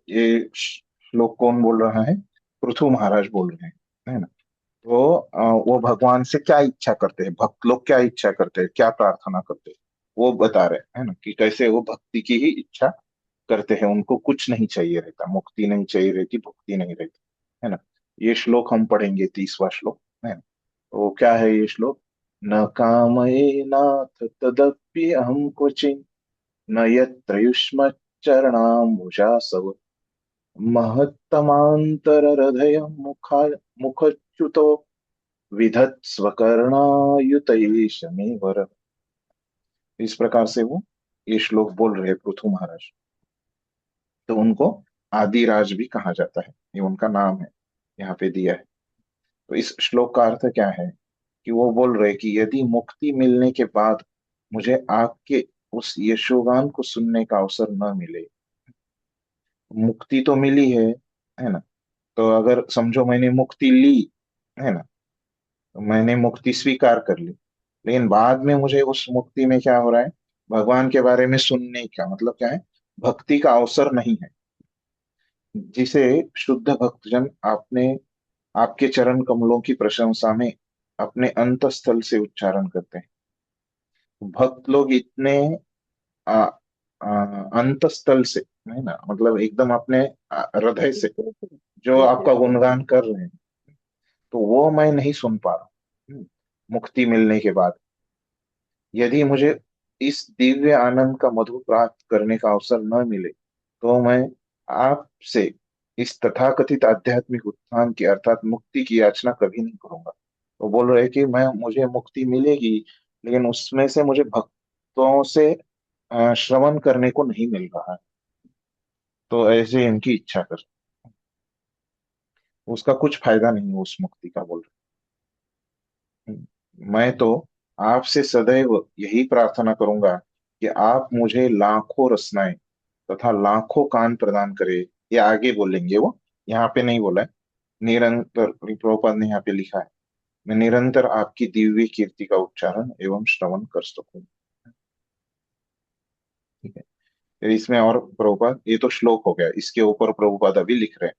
[SPEAKER 1] ये श्लोक कौन बोल रहा है? पृथु महाराज बोल रहे हैं, है ना। तो वो भगवान से क्या इच्छा करते हैं, भक्त लोग क्या इच्छा करते हैं, क्या प्रार्थना करते हैं, वो बता रहे हैं, है ना, कि कैसे वो भक्ति की ही इच्छा करते हैं। उनको कुछ नहीं चाहिए रहता, मुक्ति नहीं चाहिए रहती, भक्ति नहीं रहती, है ना। ये श्लोक हम पढ़ेंगे, 30वां श्लोक, है ना। तो क्या है ये श्लोक? न कामये नाथ तदप्य अहम क्वचिन न यत्र युष्मच्चरणाम्बुजासव महत्तमांतर हृदय मुखच्युतो विधत्स्वकर्णायुतैष मे वर। इस प्रकार से वो ये श्लोक बोल रहे पृथु महाराज। तो उनको आदिराज भी कहा जाता है, ये उनका नाम है, यहाँ पे दिया है। तो इस श्लोक का अर्थ क्या है कि वो बोल रहे कि यदि मुक्ति मिलने के बाद मुझे आपके उस यशोगान को सुनने का अवसर न मिले, मुक्ति तो मिली है ना। तो अगर समझो मैंने मुक्ति ली, है ना, तो मैंने मुक्ति स्वीकार कर ली, लेकिन बाद में मुझे उस मुक्ति में क्या हो रहा है, भगवान के बारे में सुनने का मतलब क्या है, भक्ति का अवसर नहीं है, जिसे शुद्ध भक्तजन आपने आपके चरण कमलों की प्रशंसा में अपने अंतस्थल से उच्चारण करते हैं। भक्त लोग इतने आ, अंतस्थल से, है ना, मतलब एकदम अपने हृदय से जो आपका गुणगान कर रहे हैं, तो वो मैं नहीं सुन पा रहा हूँ मुक्ति मिलने के बाद। यदि मुझे इस दिव्य आनंद का मधु प्राप्त करने का अवसर न मिले तो मैं आपसे इस तथाकथित आध्यात्मिक उत्थान की अर्थात मुक्ति की याचना कभी नहीं करूंगा। तो बोल रहे कि मैं मुझे मुक्ति मिलेगी, लेकिन उसमें से मुझे भक्तों से श्रवण करने को नहीं मिल रहा है। तो ऐसे इनकी इच्छा कर, उसका कुछ फायदा नहीं है उस मुक्ति का, बोल रहे। मैं तो आपसे सदैव यही प्रार्थना करूंगा कि आप मुझे लाखों रचनाएं तथा लाखों कान प्रदान करे। ये आगे बोलेंगे, वो यहाँ पे नहीं बोला है। निरंतर, प्रभुपाद ने यहाँ पे लिखा है, मैं निरंतर आपकी दिव्य कीर्ति का उच्चारण एवं श्रवण कर सकूं। ठीक है, फिर इसमें और प्रभुपाद, ये तो श्लोक हो गया, इसके ऊपर प्रभुपाद अभी लिख रहे हैं।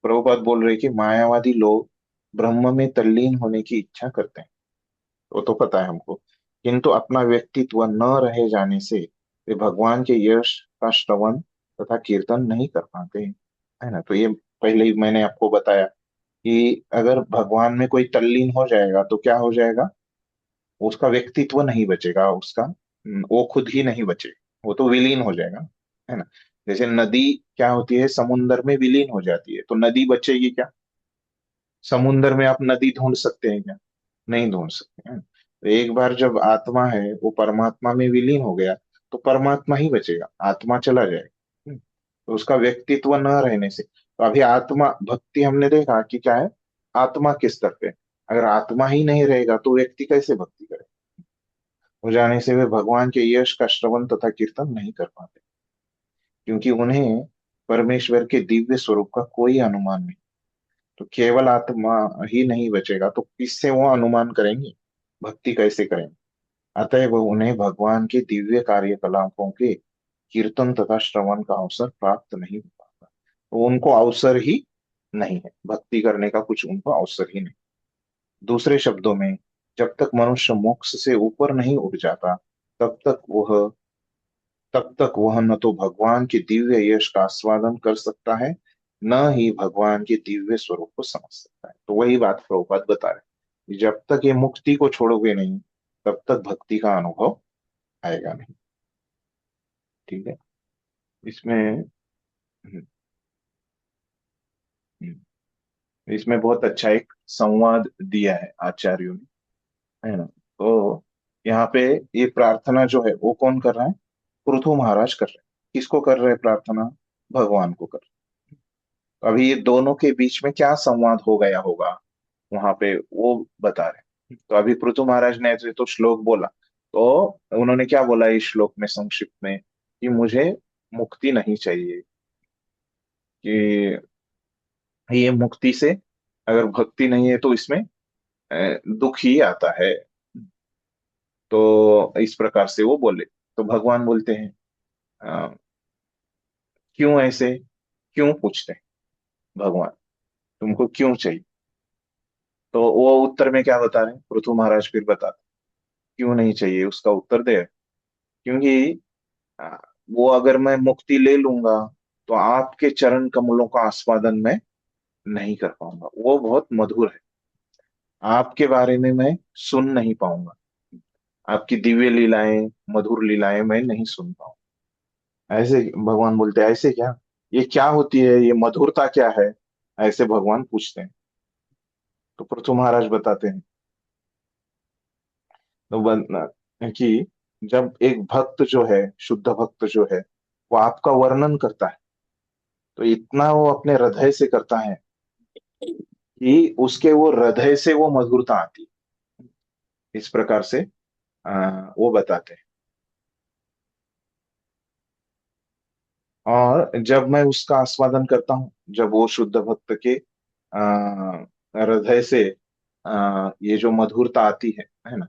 [SPEAKER 1] प्रभुपाद बोल रहे कि मायावादी लोग ब्रह्म में तल्लीन होने की इच्छा करते हैं, वो तो पता है हमको, किंतु अपना व्यक्तित्व न रहे जाने से वे भगवान के यश का श्रवण तथा कीर्तन नहीं कर पाते, है ना। तो ये पहले ही मैंने आपको बताया कि अगर भगवान में कोई तल्लीन हो जाएगा तो क्या हो जाएगा, उसका व्यक्तित्व नहीं बचेगा, उसका वो खुद ही नहीं बचे, वो तो विलीन हो जाएगा, है ना। जैसे नदी क्या होती है, समुन्द्र में विलीन हो जाती है, तो नदी बचेगी क्या? समुन्द्र में आप नदी ढूंढ सकते हैं क्या? नहीं ढूंढ सकते हैं। तो एक बार जब आत्मा है वो परमात्मा में विलीन हो गया तो परमात्मा ही बचेगा, आत्मा चला जाएगा। तो उसका व्यक्तित्व न रहने से, तो अभी आत्मा भक्ति हमने देखा कि क्या है, आत्मा के स्तर पे। अगर आत्मा ही नहीं रहेगा तो व्यक्ति कैसे भक्ति करे? हो जाने से वे भगवान के यश का श्रवण तथा कीर्तन नहीं कर पाते, क्योंकि उन्हें परमेश्वर के दिव्य स्वरूप का कोई अनुमान नहीं। तो केवल आत्मा ही नहीं बचेगा तो किससे वो अनुमान करेंगे, भक्ति कैसे करेंगे। अतएव उन्हें भगवान के दिव्य कार्यकलापों के कीर्तन तथा श्रवण का अवसर प्राप्त नहीं हो पाता। तो उनको अवसर ही नहीं है, भक्ति करने का कुछ उनको अवसर ही नहीं। दूसरे शब्दों में, जब तक मनुष्य मोक्ष से ऊपर नहीं उठ जाता तब तक वह न तो भगवान के दिव्य यश का आस्वादन कर सकता है, न ही भगवान के दिव्य स्वरूप को समझ सकता है। तो वही बात प्रभुपाद बता रहे हैं कि जब तक ये मुक्ति को छोड़ोगे नहीं, तब तक भक्ति का अनुभव आएगा नहीं। ठीक है। इसमें हम्म, इसमें बहुत अच्छा एक संवाद दिया है आचार्यों ने, है ना। तो यहाँ पे ये प्रार्थना जो है वो कौन कर रहा है, पृथु महाराज कर रहे हैं। किसको कर रहे हैं प्रार्थना, भगवान को कर रहे हैं। अभी ये दोनों के बीच में क्या संवाद हो गया होगा वहां पे वो बता रहे हैं। तो अभी पृथु महाराज ने ऐसे तो श्लोक बोला, तो उन्होंने क्या बोला इस श्लोक में संक्षिप्त में, कि मुझे मुक्ति नहीं चाहिए, कि ये मुक्ति से अगर भक्ति नहीं है तो इसमें दुख ही आता है। तो इस प्रकार से वो बोले। तो भगवान बोलते हैं अ, क्यों ऐसे, क्यों पूछते हैं भगवान, तुमको क्यों चाहिए। तो वो उत्तर में क्या बता रहे हैं, पृथु महाराज फिर बताते हैं, क्यों नहीं चाहिए उसका उत्तर दे। क्योंकि अ, वो अगर मैं मुक्ति ले लूंगा तो आपके चरण कमलों का आस्वादन मैं नहीं कर पाऊंगा, वो बहुत मधुर है, आपके बारे में मैं सुन नहीं पाऊंगा, आपकी दिव्य लीलाएं मधुर लीलाएं मैं नहीं सुन पाऊंगा। ऐसे भगवान बोलते हैं, ऐसे क्या, ये क्या होती है, ये मधुरता क्या है, ऐसे भगवान पूछते हैं। तो पृथु महाराज बताते हैं, तो कि जब एक भक्त जो है, शुद्ध भक्त जो है, वो आपका वर्णन करता है, तो इतना वो अपने हृदय से करता है कि उसके वो हृदय से वो मधुरता आती है। इस प्रकार से वो बताते हैं। और जब मैं उसका आस्वादन करता हूँ, जब वो शुद्ध भक्त के हृदय से ये जो मधुरता आती है ना,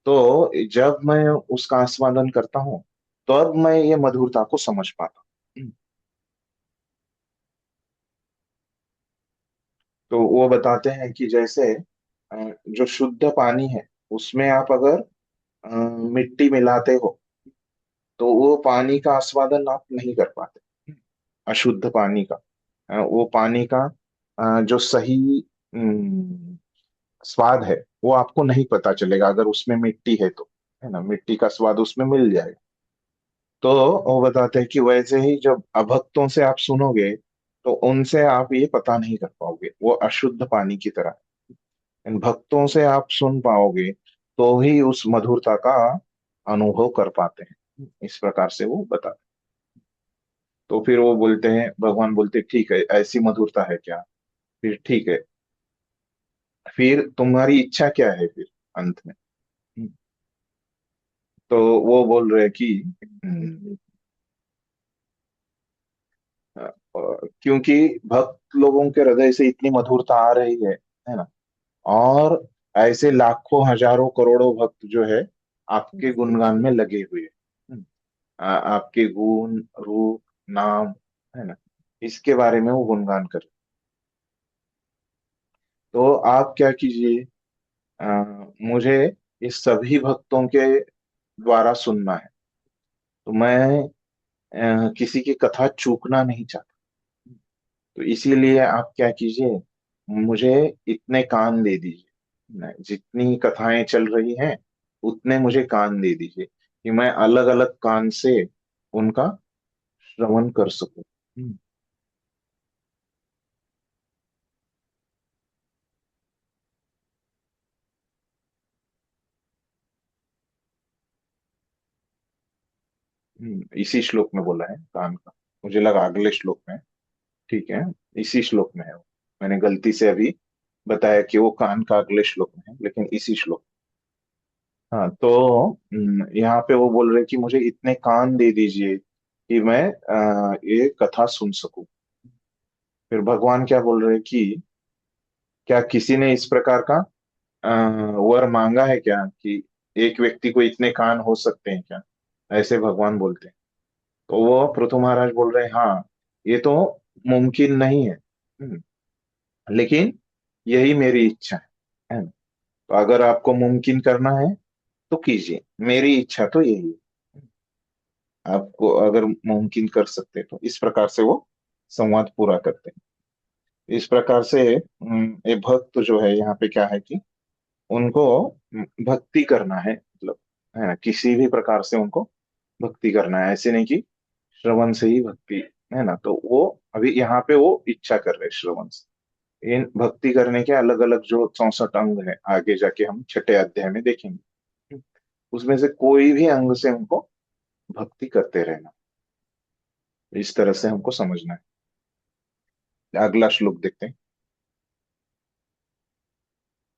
[SPEAKER 1] तो जब मैं उसका आस्वादन करता हूँ तब मैं ये मधुरता को समझ पाता हूँ। तो वो बताते हैं कि जैसे जो शुद्ध पानी है उसमें आप अगर अ, मिट्टी मिलाते हो तो वो पानी का आस्वादन आप नहीं कर पाते, अशुद्ध पानी का। वो पानी का जो सही अम, स्वाद है वो आपको नहीं पता चलेगा अगर उसमें मिट्टी है तो, है ना, मिट्टी का स्वाद उसमें मिल जाएगा। तो वो बताते हैं कि वैसे ही जब अभक्तों से आप सुनोगे तो उनसे आप ये पता नहीं कर पाओगे, वो अशुद्ध पानी की तरह है। इन भक्तों से आप सुन पाओगे तो ही उस मधुरता का अनुभव कर पाते हैं। इस प्रकार से वो बताते हैं। तो फिर वो बोलते हैं, भगवान बोलते हैं, ठीक है ऐसी मधुरता है क्या, फिर ठीक है, फिर तुम्हारी इच्छा क्या है फिर अंत में। तो वो बोल रहे हैं कि हम्म, क्योंकि भक्त लोगों के हृदय से इतनी मधुरता आ रही है ना, और ऐसे लाखों हजारों करोड़ों भक्त जो है आपके गुणगान में लगे हुए हैं। आपके गुण रूप नाम, है ना, इसके बारे में वो गुणगान कर। तो आप क्या कीजिए, मुझे इस सभी भक्तों के द्वारा सुनना है। तो मैं किसी की कथा चूकना नहीं चाहता, तो इसीलिए आप क्या कीजिए, मुझे इतने कान दे दीजिए, जितनी कथाएं चल रही हैं उतने मुझे कान दे दीजिए कि मैं अलग अलग कान से उनका श्रवण कर सकूं। इसी श्लोक में बोला है कान का, मुझे लगा अगले श्लोक में। ठीक है, इसी श्लोक में है वो। मैंने गलती से अभी बताया कि वो कान का अगले श्लोक में है, लेकिन इसी श्लोक। हाँ, तो यहाँ पे वो बोल रहे कि मुझे इतने कान दे दीजिए कि मैं ये कथा सुन सकूं। फिर भगवान क्या बोल रहे कि क्या किसी ने इस प्रकार का वर मांगा है क्या कि एक व्यक्ति को इतने कान हो सकते हैं क्या? ऐसे भगवान बोलते हैं। तो वो पृथु महाराज बोल रहे हैं, हाँ ये तो मुमकिन नहीं है, लेकिन यही मेरी इच्छा है ना? तो अगर आपको मुमकिन करना है तो कीजिए, मेरी इच्छा तो यही है। आपको अगर मुमकिन कर सकते तो इस प्रकार से वो संवाद पूरा करते हैं। इस प्रकार से ये भक्त जो है यहाँ पे क्या है कि उनको भक्ति करना है, मतलब है ना, किसी भी प्रकार से उनको भक्ति करना है, ऐसे नहीं कि श्रवण से ही भक्ति, है ना। तो वो अभी यहाँ पे वो इच्छा कर रहे हैं श्रवण से। इन भक्ति करने के अलग अलग जो 64 अंग है, आगे जाके हम छठे अध्याय में देखेंगे, उसमें से कोई भी अंग से हमको भक्ति करते रहना, इस तरह से हमको समझना है। अगला श्लोक देखते हैं।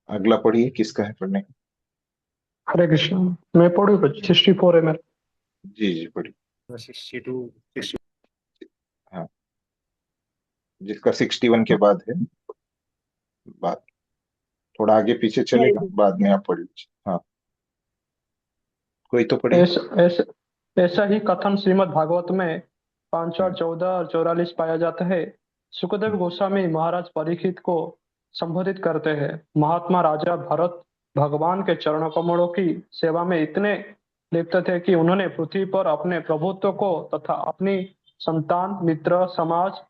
[SPEAKER 1] अगला पढ़िए, किसका है पढ़ने का?
[SPEAKER 11] हरे कृष्ण। मैं पढ़ू कुछ 64 है मेरा।
[SPEAKER 1] जी जी पढ़िए।
[SPEAKER 12] 62
[SPEAKER 1] हाँ, जिसका 61 के बाद है, बाद थोड़ा आगे पीछे चलेगा, बाद में आप पढ़िए। हाँ, कोई तो पढ़िए।
[SPEAKER 11] ऐसा ऐसा ऐसा ही कथन श्रीमद् भागवत में 514 और 44 पाया जाता है। सुखदेव गोस्वामी महाराज परीक्षित को संबोधित करते हैं। महात्मा राजा भरत भगवान के चरण कमलों की सेवा में इतने लिप्त थे कि उन्होंने पृथ्वी पर अपने प्रभुत्व को तथा अपनी संतान, मित्र, समाज,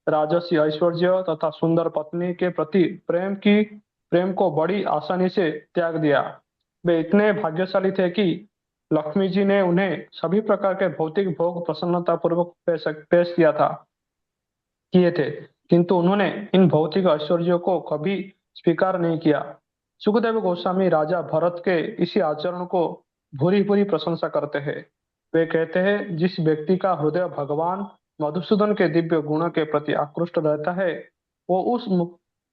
[SPEAKER 11] राजसी ऐश्वर्य तथा सुंदर पत्नी के प्रति प्रेम को बड़ी आसानी से त्याग दिया। वे इतने भाग्यशाली थे कि लक्ष्मी जी ने उन्हें सभी प्रकार के भौतिक भोग प्रसन्नता पूर्वक पेश किए थे, किंतु उन्होंने इन भौतिक ऐश्वर्यों को कभी स्वीकार नहीं किया। सुखदेव गोस्वामी राजा भरत के इसी आचरण को भूरी भूरी प्रशंसा करते हैं। वे कहते हैं, जिस व्यक्ति का हृदय भगवान मधुसूदन के दिव्य गुणों के प्रति आकृष्ट रहता है, वो उस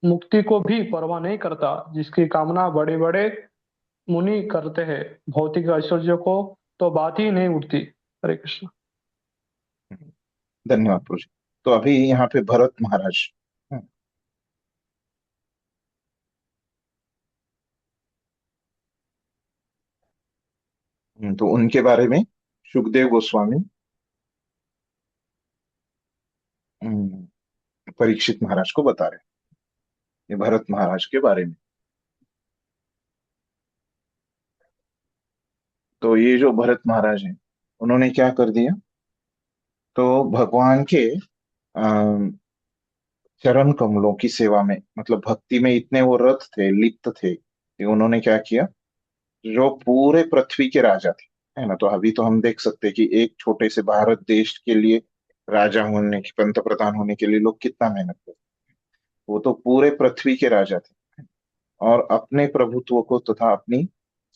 [SPEAKER 11] मुक्ति को भी परवाह नहीं करता जिसकी कामना बड़े बड़े मुनि करते हैं। भौतिक ऐश्वर्य को तो बात ही नहीं उठती। हरे कृष्ण।
[SPEAKER 1] धन्यवाद प्रभु जी। तो अभी यहाँ पे भरत महाराज, तो उनके बारे में सुखदेव गोस्वामी परीक्षित महाराज को बता रहे हैं, ये भरत महाराज के बारे में। तो ये जो भरत महाराज हैं, उन्होंने क्या कर दिया, तो भगवान के चरण कमलों की सेवा में, मतलब भक्ति में इतने वो रत थे, लिप्त थे कि उन्होंने क्या किया, जो पूरे पृथ्वी के राजा थे, है ना। तो अभी तो हम देख सकते हैं कि एक छोटे से भारत देश के लिए राजा होने की, पंत प्रधान होने के लिए लोग कितना मेहनत करते, वो तो पूरे पृथ्वी के राजा थे, और अपने प्रभुत्व को तथा अपनी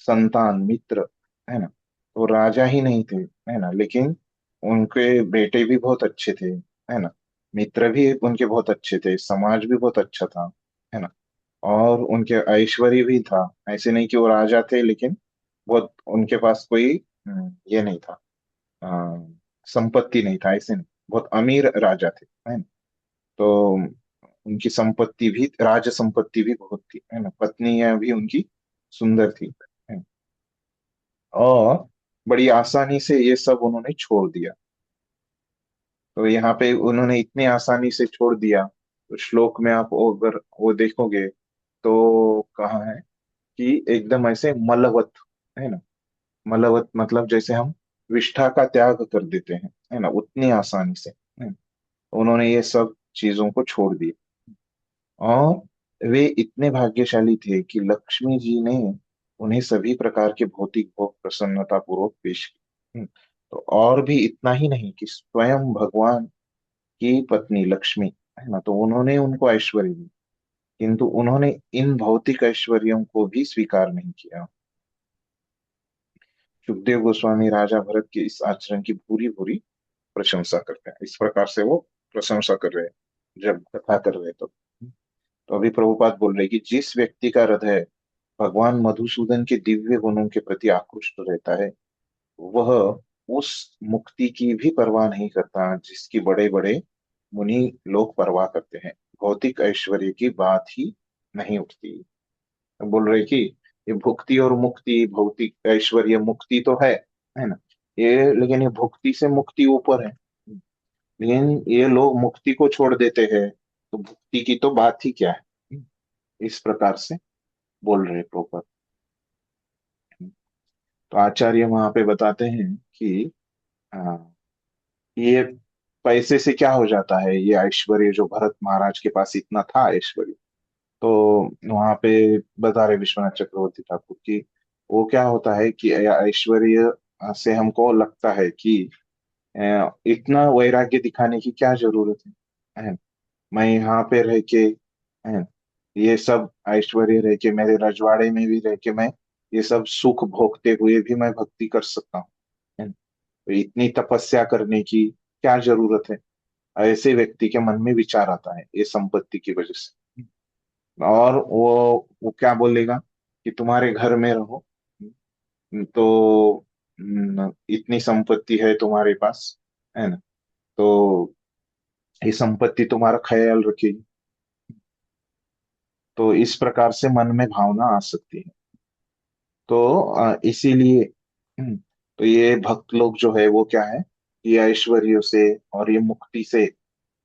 [SPEAKER 1] संतान, मित्र, है ना, तो राजा ही नहीं थे, है ना, लेकिन उनके बेटे भी बहुत अच्छे थे, है ना, मित्र भी उनके बहुत अच्छे थे, समाज भी बहुत अच्छा था, है ना, और उनके ऐश्वर्य भी था। ऐसे नहीं कि वो राजा थे लेकिन बहुत उनके पास कोई ये नहीं था, अ, संपत्ति नहीं था, ऐसे नहीं, बहुत अमीर राजा थे, है ना। तो उनकी संपत्ति भी, राज संपत्ति भी बहुत थी, है ना, पत्नियां भी उनकी सुंदर थी, है ना? और बड़ी आसानी से ये सब उन्होंने छोड़ दिया। तो यहाँ पे उन्होंने इतनी आसानी से छोड़ दिया, तो श्लोक में आप अगर वो देखोगे तो कहा है कि एकदम ऐसे मलवत, है ना, मलवत मतलब जैसे हम विष्ठा का त्याग कर देते हैं, है ना, उतनी आसानी से, है ना? उन्होंने ये सब चीजों को छोड़ दिया, और वे इतने भाग्यशाली थे कि लक्ष्मी जी ने उन्हें सभी प्रकार के भौतिक भोग प्रसन्नता पूर्वक पेश किए। तो और भी इतना ही नहीं कि स्वयं भगवान की पत्नी लक्ष्मी, है ना, तो उन्होंने उनको ऐश्वर्य दी, किंतु उन्होंने इन भौतिक ऐश्वर्यों को भी स्वीकार नहीं किया। सुखदेव गोस्वामी राजा भरत के इस आचरण की पूरी पूरी प्रशंसा करते हैं। इस प्रकार से वो प्रशंसा कर रहे हैं जब कथा कर रहे हैं। तो अभी प्रभुपाद बोल रहे कि जिस व्यक्ति का हृदय भगवान मधुसूदन के दिव्य गुणों के प्रति आकृष्ट रहता है, वह उस मुक्ति की भी परवाह नहीं करता जिसकी बड़े बड़े मुनि लोग परवाह करते हैं। भौतिक ऐश्वर्य की बात ही नहीं उठती। तो बोल रहे कि ये भुक्ति और मुक्ति, भौतिक ऐश्वर्य मुक्ति तो है ना, ये लेकिन ये भुक्ति से मुक्ति ऊपर है। लेकिन ये लोग मुक्ति को छोड़ देते हैं, तो भुक्ति की तो बात ही क्या है। इस प्रकार से बोल रहे प्रॉपर। तो आचार्य वहां पे बताते हैं कि ये पैसे से क्या हो जाता है, ये ऐश्वर्य जो भरत महाराज के पास इतना था ऐश्वर्य, तो वहां पे बता रहे विश्वनाथ चक्रवर्ती ठाकुर की, वो क्या होता है कि ऐश्वर्य से हमको लगता है कि इतना वैराग्य दिखाने की क्या जरूरत है। मैं यहाँ पे रह के, है, ये सब ऐश्वर्य रह के, मेरे रजवाड़े में भी रह के मैं ये सब सुख भोगते हुए भी मैं भक्ति कर सकता हूँ, है ना? तो इतनी तपस्या करने की क्या जरूरत है। ऐसे व्यक्ति के मन में विचार आता है ये संपत्ति की वजह से। और वो क्या बोलेगा कि तुम्हारे घर में रहो, तो इतनी संपत्ति है तुम्हारे पास, है ना, तो ये संपत्ति तुम्हारा ख्याल रखेगी। तो इस प्रकार से मन में भावना आ सकती है। तो इसीलिए तो ये भक्त लोग जो है वो क्या है, ये ऐश्वर्य से और ये मुक्ति से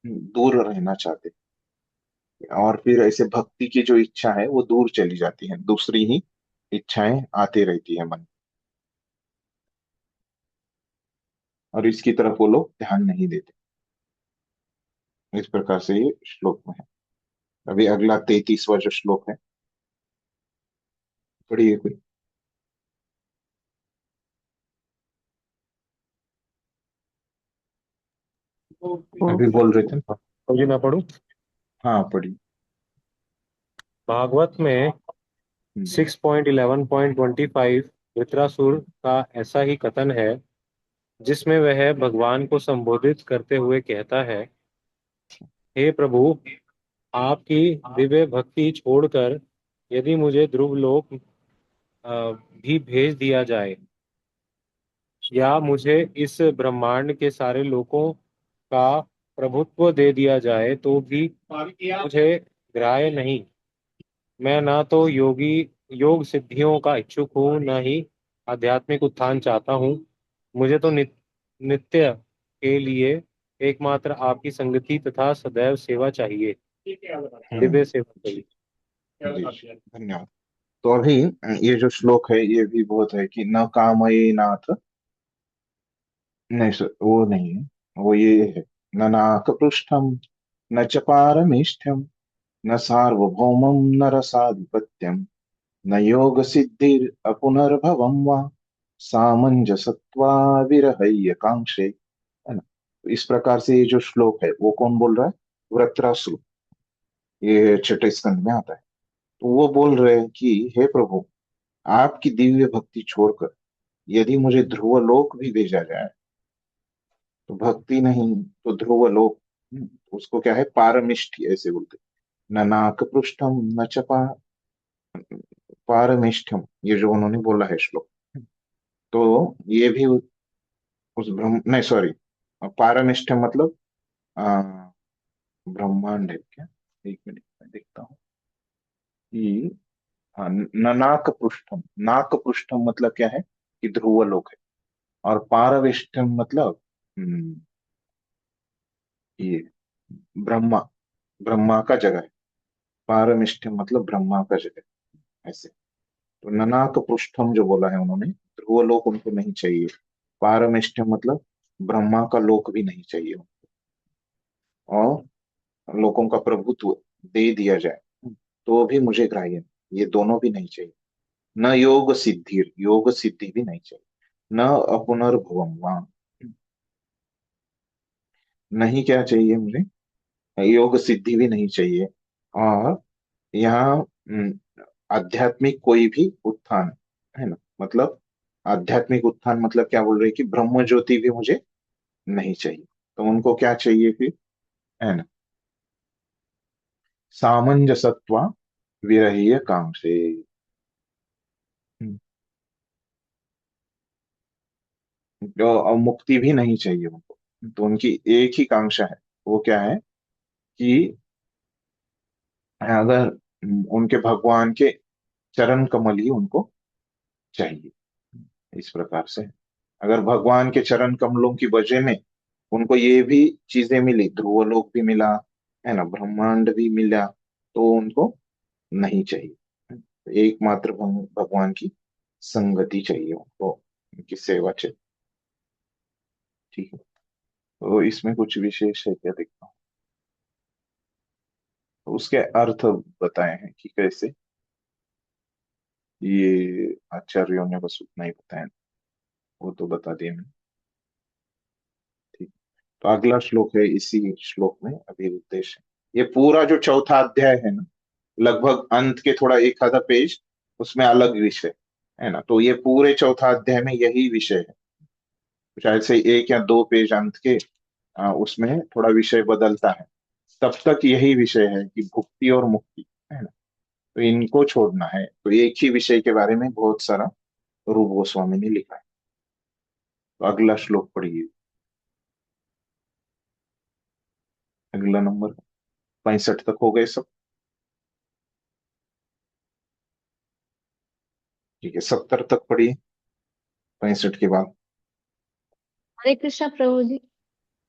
[SPEAKER 1] दूर रहना चाहते हैं। और फिर ऐसे भक्ति की जो इच्छा है वो दूर चली जाती है, दूसरी ही इच्छाएं आती रहती है मन, और इसकी तरफ वो लोग ध्यान नहीं देते। इस प्रकार से ये श्लोक में है। अभी अगला 33वां जो श्लोक है, पढ़िए कोई। अभी बोल रहे थे ना।
[SPEAKER 12] तो जी मैं पढ़ूं।
[SPEAKER 1] हाँ पढ़िए।
[SPEAKER 12] भागवत में 6.11.25 वृत्रासुर का ऐसा ही कथन है, जिसमें वह भगवान को संबोधित करते हुए कहता है, हे प्रभु, आपकी दिव्य भक्ति छोड़कर यदि मुझे ध्रुवलोक भी भेज दिया जाए, या मुझे इस ब्रह्मांड के सारे लोकों का प्रभुत्व दे दिया जाए, तो भी मुझे ग्राह्य नहीं। मैं ना तो योग सिद्धियों का इच्छुक हूँ, न ही आध्यात्मिक उत्थान चाहता हूँ। मुझे तो नित्य के लिए एकमात्र आपकी संगति तथा सदैव सेवा चाहिए, दिव्य सेवा चाहिए।
[SPEAKER 1] जी धन्यवाद। तो अभी ये जो श्लोक है ये भी बहुत है कि न कामये नाथ, नहीं सर वो नहीं है, वो ये है, न नाक पृष्ठम न च पारमेष्ठ्यम न सार्वभौमम न रसाधिपत्यम न योग सिद्धिर अपुनर्भवम वा सामंजसत्वा विरहय्य कांक्षे, है ना। तो इस प्रकार से ये जो श्लोक है वो कौन बोल रहा है, वृत्रासुर, ये छठे स्कंद में आता है। तो वो बोल रहे हैं कि हे प्रभु, आपकी दिव्य भक्ति छोड़कर यदि मुझे ध्रुव लोक भी भेजा जाए, तो भक्ति नहीं तो ध्रुव लोक, उसको क्या है, पारमिष्ठ ऐसे बोलते, न नाक पृष्ठम न चपा पारमिष्ठम, ये जो उन्होंने बोला है श्लोक, तो ये भी उस ब्रह्म नहीं सॉरी, पारमिष्ठम मतलब आ, ब्रह्मांड है क्या, एक मिनट मैं देखता हूँ कि हाँ, न नाक पृष्ठम, नाक पृष्ठम मतलब क्या है कि ध्रुव लोक है, और पारविष्ठम मतलब ये ब्रह्मा, ब्रह्मा का जगह है। पारमिष्ठम मतलब ब्रह्मा का जगह, ऐसे। तो ननाक पृष्ठम जो बोला है उन्होंने, ध्रुव लोक उनको नहीं चाहिए। पारमिष्ठम मतलब ब्रह्मा का लोक भी नहीं चाहिए उनको, और लोकों का प्रभुत्व दे दिया जाए तो भी मुझे ग्राह्य नहीं, ये दोनों भी नहीं चाहिए। न योग सिद्धि, योग सिद्धि भी नहीं चाहिए, न अपुनर्भवम वहां, नहीं क्या चाहिए मुझे, योग सिद्धि भी नहीं चाहिए। और यहाँ आध्यात्मिक कोई भी उत्थान, है ना, मतलब आध्यात्मिक उत्थान मतलब क्या बोल रहे हैं कि ब्रह्म ज्योति भी मुझे नहीं चाहिए। तो उनको क्या चाहिए फिर, है ना, सामंजसत्वा विरहीय काम से। तो अब मुक्ति भी नहीं चाहिए उनको, तो उनकी एक ही कांक्षा है, वो क्या है कि अगर उनके भगवान के चरण कमल ही उनको चाहिए। इस प्रकार से अगर भगवान के चरण कमलों की वजह में उनको ये भी चीजें मिली, ध्रुवलोक भी मिला है ना, ब्रह्मांड भी मिला, तो उनको नहीं चाहिए। एकमात्र भगवान की संगति चाहिए उनको, उनकी सेवा चाहिए। ठीक है, तो इसमें कुछ विशेष है क्या, देखता हूँ। तो उसके अर्थ बताए हैं कि कैसे, ये आचार्यों ने बस उतना ही बताया, वो तो बता दिए मैंने। ठीक, तो अगला श्लोक है, इसी श्लोक में अभी उद्देश्य है। ये पूरा जो चौथा अध्याय है ना, लगभग अंत के थोड़ा एक आधा पेज उसमें अलग विषय है ना, तो ये पूरे चौथा अध्याय में यही विषय है। शायद से एक या दो पेज अंत के उसमें थोड़ा विषय बदलता है, तब तक यही विषय है कि भुक्ति और मुक्ति है ना, तो इनको छोड़ना है। तो एक ही विषय के बारे में बहुत सारा रूप गोस्वामी ने लिखा है। तो अगला श्लोक पढ़िए, अगला नंबर 65 तक हो गए सब। ठीक है, 70 तक पढ़िए, 65 के बाद।
[SPEAKER 13] हरे कृष्णा प्रभु जी।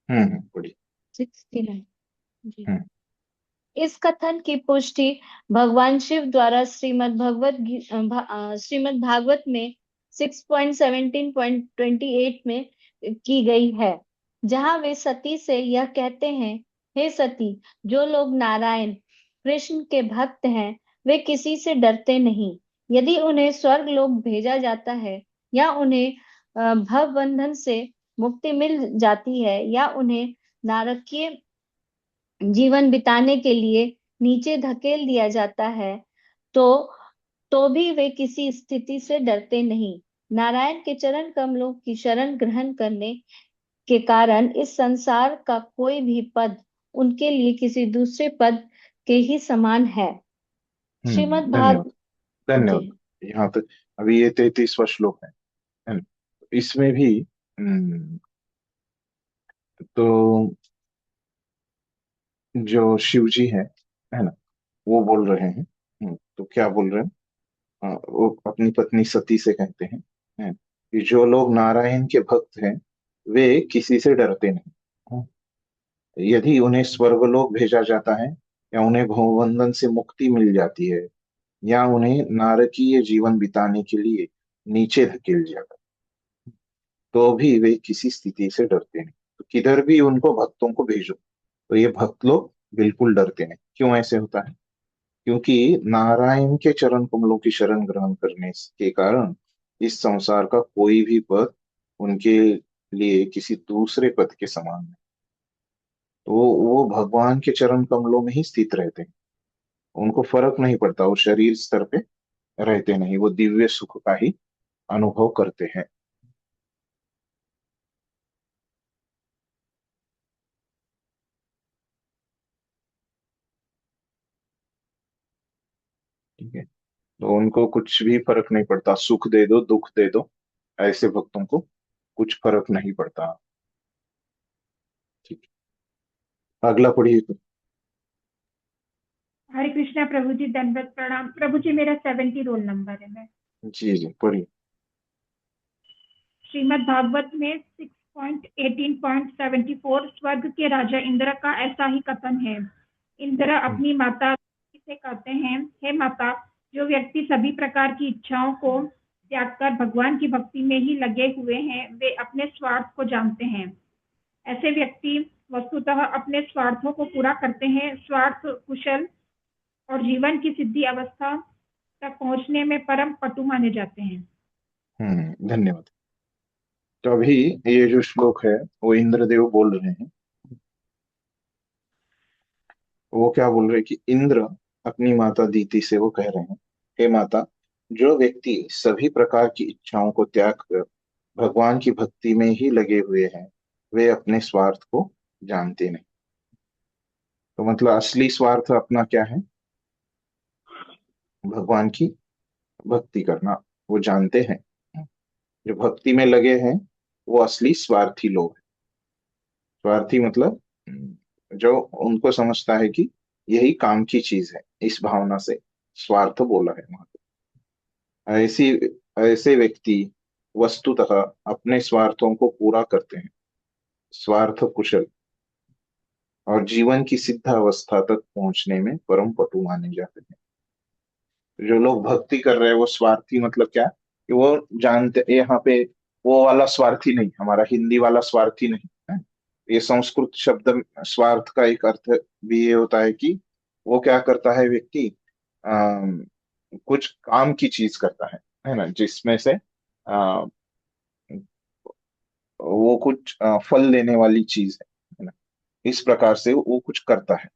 [SPEAKER 1] पढ़िए।
[SPEAKER 13] 69 जी।
[SPEAKER 1] हम्म
[SPEAKER 13] इस कथन की पुष्टि भगवान शिव द्वारा श्रीमद् भागवत में 6.17.28 में की गई है, जहां वे सती से यह कहते हैं, हे सती, जो लोग नारायण कृष्ण के भक्त हैं वे किसी से डरते नहीं। यदि उन्हें स्वर्ग लोक भेजा जाता है या उन्हें भव बंधन से मुक्ति मिल जाती है या उन्हें नारकीय जीवन बिताने के लिए नीचे धकेल दिया जाता है, तो भी वे किसी स्थिति से डरते नहीं। नारायण के चरण कमलों की शरण ग्रहण करने के कारण इस संसार का कोई भी पद उनके लिए किसी दूसरे पद के ही समान है। श्रीमद्
[SPEAKER 1] धन्यवाद,
[SPEAKER 13] भाग
[SPEAKER 1] धन्यवाद।
[SPEAKER 13] जी।
[SPEAKER 1] यहाँ तक अभी ये 33वां श्लोक है ना? इसमें भी तो जो शिव जी है ना, वो बोल रहे हैं। तो क्या बोल रहे हैं, वो अपनी पत्नी सती से कहते हैं कि जो लोग नारायण के भक्त हैं वे किसी से डरते नहीं। यदि उन्हें स्वर्गलोक भेजा जाता है या उन्हें भवबंधन से मुक्ति मिल जाती है या उन्हें नारकीय जीवन बिताने के लिए नीचे धकेल जाता है, तो भी वे किसी स्थिति से डरते नहीं। तो किधर भी उनको भक्तों को भेजो तो ये भक्त लोग बिल्कुल डरते नहीं। क्यों ऐसे होता है? क्योंकि नारायण के चरण कमलों की शरण ग्रहण करने के कारण इस संसार का कोई भी पद उनके लिए किसी दूसरे पद के समान नहीं। तो वो भगवान के चरण कमलों में ही स्थित रहते हैं, उनको फर्क नहीं पड़ता, वो शरीर स्तर पे रहते नहीं, वो दिव्य सुख का ही अनुभव करते हैं। ठीक है, तो उनको कुछ भी फर्क नहीं पड़ता, सुख दे दो दुख दे दो, ऐसे भक्तों को कुछ फर्क नहीं पड़ता। ठीक है, अगला पढ़िए तो।
[SPEAKER 4] हरे कृष्णा प्रभु जी, दंडवत प्रणाम प्रभु जी, मेरा 70 रोल नंबर है। मैं
[SPEAKER 1] जी जी पढ़िए।
[SPEAKER 4] श्रीमद् भागवत में 6.18.74 स्वर्ग के राजा इंद्र का ऐसा ही कथन है। इंद्र अपनी माता से कहते हैं, हे माता, जो व्यक्ति सभी प्रकार की इच्छाओं को त्याग कर भगवान की भक्ति में ही लगे हुए हैं वे अपने स्वार्थ को जानते हैं। ऐसे व्यक्ति वस्तुतः अपने स्वार्थों को पूरा करते हैं, स्वार्थ कुशल और जीवन की सिद्धि अवस्था तक पहुंचने में परम पटु माने जाते हैं।
[SPEAKER 1] धन्यवाद। तो अभी ये जो श्लोक है वो इंद्रदेव बोल रहे हैं। वो क्या बोल रहे हैं कि इंद्र अपनी माता दीति से वो कह रहे हैं, हे माता, जो व्यक्ति सभी प्रकार की इच्छाओं को त्याग कर भगवान की भक्ति में ही लगे हुए हैं वे अपने स्वार्थ को जानते नहीं। तो मतलब असली स्वार्थ अपना क्या है? भगवान की भक्ति करना, वो जानते हैं। जो भक्ति में लगे हैं वो असली स्वार्थी लोग हैं। स्वार्थी मतलब जो उनको समझता है कि यही काम की चीज है। इस भावना से स्वार्थ बोला है वहां पे। ऐसी ऐसे व्यक्ति वस्तुतः अपने स्वार्थों को पूरा करते हैं, स्वार्थ कुशल, और जीवन की सिद्धावस्था तक पहुंचने में परम पटु माने जाते हैं। जो लोग भक्ति कर रहे हैं वो स्वार्थी मतलब क्या, कि वो जानते यहाँ पे वो वाला स्वार्थी नहीं, हमारा हिंदी वाला स्वार्थी नहीं है। ये संस्कृत शब्द स्वार्थ का एक अर्थ भी ये होता है कि वो क्या करता है व्यक्ति, अम, कुछ काम की चीज करता है ना, जिसमें से वो कुछ फल देने वाली चीज है ना, इस प्रकार से वो कुछ करता है।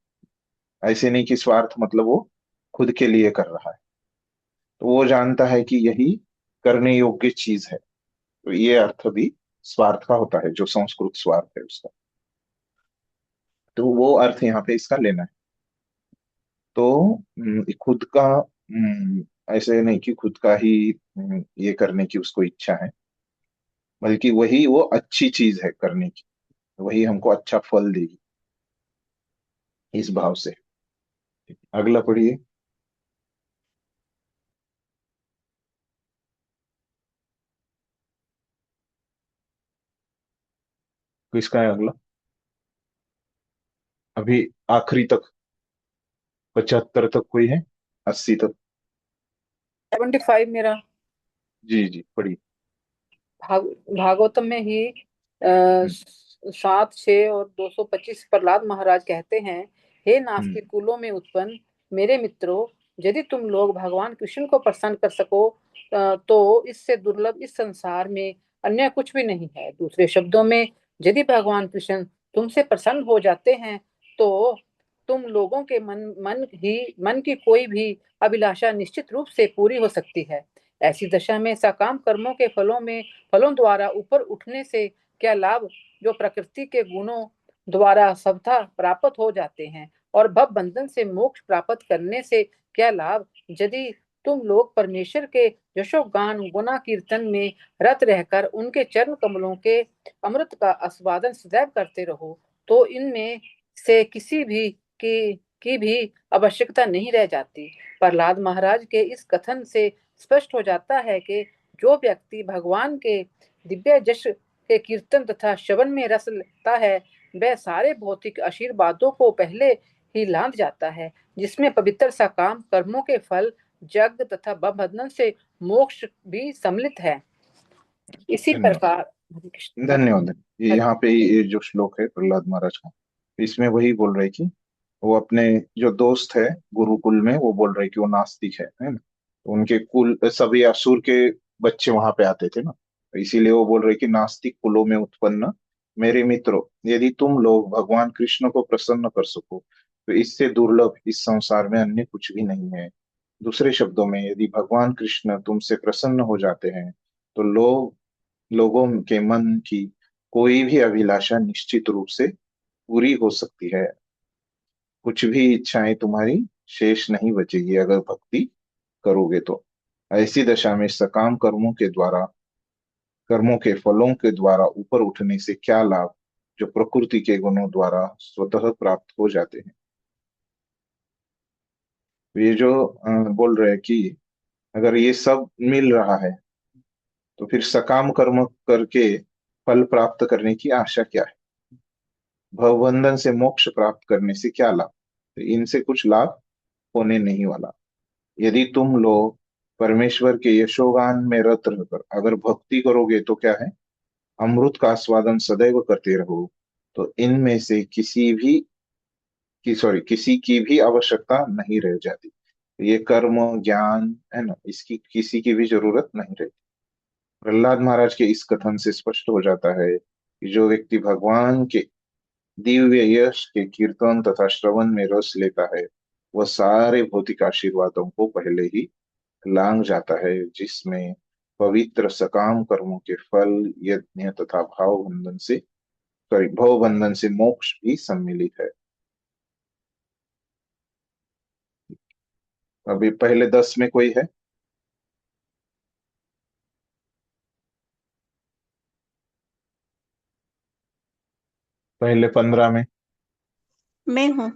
[SPEAKER 1] ऐसे नहीं कि स्वार्थ मतलब वो खुद के लिए कर रहा है, तो वो जानता है कि यही करने योग्य चीज है। तो ये अर्थ भी स्वार्थ का होता है, जो संस्कृत स्वार्थ है उसका। तो वो अर्थ यहाँ पे इसका लेना है। तो खुद का ऐसे नहीं कि खुद का ही ये करने की उसको इच्छा है, बल्कि वही वो अच्छी चीज है करने की, वही हमको अच्छा फल देगी, इस भाव से। अगला पढ़िए। किसका है अगला? अभी आखिरी तक 75 तक कोई है? 80 तक?
[SPEAKER 14] 75 मेरा।
[SPEAKER 1] जी जी पढ़िए।
[SPEAKER 14] भागवतम में ही 7, 6 और 225 प्रहलाद महाराज कहते हैं, हे नास्तिक कुलों में उत्पन्न मेरे मित्रों, यदि तुम लोग भगवान कृष्ण को प्रसन्न कर सको तो इससे दुर्लभ इस संसार में अन्य कुछ भी नहीं है। दूसरे शब्दों में, यदि भगवान कृष्ण तुमसे प्रसन्न हो जाते हैं तो तुम लोगों के मन की कोई भी अभिलाषा निश्चित रूप से पूरी हो सकती है। ऐसी दशा में सकाम कर्मों के फलों द्वारा ऊपर उठने से क्या लाभ, जो प्रकृति के गुणों द्वारा सबथा प्राप्त हो जाते हैं, और भव बंधन से मोक्ष प्राप्त करने से क्या लाभ, यदि तुम लोग परमेश्वर के यशोगान गुना कीर्तन में रत रहकर उनके चरण कमलों के अमृत का आस्वादन सदैव करते रहो, तो इनमें से किसी भी की भी आवश्यकता नहीं रह जाती। प्रहलाद महाराज के इस कथन से स्पष्ट हो जाता है कि जो व्यक्ति भगवान के दिव्य जश के कीर्तन तथा श्रवण में रस लेता है, वह सारे भौतिक आशीर्वादों को पहले ही लांघ जाता है, जिसमें पवित्र सकाम कर्मों के फल, जग तथा बंधन से मोक्ष भी सम्मिलित है। इसी प्रकार
[SPEAKER 1] धन्यवाद। यहाँ पे ये जो श्लोक है प्रहलाद महाराज का, इसमें वही बोल रहे कि वो अपने जो दोस्त है गुरुकुल में, वो बोल रहे कि वो नास्तिक है ना। तो उनके कुल सभी असुर के बच्चे वहां पे आते थे ना, तो इसीलिए वो बोल रहे कि नास्तिक कुलों में उत्पन्न मेरे मित्रों, यदि तुम लोग भगवान कृष्ण को प्रसन्न कर सको तो इससे दुर्लभ इस संसार में अन्य कुछ भी नहीं है। दूसरे शब्दों में, यदि भगवान कृष्ण तुमसे प्रसन्न हो जाते हैं तो लोगों के मन की कोई भी अभिलाषा निश्चित रूप से पूरी हो सकती है। कुछ भी इच्छाएं तुम्हारी शेष नहीं बचेगी अगर भक्ति करोगे तो। ऐसी दशा में सकाम कर्मों के फलों के द्वारा ऊपर उठने से क्या लाभ, जो प्रकृति के गुणों द्वारा स्वतः प्राप्त हो जाते हैं। ये जो बोल रहे हैं कि अगर ये सब मिल रहा है तो फिर सकाम कर्म करके फल प्राप्त करने की आशा क्या है? भवबंधन से मोक्ष प्राप्त करने से क्या लाभ? तो इनसे कुछ लाभ होने नहीं वाला। यदि तुम लोग परमेश्वर के यशोगान में रत रहकर अगर भक्ति करोगे तो क्या है, अमृत का आस्वादन सदैव करते रहो, तो इनमें से किसी की भी आवश्यकता नहीं रह जाती। ये कर्म ज्ञान है ना, इसकी किसी की भी जरूरत नहीं रहती। प्रहलाद महाराज के इस कथन से स्पष्ट हो जाता है कि जो व्यक्ति भगवान के दिव्य यश के कीर्तन तथा श्रवण में रस लेता है, वह सारे भौतिक आशीर्वादों को पहले ही लांघ जाता है, जिसमें पवित्र सकाम कर्मों के फल, यज्ञ तथा भव बंधन से मोक्ष भी सम्मिलित है। अभी पहले 10 में कोई है? पहले 15 में?
[SPEAKER 15] मैं हूँ।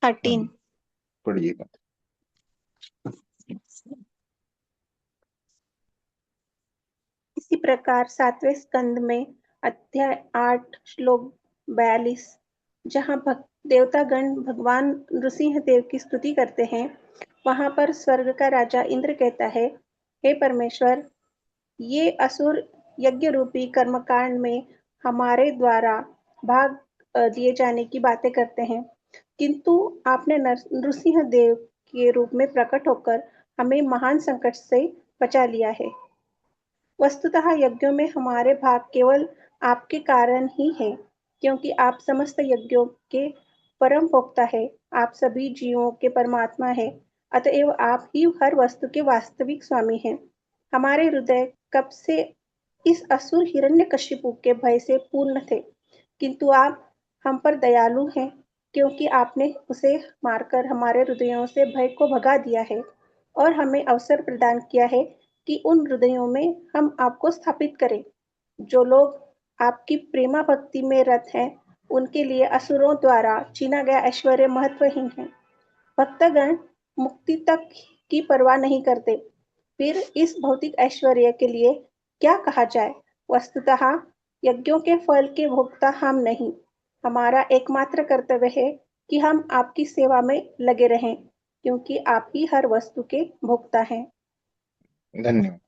[SPEAKER 8] 13।
[SPEAKER 1] पढ़िएगा।
[SPEAKER 15] इसी प्रकार 7वें स्कंद में अध्याय 8 श्लोक 42, जहाँ देवतागण भगवान नृसिंह देव की स्तुति करते हैं, वहां पर स्वर्ग का राजा इंद्र कहता है, हे परमेश्वर, ये असुर यज्ञ रूपी कर्मकांड में हमारे द्वारा भाग दिए जाने की बातें करते हैं, किंतु आपने नृसिंह देव के रूप में प्रकट होकर हमें महान संकट से बचा लिया है। वस्तुतः यज्ञों में हमारे भाग केवल आपके कारण ही है, क्योंकि आप समस्त यज्ञों के परम भोक्ता है, आप सभी जीवों के परमात्मा है, अतएव आप ही हर वस्तु के वास्तविक स्वामी हैं। हमारे हृदय कब से इस असुर हिरण्यकशिपु के भय से पूर्ण थे, किंतु आप हम पर दयालु हैं, क्योंकि आपने उसे मारकर हमारे हृदयों से भय को भगा दिया है और हमें अवसर प्रदान किया है कि उन हृदयों में हम आपको स्थापित करें। जो लोग आपकी प्रेमा भक्ति में रत हैं, उनके लिए असुरों द्वारा छीना गया ऐश्वर्य महत्वहीन है। भक्तगण मुक्ति तक की परवाह नहीं करते, फिर इस भौतिक ऐश्वर्य के लिए क्या कहा जाए। वस्तुतः यज्ञों के फल के भोक्ता हम नहीं, हमारा एकमात्र कर्तव्य है कि हम आपकी सेवा में लगे रहें, क्योंकि आप ही हर वस्तु के भोक्ता हैं।
[SPEAKER 1] धन्यवाद।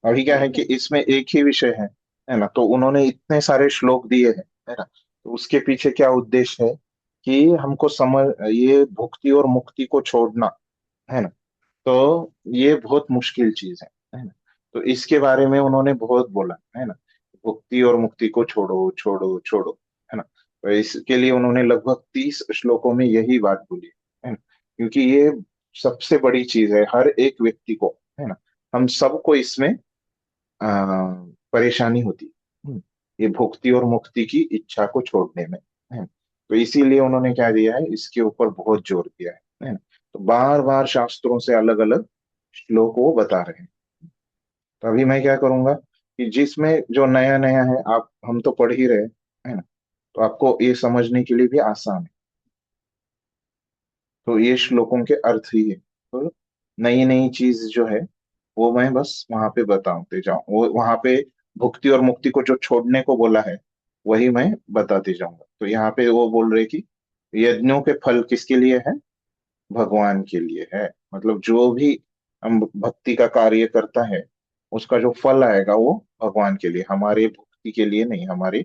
[SPEAKER 1] अभी क्या है कि इसमें एक ही विषय है ना, तो उन्होंने इतने सारे श्लोक दिए हैं, है ना, तो उसके पीछे क्या उद्देश्य है कि हमको समझ, ये भुक्ति और मुक्ति को छोड़ना, है ना, तो ये बहुत मुश्किल चीज है ना, तो इसके बारे में उन्होंने बहुत बोला, है ना, भुक्ति और मुक्ति को छोड़ो छोड़ो छोड़ो, है ना, तो इसके लिए उन्होंने लगभग 30 श्लोकों में यही बात बोली है ना, क्योंकि ये सबसे बड़ी चीज है हर एक व्यक्ति को, है ना, हम सबको इसमें परेशानी होती है, ये भुक्ति और मुक्ति की इच्छा को छोड़ने में, है। तो इसीलिए उन्होंने क्या दिया है, इसके ऊपर बहुत जोर दिया है ना, तो बार बार शास्त्रों से अलग अलग श्लोक वो बता रहे हैं। तो अभी मैं क्या करूंगा कि जिसमें जो नया नया है, आप हम तो पढ़ ही रहे, है ना, तो आपको ये समझने के लिए भी आसान है, तो ये श्लोकों के अर्थ ही है, तो नई नई चीज जो है वो मैं बस वहां पे बताते जाऊं, वो वहां पे भुक्ति और मुक्ति को जो छोड़ने को बोला है वही मैं बताते जाऊंगा। तो यहाँ पे वो बोल रहे कि यज्ञों के फल किसके लिए है, भगवान के लिए है, मतलब जो भी हम भक्ति का कार्य करता है उसका जो फल आएगा वो भगवान के लिए, हमारे भक्ति के लिए नहीं, हमारी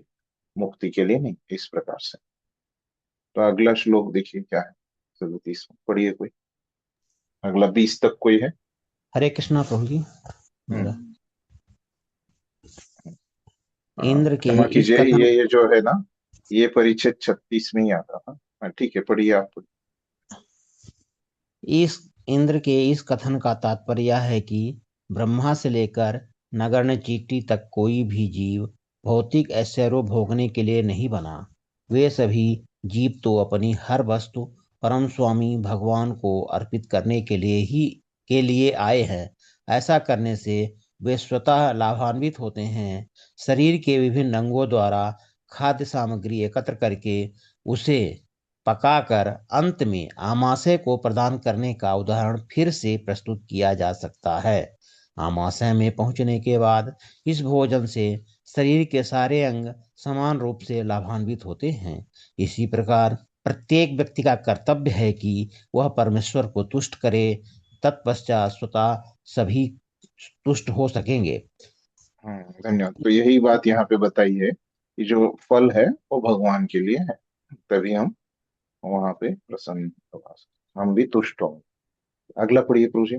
[SPEAKER 1] मुक्ति के लिए नहीं, इस प्रकार से। तो अगला श्लोक देखिए क्या है, 37 पढ़िए कोई, अगला 20 तक कोई है।
[SPEAKER 10] हरे कृष्णा प्रभु जी। इंद्र के
[SPEAKER 1] क्षमा
[SPEAKER 10] इस
[SPEAKER 1] कीजिए,
[SPEAKER 10] कथन
[SPEAKER 1] ये जो है ना, ये परिच्छेद 36 में ही आता था। ठीक है, पढ़िए आप।
[SPEAKER 10] इस इंद्र के इस कथन का तात्पर्य यह है कि ब्रह्मा से लेकर नगण्य चींटी तक कोई भी जीव भौतिक ऐश्वर्य भोगने के लिए नहीं बना। वे सभी जीव तो अपनी हर वस्तु परम स्वामी भगवान को अर्पित करने के लिए आए हैं। ऐसा करने से वे स्वतः लाभान्वित होते हैं। शरीर के विभिन्न अंगों द्वारा खाद्य सामग्री एकत्र करके उसे पकाकर अंत में आमाशय को प्रदान करने का उदाहरण फिर से प्रस्तुत किया जा सकता है। आमाशय में पहुंचने के बाद इस भोजन से शरीर के सारे अंग समान रूप से लाभान्वित होते हैं। इसी प्रकार प्रत्येक व्यक्ति का कर्तव्य है कि वह परमेश्वर को तुष्ट करे, तत्पश्चात स्वतः सभी तुष्ट हो सकेंगे।
[SPEAKER 1] धन्यवाद। तो यही बात यहाँ पे बताई है कि जो फल है वो भगवान के लिए है, तभी हम वहां पे प्रसन्न होगा, हम भी तुष्ट होंगे। अगला पढ़िए प्रभु जी।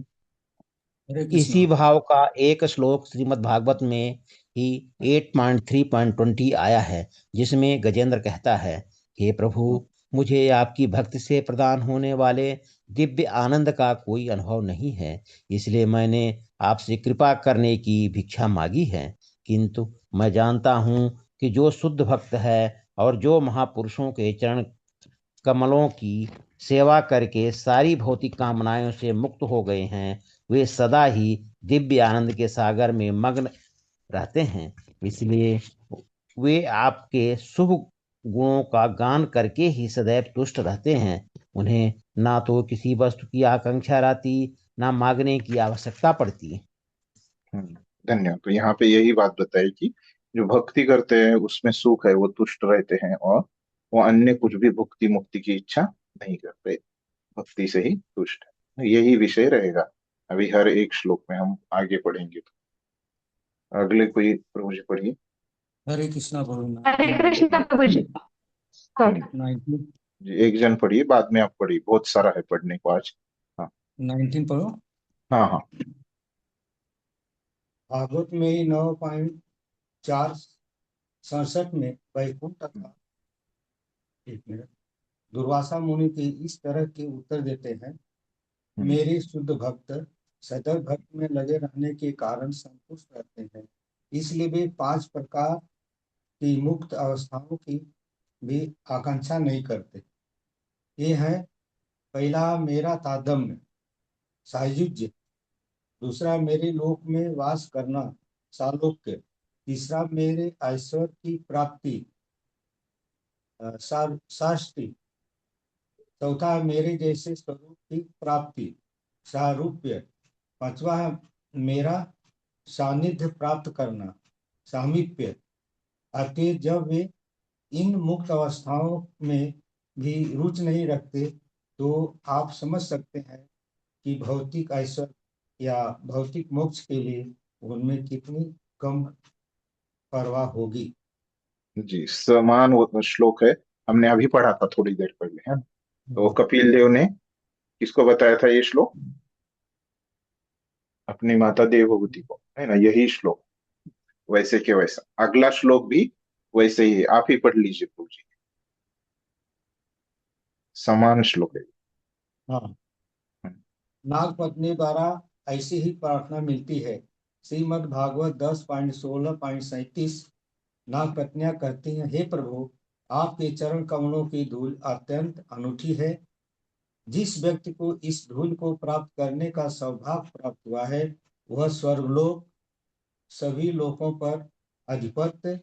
[SPEAKER 10] इसी भाव का एक श्लोक श्रीमद् भागवत में ही 8.3.20 आया है, जिसमें गजेंद्र कहता है, हे प्रभु, मुझे आपकी भक्ति से प्रदान होने वाले दिव्य आनंद का कोई अनुभव नहीं है, इसलिए मैंने आपसे कृपा करने की भिक्षा मांगी है। किंतु मैं जानता हूँ कि जो शुद्ध भक्त है और जो महापुरुषों के चरण कमलों की सेवा करके सारी भौतिक कामनाओं से मुक्त हो गए हैं, वे सदा ही दिव्य आनंद के सागर में मग्न रहते हैं। इसलिए वे आपके शुभ गुणों का गान करके ही सदैव तुष्ट रहते हैं। उन्हें ना तो किसी वस्तु की आकांक्षा रहती, ना मांगने की आवश्यकता पड़ती।
[SPEAKER 1] धन्यवाद। तो यहाँ पे यही बात बताई कि जो भक्ति करते हैं उसमें सुख है, वो तुष्ट रहते हैं, और वो अन्य कुछ भी भुक्ति मुक्ति की इच्छा नहीं करते, भक्ति से ही तुष्ट है। यही विषय रहेगा अभी हर एक श्लोक में हम आगे पढ़ेंगे। तो अगले कोई प्रभु जी पढ़िए।
[SPEAKER 9] हरे कृष्णा प्रभु।
[SPEAKER 13] हरे कृष्णा प्रभु जी।
[SPEAKER 1] जी, एक जन पढ़िए, बाद में आप पढ़िए, बहुत सारा है पढ़ने को आज। हाँ
[SPEAKER 9] 19 पढ़ो।
[SPEAKER 1] हाँ हाँ।
[SPEAKER 9] भागवत में ही 9.467 में वैकुंठ का, एक मिनट, दुर्वासा मुनि के इस तरह के उत्तर देते हैं। मेरे शुद्ध भक्त सदैव भक्ति में लगे रहने के कारण संतुष्ट रहते हैं, इसलिए वे 5 प्रकार की मुक्त अवस्थाओं की भी आकांक्षा नहीं करते। ये है, पहला मेरा तादम्य सायुज्य, दूसरा मेरे लोक में वास करना सालोक्य, तीसरा मेरे ऐश्वर्य की प्राप्ति साष्टि, चौथा मेरे जैसे स्वरूप की प्राप्ति सारूप्य, पांचवा मेरा सानिध्य प्राप्त करना सामीप्य। अतः जब वे इन मुक्त अवस्थाओं में भी रुचि नहीं रखते तो आप समझ सकते हैं कि भौतिक ऐश्वर्य या भौतिक मोक्ष के लिए उनमें कितनी कम परवाह होगी।
[SPEAKER 1] जी, समान वो श्लोक है, हमने अभी पढ़ा था थोड़ी देर पहले, है ना? तो कपिल देव ने किसको बताया था ये श्लोक? अपनी माता देवहूति को, है ना? यही श्लोक वैसे के वैसा। अगला श्लोक भी वैसे ही है, आप ही पढ़ लीजिए प्रभु जी, समान श्लोक है।
[SPEAKER 9] हाँ, नाग पत्नी द्वारा ऐसी ही प्रार्थना मिलती है। श्रीमद् भागवत 10.16.37 नाग पत्नियां कहती हैं, हे प्रभु, आपके चरण कमलों की धूल अत्यंत अनूठी है। जिस व्यक्ति को इस धूल को प्राप्त करने का सौभाग्य प्राप्त हुआ है, वह स्वर्गलोक, सभी लोकों पर अधिपत्य,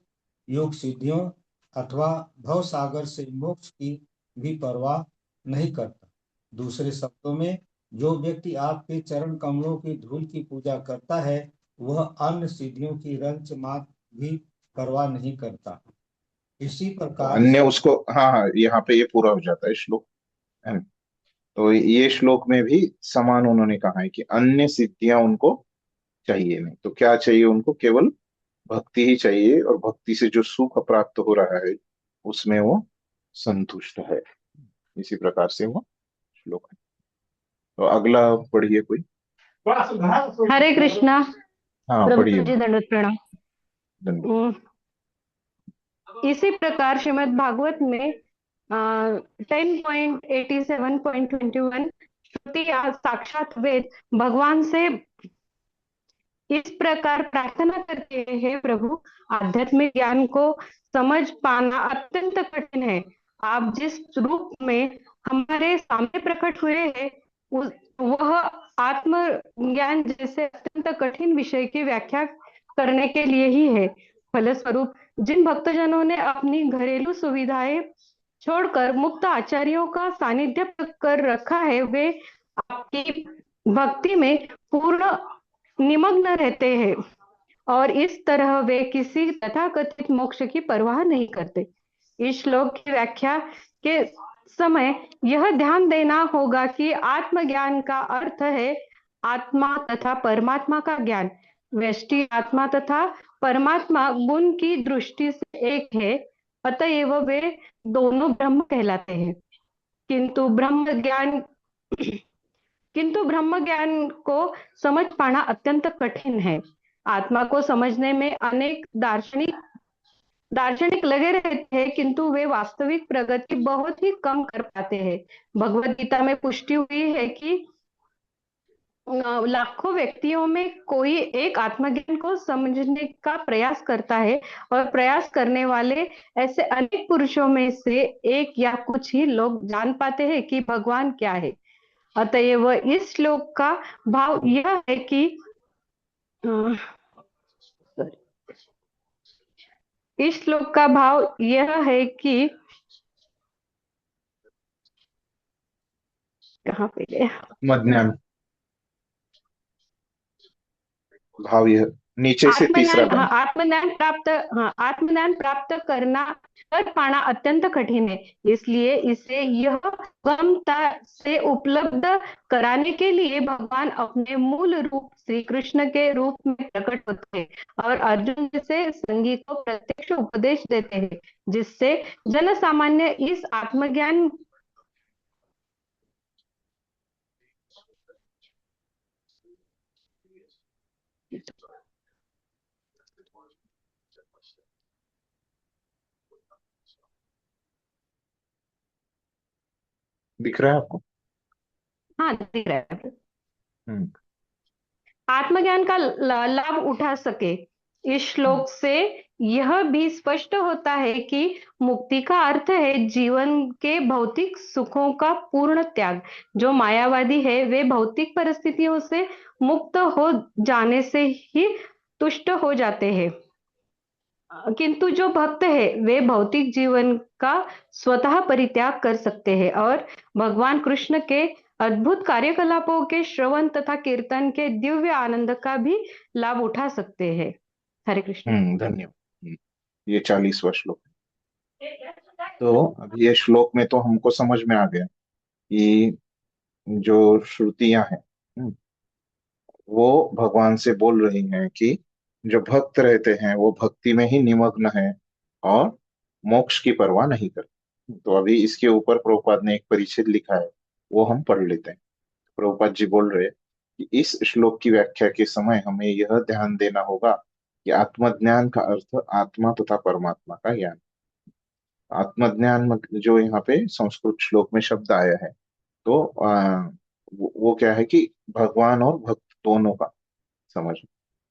[SPEAKER 9] योग सिद्धियों अथवा भव सागर से मोक्ष की भी परवाह नहीं करता। दूसरे शब्दों में, जो व्यक्ति आपके चरण कमलों की धूल की पूजा करता है, वह अन्य सिद्धियों की रंच मात्र भी परवाह नहीं करता। इसी
[SPEAKER 1] तो
[SPEAKER 9] प्रकार
[SPEAKER 1] अन्य उसको, हाँ हाँ, यहाँ पे ये पूरा हो जाता है श्लोक, है ना? तो ये श्लोक में भी समान उन्होंने कहा है कि अन्य सिद्धियां उनको चाहिए नहीं। तो क्या चाहिए उनको? केवल भक्ति ही चाहिए, और भक्ति से जो सुख प्राप्त हो रहा है उसमें वो संतुष्ट है। इसी प्रकार से वो श्लोक है। तो अगला पढ़िए कोई।
[SPEAKER 13] हरे कृष्णा
[SPEAKER 1] हाँ
[SPEAKER 13] प्रभु
[SPEAKER 1] पढ़िए।
[SPEAKER 13] जी, दंडवत प्रणाम।
[SPEAKER 1] धन्यवाद।
[SPEAKER 13] इसी प्रकार श्रीमद् भागवत में 10.87.21 श्रुति या साक्षात वेद भगवान से इस प्रकार प्रार्थना करते हैं, हे प्रभु, आध्यात्मिक ज्ञान को समझ पाना अत्यंत कठिन है। आप जिस रूप में हमारे सामने प्रकट हुए हैं, वह आत्म ज्ञान जैसे अत्यंत कठिन विषय की व्याख्या करने के लिए ही है। फलस्वरूप जिन भक्तजनों ने अपनी घरेलू सुविधाएं छोड़कर मुक्त आचार्यों का सानिध्य कर रखा है, वे आपकी भक्ति में पूर्ण निमग्न रहते हैं, और इस तरह वे किसी तथाकथित मोक्ष की परवाह नहीं करते। इस श्लोक की व्याख्या के समय यह ध्यान देना होगा कि आत्मज्ञान का अर्थ है आत्मा तथा परमात्मा का ज्ञान। व्यष्टि आत्मा तथा परमात्मा गुण की दृष्टि से एक है, अतएव वे दोनों ब्रह्म कहलाते हैं। किंतु ब्रह्म ज्ञान को समझ पाना अत्यंत कठिन है। आत्मा को समझने में अनेक दार्शनिक लगे रहते हैं, किंतु वे वास्तविक प्रगति बहुत ही कम कर पाते हैं। भगवद गीता में पुष्टि हुई है कि लाखों व्यक्तियों में कोई एक आत्मज्ञान को समझने का प्रयास करता है, और प्रयास करने वाले ऐसे अनेक पुरुषों में से एक या कुछ ही लोग जान पाते हैं कि भगवान क्या है। अतएव इस श्लोक का भाव यह है कि इस श्लोक का भाव यह है कि
[SPEAKER 16] कहाँ पे गया?
[SPEAKER 1] आत्मज्ञान भाव, यह नीचे से तीसरा लाइन।
[SPEAKER 16] आत्मज्ञान प्राप्त करना कर पाना अत्यंत कठिन है, इसलिए इसे यह सुगमता से उपलब्ध कराने के लिए भगवान अपने मूल रूप श्री कृष्ण के रूप में प्रकट होते हैं और अर्जुन जैसे संगी को प्रत्यक्ष उपदेश देते हैं, जिससे जन सामान्य इस आत्मज्ञान
[SPEAKER 1] दिख रहा है आपको?
[SPEAKER 16] हाँ दिख रहा है,
[SPEAKER 1] हम्म
[SPEAKER 16] आत्मज्ञान का लाभ उठा सके। इस श्लोक से यह भी स्पष्ट होता है कि मुक्ति का अर्थ है जीवन के भौतिक सुखों का पूर्ण त्याग। जो मायावादी है वे भौतिक परिस्थितियों से मुक्त हो जाने से ही तुष्ट हो जाते हैं, किंतु जो भक्त है वे भौतिक जीवन का स्वतः परित्याग कर सकते हैं और भगवान कृष्ण के अद्भुत कार्यकलापों के श्रवण तथा कीर्तन के दिव्य आनंद का भी लाभ उठा सकते हैं। हरे कृष्ण।
[SPEAKER 1] धन्यवाद। ये 40वां श्लोक है। तो अभी ये श्लोक में तो हमको समझ में आ गया कि जो श्रुतियां हैं वो भगवान से बोल रही हैं कि जो भक्त रहते हैं वो भक्ति में ही निमग्न है और मोक्ष की परवाह नहीं करते। तो अभी इसके ऊपर प्रभुपाद ने एक परिच्छेद लिखा है, वो हम पढ़ लेते हैं। प्रभुपाद जी बोल रहे हैं कि इस श्लोक की व्याख्या के समय हमें यह ध्यान देना होगा कि आत्मज्ञान का अर्थ आत्मा तथा परमात्मा का ज्ञान। आत्मज्ञान मतलब जो यहाँ पे संस्कृत श्लोक में शब्द आया है, तो वो क्या है कि भगवान और भक्त दोनों का समझ,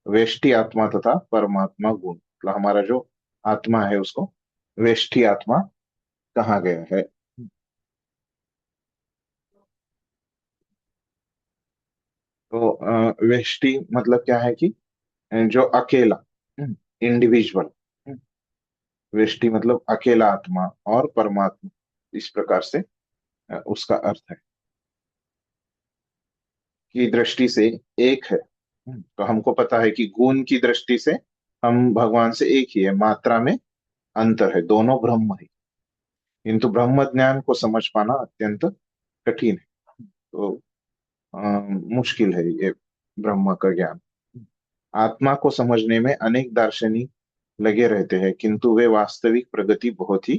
[SPEAKER 1] वेष्टि आत्मा तथा परमात्मा गुण, मतलब हमारा जो आत्मा है उसको वेष्टि आत्मा कहा गया है। तो वेष्टि मतलब क्या है कि जो अकेला, इंडिविजुअल, वेष्टि मतलब अकेला आत्मा और परमात्मा, इस प्रकार से उसका अर्थ है की दृष्टि से एक है। तो हमको पता है कि गुण की दृष्टि से हम भगवान से एक ही है, मात्रा में अंतर है, दोनों ब्रह्म है, किंतु ब्रह्म ज्ञान को समझ पाना अत्यंत कठिन है। तो मुश्किल है ये ब्रह्म का ज्ञान। आत्मा को समझने में अनेक दार्शनिक लगे रहते हैं, किंतु वे वास्तविक प्रगति बहुत ही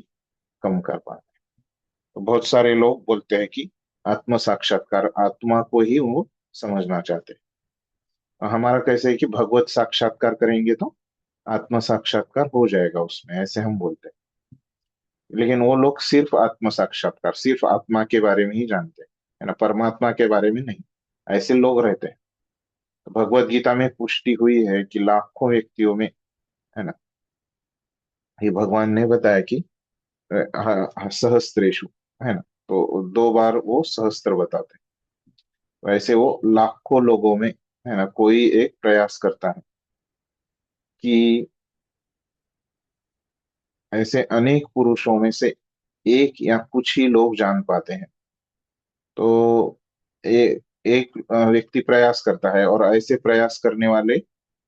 [SPEAKER 1] कम कर पाते हैं। तो बहुत सारे लोग बोलते हैं कि आत्म साक्षात्कार, आत्मा को ही वो समझना चाहते हैं। हमारा कैसे है कि भगवत साक्षात्कार करेंगे तो आत्म साक्षात्कार हो जाएगा उसमें, ऐसे हम बोलते हैं। लेकिन वो लोग सिर्फ आत्म साक्षात्कार, सिर्फ आत्मा के बारे में ही जानते हैं, है ना, परमात्मा के बारे में नहीं। ऐसे लोग रहते हैं। तो भगवत गीता में पुष्टि हुई है कि लाखों व्यक्तियों में, है ना, ये भगवान ने बताया कि सहस्त्रेषु, है ना, तो 2 बार वो सहस्त्र बताते हैं। वैसे वो लाखों लोगों में, है ना, कोई एक प्रयास करता है कि ऐसे अनेक पुरुषों में से एक या कुछ ही लोग जान पाते हैं। तो एक व्यक्ति प्रयास करता है और ऐसे प्रयास करने वाले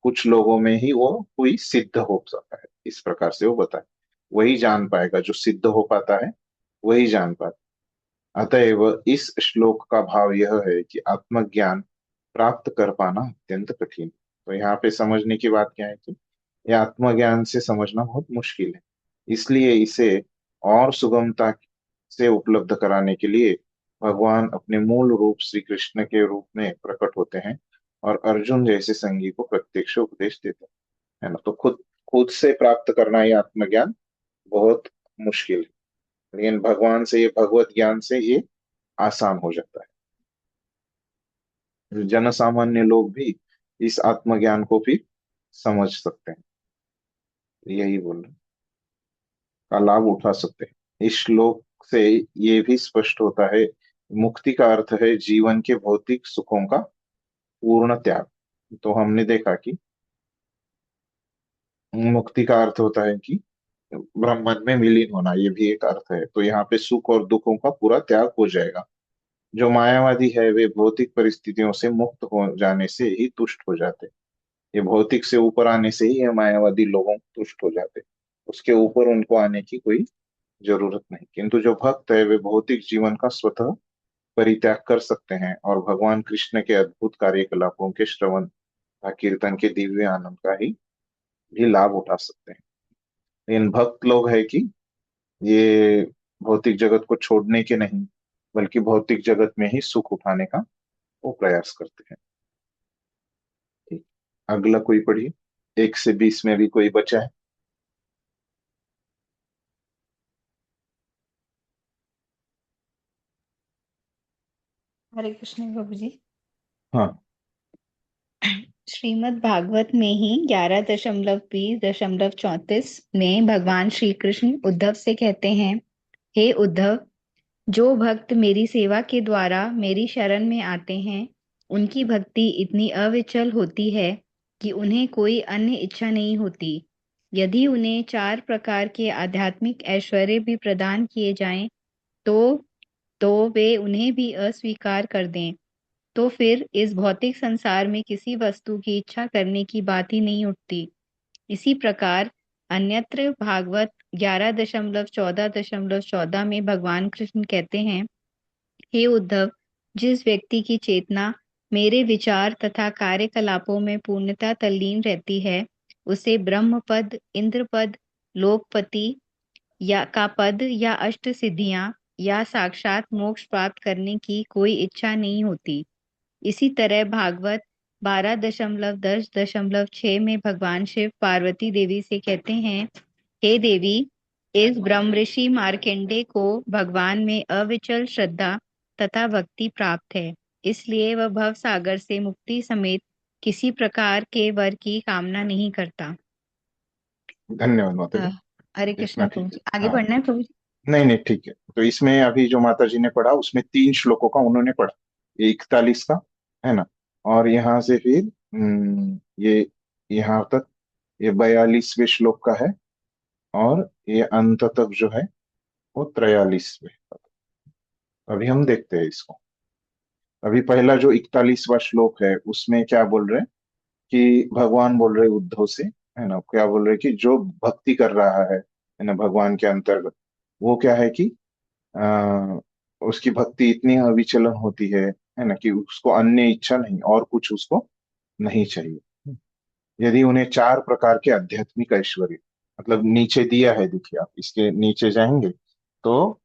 [SPEAKER 1] कुछ लोगों में ही वो कोई सिद्ध हो सकता है, इस प्रकार से वो बताए। वही जान पाएगा, जो सिद्ध हो पाता है वही जान पाता। अतएव इस श्लोक का भाव यह है कि आत्मज्ञान प्राप्त कर पाना अत्यंत कठिन। तो यहाँ पे समझने की बात क्या है कि यह आत्मज्ञान से समझना बहुत मुश्किल है, इसलिए इसे और सुगमता से उपलब्ध कराने के लिए भगवान अपने मूल रूप श्री कृष्ण के रूप में प्रकट होते हैं और अर्जुन जैसे संगी को प्रत्यक्ष उपदेश देते हैं, है ना। तो खुद खुद से प्राप्त करना ये आत्मज्ञान बहुत मुश्किल है, लेकिन भगवान से, ये भगवत ज्ञान से ये आसान हो जाता है। जन सामान्य लोग भी इस आत्मज्ञान को फिर समझ सकते हैं, यही बोल रहे हैं, का लाभ उठा सकते हैं। इस श्लोक से ये भी स्पष्ट होता है, मुक्ति का अर्थ है जीवन के भौतिक सुखों का पूर्ण त्याग। तो हमने देखा कि मुक्ति का अर्थ होता है कि ब्रह्मन में विलीन होना, ये भी एक अर्थ है। तो यहाँ पे सुख और दुखों का पूरा त्याग हो जाएगा। जो मायावादी है वे भौतिक परिस्थितियों से मुक्त हो जाने से ही तुष्ट हो जाते। ये भौतिक से ऊपर आने से ही ये मायावादी लोगों तुष्ट हो जाते, उसके ऊपर उनको आने की कोई जरूरत नहीं। किंतु जो भक्त है वे भौतिक जीवन का स्वतः परित्याग कर सकते हैं और भगवान कृष्ण के अद्भुत कार्यकलापों के श्रवण तथा कीर्तन के दिव्य आनंद का ही भी लाभ उठा सकते हैं। लेकिन भक्त लोग है कि ये भौतिक जगत को छोड़ने के नहीं, बल्कि भौतिक जगत में ही सुख उठाने का वो प्रयास करते हैं। ठीक, अगला कोई पढ़िए। 1 से 20 में भी कोई बचा है?
[SPEAKER 17] हरे कृष्ण प्रभु जी।
[SPEAKER 1] हाँ।
[SPEAKER 17] श्रीमद् भागवत में ही 11.20.34 में भगवान श्री कृष्ण उद्धव से कहते हैं, हे उद्धव, जो भक्त मेरी सेवा के द्वारा मेरी शरण में आते हैं, उनकी भक्ति इतनी अविचल होती है कि उन्हें कोई अन्य इच्छा नहीं होती। यदि उन्हें 4 प्रकार के आध्यात्मिक ऐश्वर्य भी प्रदान किए जाएं, तो वे उन्हें भी अस्वीकार कर दें। तो फिर इस भौतिक संसार में किसी वस्तु की इच्छा करने की बात ही नहीं उठती। इसी प्रकार अन्यत्र भागवत 11.14.14 में भगवान कृष्ण कहते हैं, हे उद्धव, जिस व्यक्ति की चेतना मेरे विचार तथा कार्यकलापों में पूर्णता तल्लीन रहती है, उसे ब्रह्म पद, इंद्र पद, लोकपति या का पद या अष्ट सिद्धियां या साक्षात मोक्ष प्राप्त करने की कोई इच्छा नहीं होती। इसी तरह भागवत 12.10.6 में भगवान शिव पार्वती देवी से कहते हैं, हे देवी, इस ब्रह्म ऋषि मार्कंडेय को भगवान में अविचल श्रद्धा तथा भक्ति प्राप्त है, इसलिए वह भव सागर से मुक्ति समेत किसी प्रकार के वर की कामना नहीं करता।
[SPEAKER 1] धन्यवाद माता जी।
[SPEAKER 17] हरे
[SPEAKER 1] इतना
[SPEAKER 17] कृष्ण प्रभु
[SPEAKER 1] ठीक
[SPEAKER 17] जी।
[SPEAKER 1] है।
[SPEAKER 17] आगे
[SPEAKER 1] हाँ,
[SPEAKER 17] बढ़ना है प्रभु जी?
[SPEAKER 1] नहीं नहीं ठीक है। तो इसमें अभी जो माता जी ने पढ़ा उसमें 3 श्लोकों का उन्होंने पढ़ा, ये 41 का है ना, और यहाँ से फिर ये यहाँ तक ये 42वें श्लोक का है, और ये अंत तक जो है वो 43वें। अभी हम देखते हैं इसको। अभी पहला जो 41वां श्लोक है उसमें क्या बोल रहे हैं कि भगवान बोल रहे उद्धव से, है ना, क्या बोल रहे कि जो भक्ति कर रहा है ना, भगवान के अंतर्गत, वो क्या है कि आ, उसकी भक्ति इतनी अविचलन होती है ना, कि उसको अन्य इच्छा नहीं और कुछ उसको नहीं चाहिए। यदि उन्हें 4 प्रकार के आध्यात्मिक ऐश्वर्य, मतलब नीचे दिया है, देखिए आप इसके नीचे जाएंगे तो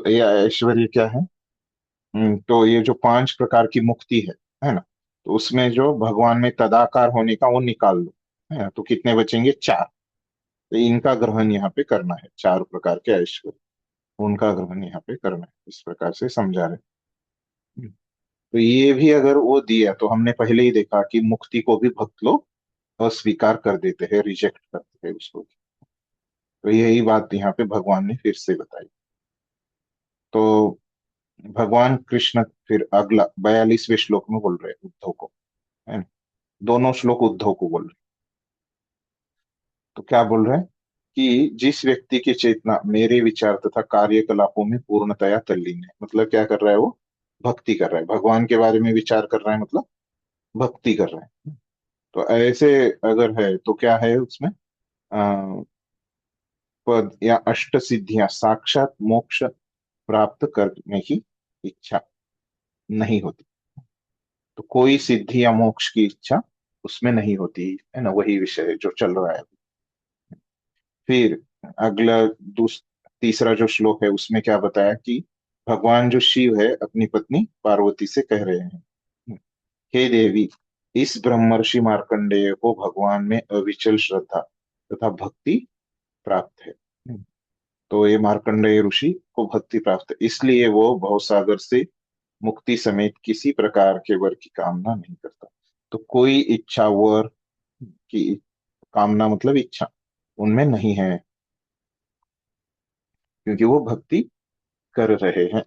[SPEAKER 1] ये ऐश्वर्य क्या है? तो ये जो 5 प्रकार की मुक्ति है ना, तो उसमें जो भगवान में तदाकार होने का वो निकाल लो, है ना, तो कितने बचेंगे? 4। तो इनका ग्रहण यहाँ पे करना है, 4 प्रकार के ऐश्वर्य, उनका ग्रहण यहाँ पे करना है, इस प्रकार से समझा रहे। तो ये भी अगर वो दिया तो हमने पहले ही देखा कि मुक्ति को भी भक्त लोग अस्वीकार कर देते हैं, रिजेक्ट करते हैं उसको। तो यही बात यहाँ पे भगवान ने फिर से बताई। तो भगवान कृष्ण फिर अगला 42वें श्लोक में बोल रहे हैं उद्धव को, है ना, दोनों श्लोक उद्धव को बोल रहे हैं। तो क्या बोल रहे हैं कि जिस व्यक्ति की चेतना मेरे विचार तथा कार्यकलापों में पूर्णतया तल्लीन है, मतलब क्या कर रहा है वो? भक्ति कर रहा है, भगवान के बारे में विचार कर रहा है, मतलब भक्ति कर रहा है। तो ऐसे अगर है तो क्या है उसमें? पद या अष्ट सिद्धियां, साक्षात मोक्ष प्राप्त करने की इच्छा नहीं होती। तो कोई सिद्धि या मोक्ष की इच्छा उसमें नहीं होती, है ना, वही विषय है जो चल रहा है। फिर अगला तीसरा जो श्लोक है उसमें क्या बताया कि भगवान जो शिव है अपनी पत्नी पार्वती से कह रहे हैं, हे देवी, इस ब्रह्मर्षि मार्कंडेय को भगवान में अविचल श्रद्धा तथा भक्ति प्राप्त है। तो ये मार्कंडेय ऋषि को भक्ति प्राप्त है, इसलिए वो भवसागर से मुक्ति समेत किसी प्रकार के वर की कामना नहीं करता। तो कोई इच्छा, वर की कामना मतलब इच्छा उनमें नहीं है, क्योंकि वो भक्ति कर रहे हैं।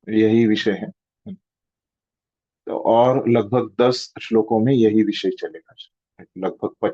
[SPEAKER 1] यही विषय है। तो और लगभग 10 श्लोकों में यही विषय चलेगा, लगभग 50